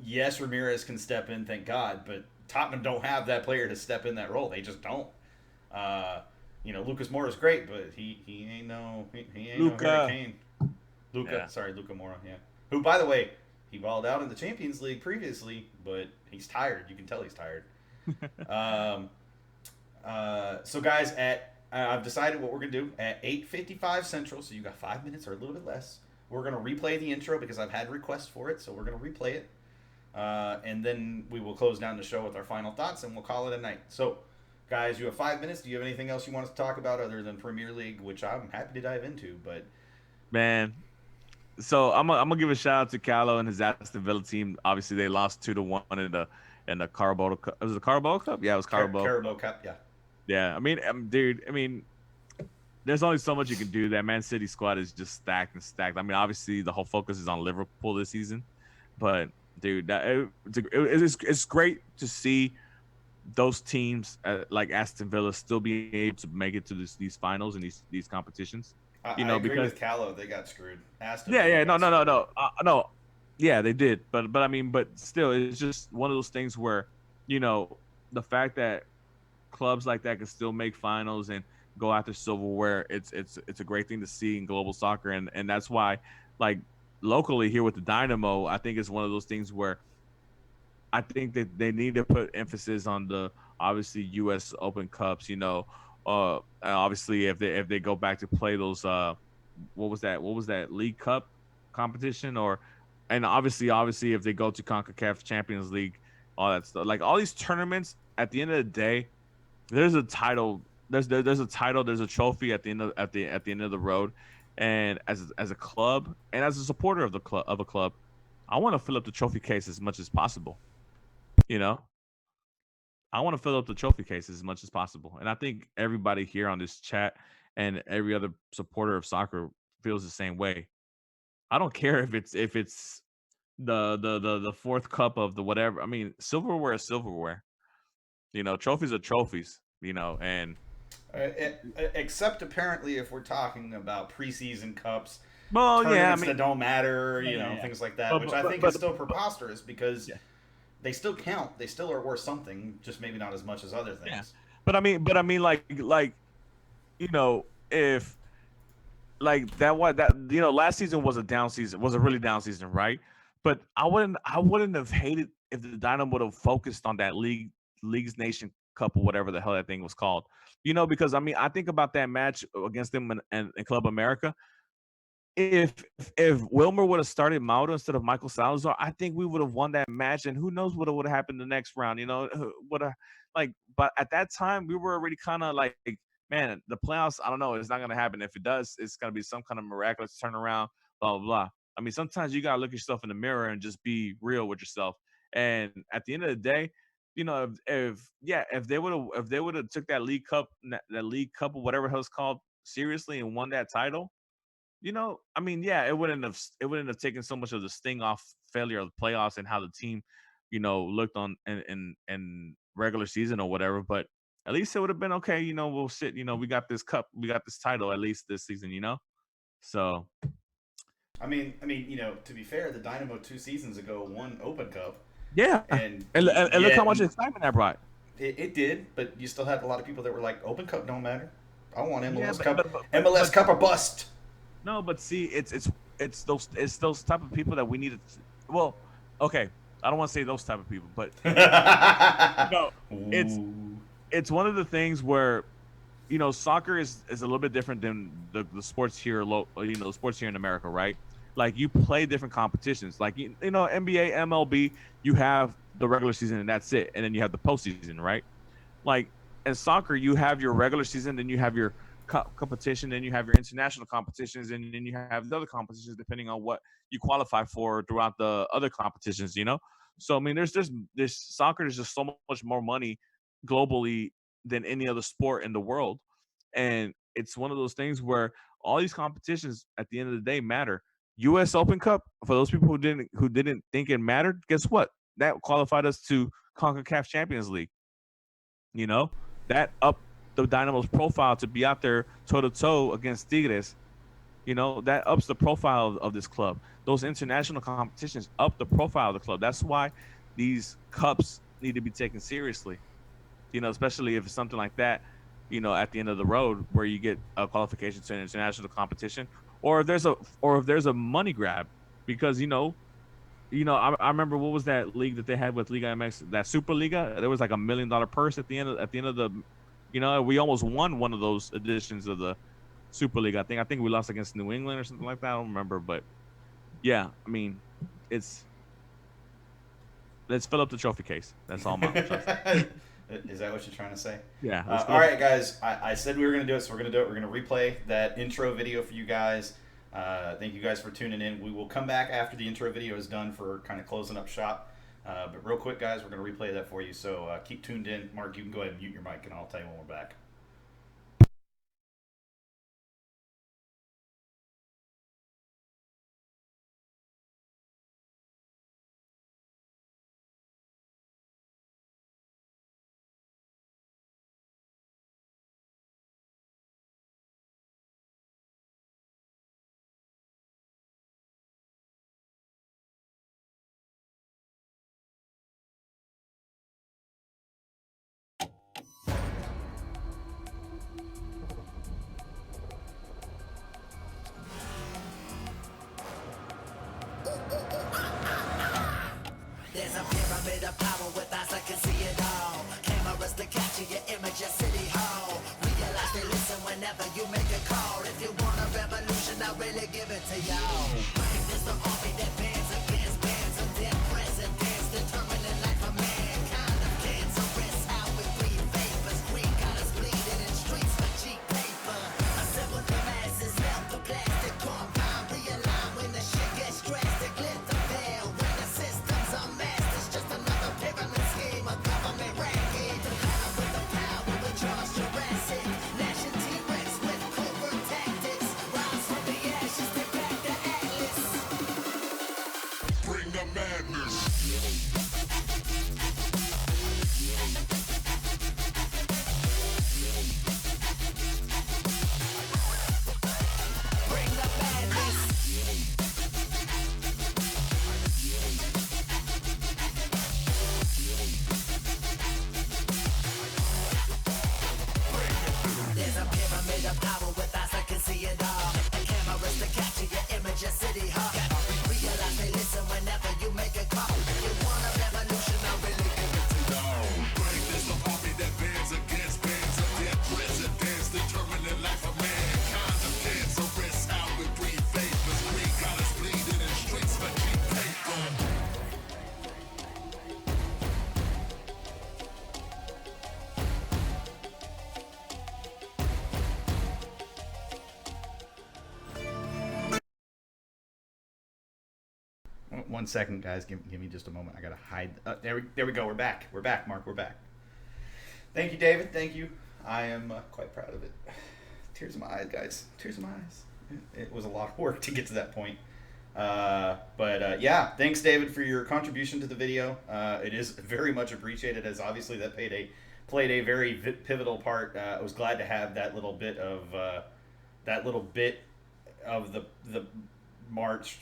yes, Ramirez can step in, thank God, but Tottenham don't have that player to step in that role. They just don't. Lucas Moura's great, but he ain't no Harry Kane. Luka Moura, yeah. Who, by the way, he balled out in the Champions League previously, but he's tired. You can tell he's tired. So guys, I've decided what we're gonna do at 8:55 Central. So you got 5 minutes or a little bit less. We're gonna replay the intro because I've had requests for it, so we're gonna replay it, and then we will close down the show with our final thoughts, and we'll call it a night. So, guys, you have 5 minutes. Do you have anything else you want us to talk about other than Premier League, which I'm happy to dive into? But man, so I'm gonna give a shout out to Callo and his Aston Villa team. Obviously, they lost 2-1 in the Carabao Cup. Was it the Carabao Cup? Yeah, it was Carabao. Carabao Cup, yeah. Yeah, I mean, dude, there's only so much you can do. That Man City squad is just stacked and stacked. I mean, obviously, the whole focus is on Liverpool this season, but dude, it's great to see those teams like Aston Villa still being able to make it to these finals and these competitions. I agree with Callo. They got screwed. Aston yeah, Villa no. Yeah, they did, but still, it's just one of those things where, the fact that clubs like that can still make finals and go after silverware, it's a great thing to see in global soccer, and that's why, like, locally here with the Dynamo, I think it's one of those things where I think that they need to put emphasis on the obviously U.S. Open Cups. Obviously if they go back to play those what was that League Cup competition, and obviously if they go to CONCACAF Champions League, all that stuff, like all these tournaments, at the end of the day, there's a title, there's a trophy at the end of the road, and as a club and as a supporter of a club, I want to fill up the trophy case as much as possible. I want to fill up the trophy case as much as possible, and I think everybody here on this chat and every other supporter of soccer feels the same way. I don't care if it's the fourth cup of the whatever. I mean, silverware is silverware. Trophies are trophies. And except apparently if we're talking about preseason cups, well, tournaments yeah, that don't matter, things like that, which I think is still preposterous because they still count. They still are worth something, just maybe not as much as other things. Yeah. But I mean, like if like that last season was a down season, was a really down season, right? But I wouldn't have hated if the Dynamo would have focused on that Leagues Nation Cup or whatever the hell that thing was called. Because I mean, I think about that match against them in Club America. If Wilmer would have started Mauro instead of Michael Salazar, I think we would have won that match, and who knows what would have happened the next round. Would have but at that time we were already kind of like, man, the playoffs. I don't know, it's not gonna happen. If it does, it's gonna be some kind of miraculous turnaround. Blah blah blah. I mean, sometimes you gotta look yourself in the mirror and just be real with yourself. And at the end of the day, if they would have took that League Cup or whatever hell it's called seriously and won that title, I mean, yeah, it wouldn't have taken so much of the sting off failure of the playoffs and how the team, looked on in regular season or whatever. But at least it would have been okay. We'll sit. We got this cup, we got this title at least this season. So I mean, to be fair, the Dynamo 2 seasons ago won Open Cup. yeah, And look how much excitement that brought. It did, but you still had a lot of people that were like, Open Cup don't matter. I want MLS Yeah, Cup. MLS Cup or bust. No, but see, it's those type of people that we need to. Well, okay, I don't want to say those type of people, but no, it's one of the things where, soccer is a little bit different than the sports here, the sports here in America, right? Like you play different competitions, like NBA, MLB, you have the regular season and that's it, and then you have the postseason, right? Like in soccer, you have your regular season, then you have your competition, then you have your international competitions, and then you have the other competitions depending on what you qualify for throughout the other competitions. So I mean, there's soccer. There's just so much more money globally than any other sport in the world, and it's one of those things where all these competitions at the end of the day matter. U.S. Open Cup, for those people who didn't think it mattered, guess what? That qualified us to CONCACAF Champions League. That up the Dynamo's profile to be out there toe-to-toe against Tigres. That ups the profile of this club. Those international competitions up the profile of the club. That's why these cups need to be taken seriously. Especially if it's something like that, at the end of the road where you get a qualification to an international competition, or if there's a money grab, because I remember, what was that league that they had with Liga MX, that Superliga? There was like $1 million purse at the end of the. We almost won one of those editions of the Super League. I think we lost against New England or something like that. I don't remember, but yeah, I mean, let's fill up the trophy case. That's all I'm Is that what you're trying to say? Yeah. All right, guys. I said we were going to do it, so we're going to do it. We're going to replay that intro video for you guys. Thank you guys for tuning in. We will come back after the intro video is done for kind of closing up shop. But real quick, guys, we're going to replay that for you. So keep tuned in. Mark, you can go ahead and mute your mic, and I'll tell you when we're back. There's a pyramid of power with eyes that can see it all. Cameras to capture your image at City Hall. Realize they listen whenever you make a call. If you want a revolution, I'll really give it to y'all. There's the army that bands against bands of dead presidents, determining life of mankind of cancerous. How we breathe vapors, green got us bleeding in streets for cheap paper. Assemble the masses, melt the plastic compound, realign when the shit gets drastic. Lift the veil when the systems are masked. It's just another pyramid scheme, a government racket. The power with the power, the Charles Jurassic. Nation T-Rex with covert tactics. Rise from the ashes, they back the Atlas. 1 second, guys. Give me just a moment. I gotta hide. There we go. We're back. We're back, Mark. We're back. Thank you, David. Thank you. I am quite proud of it. Tears in my eyes, guys. Tears in my eyes. It was a lot of work to get to that point. But yeah, thanks, David, for your contribution to the video. It is very much appreciated, as obviously that played a very pivotal part. I was glad to have that little bit of the March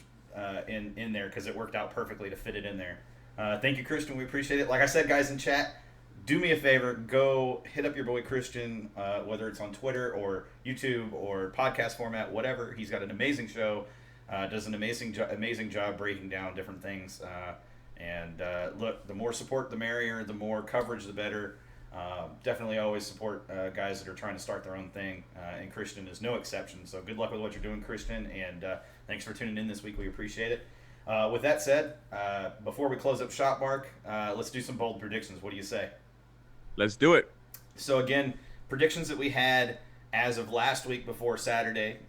in there, because it worked out perfectly to fit it in there. Thank you, Christian. We appreciate it. Like I said, guys in chat, do me a favor. Go hit up your boy Christian, whether it's on Twitter or YouTube or podcast format, whatever. He's got an amazing show. Does an amazing job breaking down different things. Look, the more support, the merrier. The more coverage, the better. Definitely always support guys that are trying to start their own thing, and Christian is no exception. So good luck with what you're doing, Christian, and thanks for tuning in this week. We appreciate it. With that said, before we close up shop, Mark, let's do some bold predictions. What do you say? Let's do it. So again, predictions that we had as of last week before Saturday.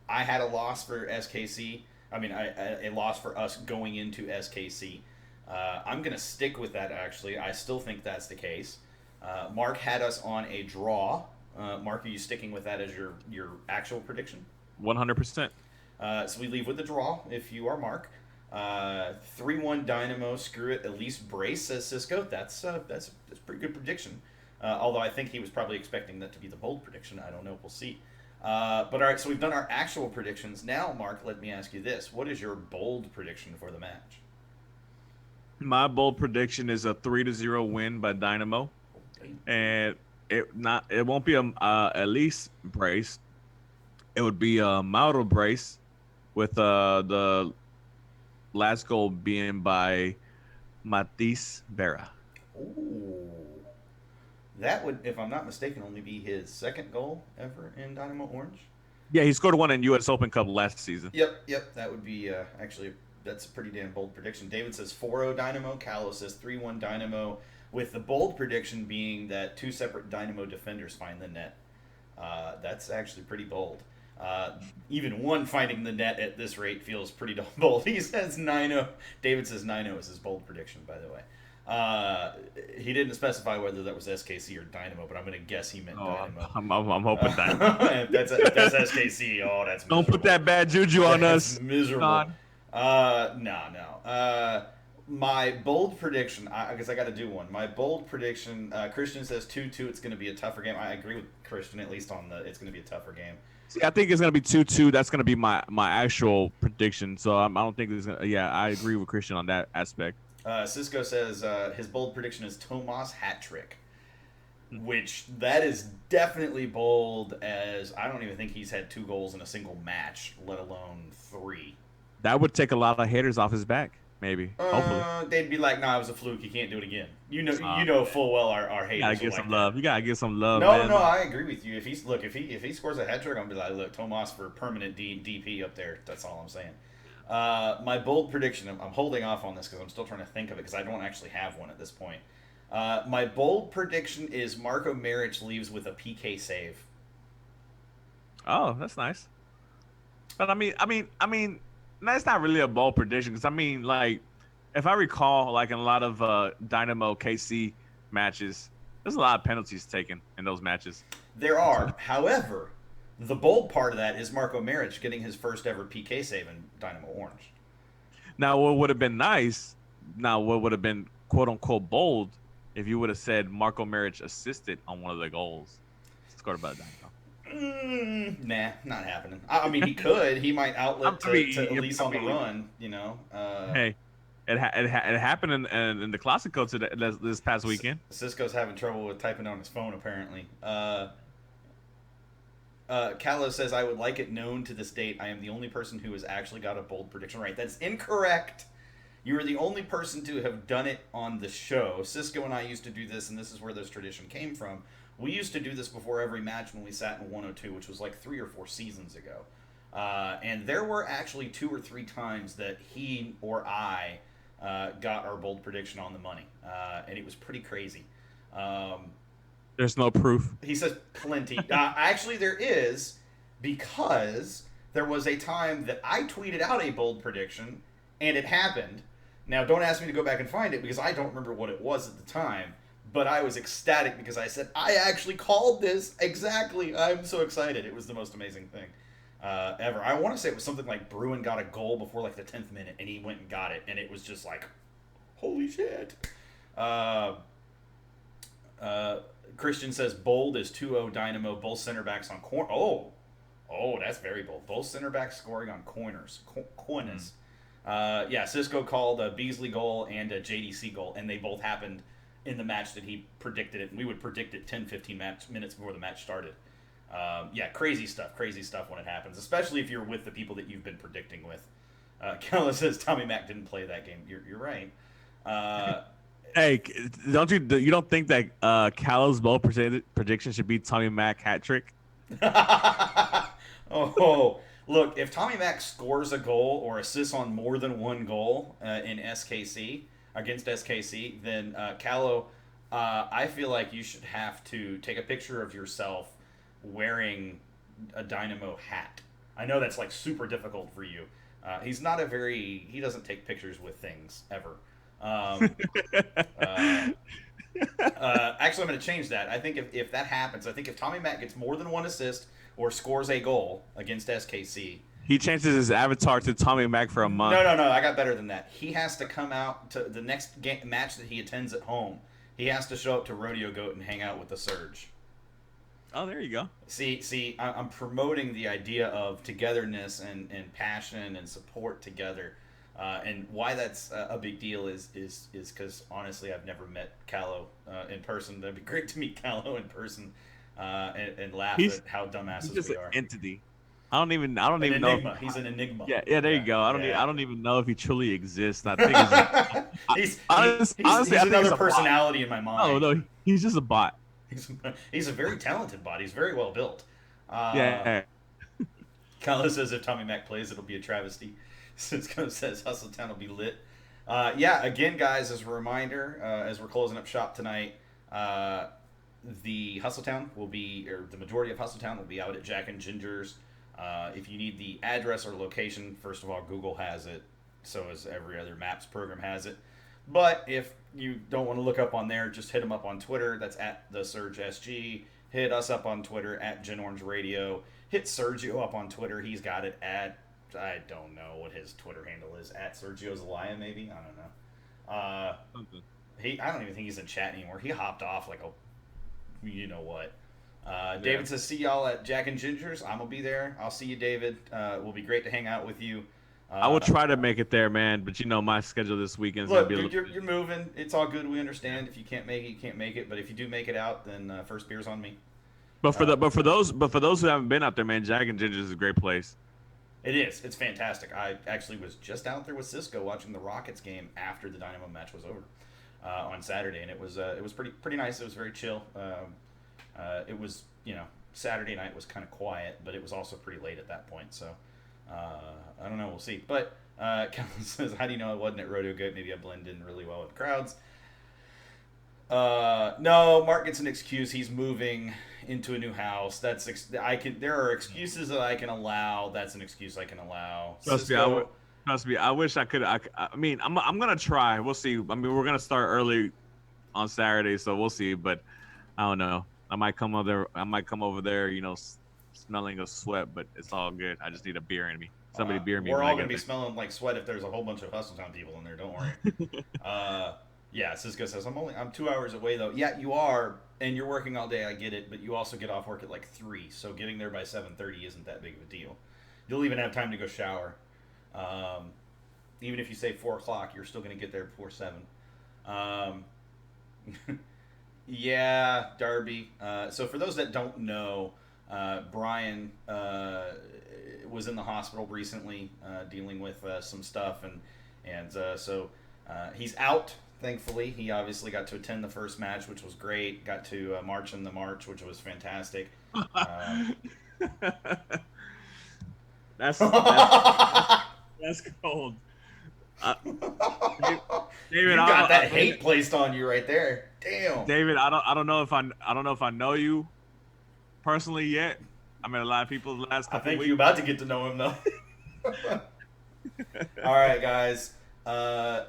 I had a loss for SKC. I mean, a loss for us going into SKC. I'm going to stick with that, actually. I still think that's the case. Mark had us on a draw. Mark, are you sticking with that as your actual prediction? 100%. So we leave with the draw, if you are Mark. 3-1 Dynamo, screw it, at least brace, says Cisco. That's a pretty good prediction. Although I think he was probably expecting that to be the bold prediction. I don't know. We'll see. But all right, so we've done our actual predictions. Now, Mark, let me ask you this. What is your bold prediction for the match? My bold prediction is a 3-0 win by Dynamo. And it won't be a at least brace. It would be a Mauro brace, with the last goal being by Matisse Vera. Ooh. That would, if I'm not mistaken, only be his second goal ever in Dynamo Orange. Yeah, he scored one in U.S. Open Cup last season. Yep. That would be, actually, that's a pretty damn bold prediction. David says 4-0 Dynamo. Callo says 3-1 Dynamo, with the bold prediction being that 2 separate Dynamo defenders find the net. That's actually pretty bold. Even one finding the net at this rate feels pretty bold. He says 9-0. David says 9-0 is his bold prediction, by the way. He didn't specify whether that was SKC or Dynamo, but I'm going to guess he meant Dynamo. I'm hoping that. if that's SKC, that's miserable. Don't put that bad juju on us. Miserable. No. My bold prediction, I guess I got to do one. My bold prediction, Christian says 2-2. It's going to be a tougher game. I agree with Christian, at least on it's going to be a tougher game. See, I think it's going to be 2-2. That's going to be my actual prediction. So I don't think there's going to. Yeah, I agree with Christian on that aspect. Cisco says his bold prediction is Tomas hat trick, which that is definitely bold, as I don't even think he's had 2 goals in a single match, let alone 3. That would take a lot of haters off his back, maybe. Hopefully. They'd be like, "Nah, it was a fluke. You can't do it again." You know full well our haters. You gotta get some love. You gotta get some love. No, man. no, I agree with you. If he scores a hat trick, I'm gonna be like, "Look, Tomas for permanent DP up there." That's all I'm saying. My bold prediction, I'm holding off on this because I'm still trying to think of it because I don't actually have one at this point. My bold prediction is Marko Maric leaves with a PK save. Oh, that's nice. But I mean, that's not really a bold prediction because like, if I recall, like in a lot of Dynamo KC matches, there's a lot of penalties taken in those matches. There are, however. The bold part of that is Marko Maric getting his first ever PK save in Dynamo Orange. Now, what would have been nice, what would have been quote-unquote bold, if you would have said Marko Maric assisted on one of the goals scored by Dynamo. Nah, not happening. I mean, he could. He might outlet to at least on the run, you know. Hey, it happened in the Classico this past weekend. Cisco's having trouble with typing on his phone, apparently. Callo says, I would like it known to this date I am the only person who has actually got a bold prediction right. That's incorrect. You are the only person to have done it on the show. Cisco and I used to do this, and this is where this tradition came from. We used to do this before every match when we sat in 102, which was like 3 or 4 seasons ago. And there were actually 2 or 3 times that he or I got our bold prediction on the money. And it was pretty crazy. There's no proof. He says plenty. Actually, there is, because there was a time that I tweeted out a bold prediction, and it happened. Now, don't ask me to go back and find it because I don't remember what it was at the time. But I was ecstatic because I said, I actually called this exactly. I'm so excited. It was the most amazing thing ever. I want to say it was something like Bruin got a goal before like the 10th minute, and he went and got it, and it was just like, holy shit. Christian says bold is 2-0 Dynamo. Both center backs on corner. Oh, that's very bold. Both center backs scoring on corners. Corners. Yeah, Cisco called a Beasley goal and a JDC goal, and they both happened in the match that he predicted it, and we would predict it 10-15 minutes before the match started. Yeah, crazy stuff when it happens, especially if you're with the people that you've been predicting with. Kella says Tommy Mack didn't play that game. You're right. Hey, you don't think that Call's bowl prediction should be Tommy Mack hat trick? Oh, look, if Tommy Mack scores a goal or assists on more than one goal in SKC against SKC, then Callow, I feel like you should have to take a picture of yourself wearing a Dynamo hat. I know that's like super difficult for you. He doesn't take pictures with things ever. Actually, I'm going to change that. I think if that happens, I think if Tommy Mack gets more than one assist or scores a goal against SKC, he changes his avatar to Tommy Mack for a month. No, I got better than that. He has to come out to the next match that he attends at home. He has to show up to Rodeo Goat and hang out with the Surge. Oh, there you go. See, I'm promoting the idea of togetherness and passion and support together. And why that's a big deal is because, honestly, I've never met Callow in person. That'd be great to meet Callow in person and laugh at how dumbasses he's just we are. An entity. I don't even know. He's an enigma. Yeah, there you go. I don't even know if he truly exists. I think he's another personality in my mind. No, he's just a bot. He's a very talented bot. He's very well built. Yeah. Callow says if Tommy Mack plays, it'll be a travesty. Cisco says HustleTown will be lit. Yeah, again, guys, as a reminder, as we're closing up shop tonight, the HustleTown will be, or the majority of HustleTown will be out at Jack and Ginger's. If you need the address or location, first of all, Google has it. So as every other maps program has it. But if you don't want to look up on there, just hit them up on Twitter. That's at the Surge SG. Hit us up on Twitter at Gen Orange Radio. Hit Sergio up on Twitter. He's got it at, I don't know what his Twitter handle is. At Sergio's Lion, maybe? I don't know. I don't even think he's in chat anymore. He hopped off like a, you know what. David says, see y'all at Jack and Ginger's. I'm going to be there. I'll see you, David. It will be great to hang out with you. I will try to make it there, man. But, my schedule this weekend is going to be you're moving. It's all good. We understand. If you can't make it, you can't make it. But if you do make it out, then first beer's on me. But for those who haven't been out there, man, Jack and Ginger's is a great place. It is. It's fantastic. I actually was just out there with Cisco watching the Rockets game after the Dynamo match was over on Saturday, and it was pretty nice. It was very chill. It was, Saturday night was kind of quiet, but it was also pretty late at that point. So I don't know. We'll see. But Kevin says, how do you know I wasn't at Rodeo Goat? Maybe I blend in really well with crowds. No, Mark gets an excuse. He's moving into a new house. There are excuses that I can allow. That's an excuse I can allow. Trust me. I wish I could. I mean, I'm gonna try. We'll see. I mean, we're gonna start early on Saturday, so we'll see. But I don't know. I might come over there. Smelling of sweat, but it's all good. I just need a beer in me. Somebody beer me. We're all gonna be smelling like sweat if there's a whole bunch of HustleTown people in there. Don't worry. Yeah, Cisco says, I'm 2 hours away, though. Yeah, you are, and you're working all day, I get it, but you also get off work at like 3, so getting there by 7:30 isn't that big of a deal. You'll even have time to go shower. Even if you say 4 o'clock, you're still going to get there before 7. Yeah, Darby. So for those that don't know, Brian was in the hospital recently dealing with some stuff, and so he's out. Thankfully, he obviously got to attend the first match, which was great. Got to march in the march, which was fantastic. That's cold. David, you got that hate placed on you right there. Damn. David, I don't know if I know you personally yet. I met a lot of people the last couple I think weeks. you're about to get to know him though. All right, guys.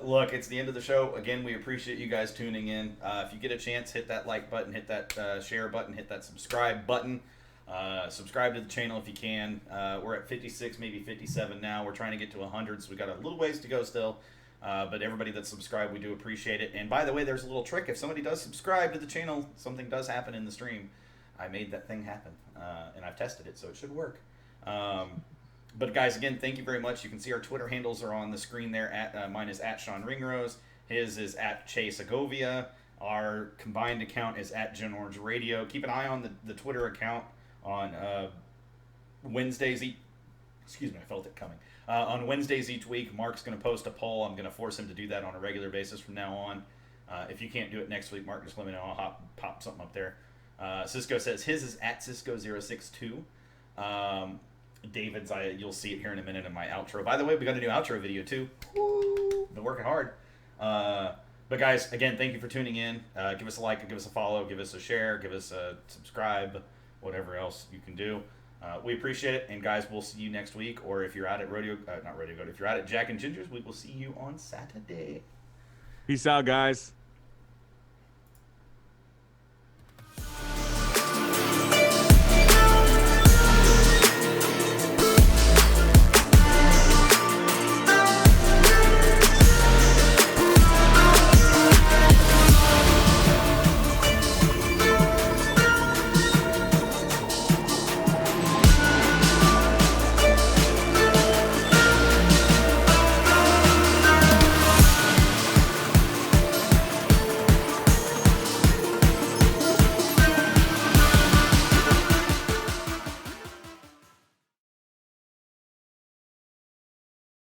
Look, it's the end of the show. Again, we appreciate you guys tuning in. If you get a chance, hit that like button, hit that share button, hit that subscribe button. Subscribe to the channel if you can. We're at 56, maybe 57 now. We're trying to get to 100, so we got a little ways to go still. But everybody that's subscribed, we do appreciate it. And by the way, there's a little trick. If somebody does subscribe to the channel, something does happen in the stream. I made that thing happen, and I've tested it, so it should work. But guys, again, thank you very much. You can see our Twitter handles are on the screen there. Mine is at Sean Ringrose. His is at Segovia. Our combined account is at Gen Orange Radio. Keep an eye on the Twitter account on Wednesdays. Excuse me, I felt it coming. On Wednesdays each week, Mark's going to post a poll. I'm going to force him to do that on a regular basis from now on. If you can't do it next week, Mark, just let me know. I'll pop something up there. Cisco says his is at Cisco062. David's, you'll see it here in a minute in my outro. By the way, we got a new outro video too. Woo! Been working hard. But guys, again, thank you for tuning in. Give us a like, give us a follow, give us a share, give us a subscribe, whatever else you can do. We appreciate it. And guys, we'll see you next week. Or if you're out at if you're out at Jack and Ginger's, we will see you on Saturday. Peace out, guys.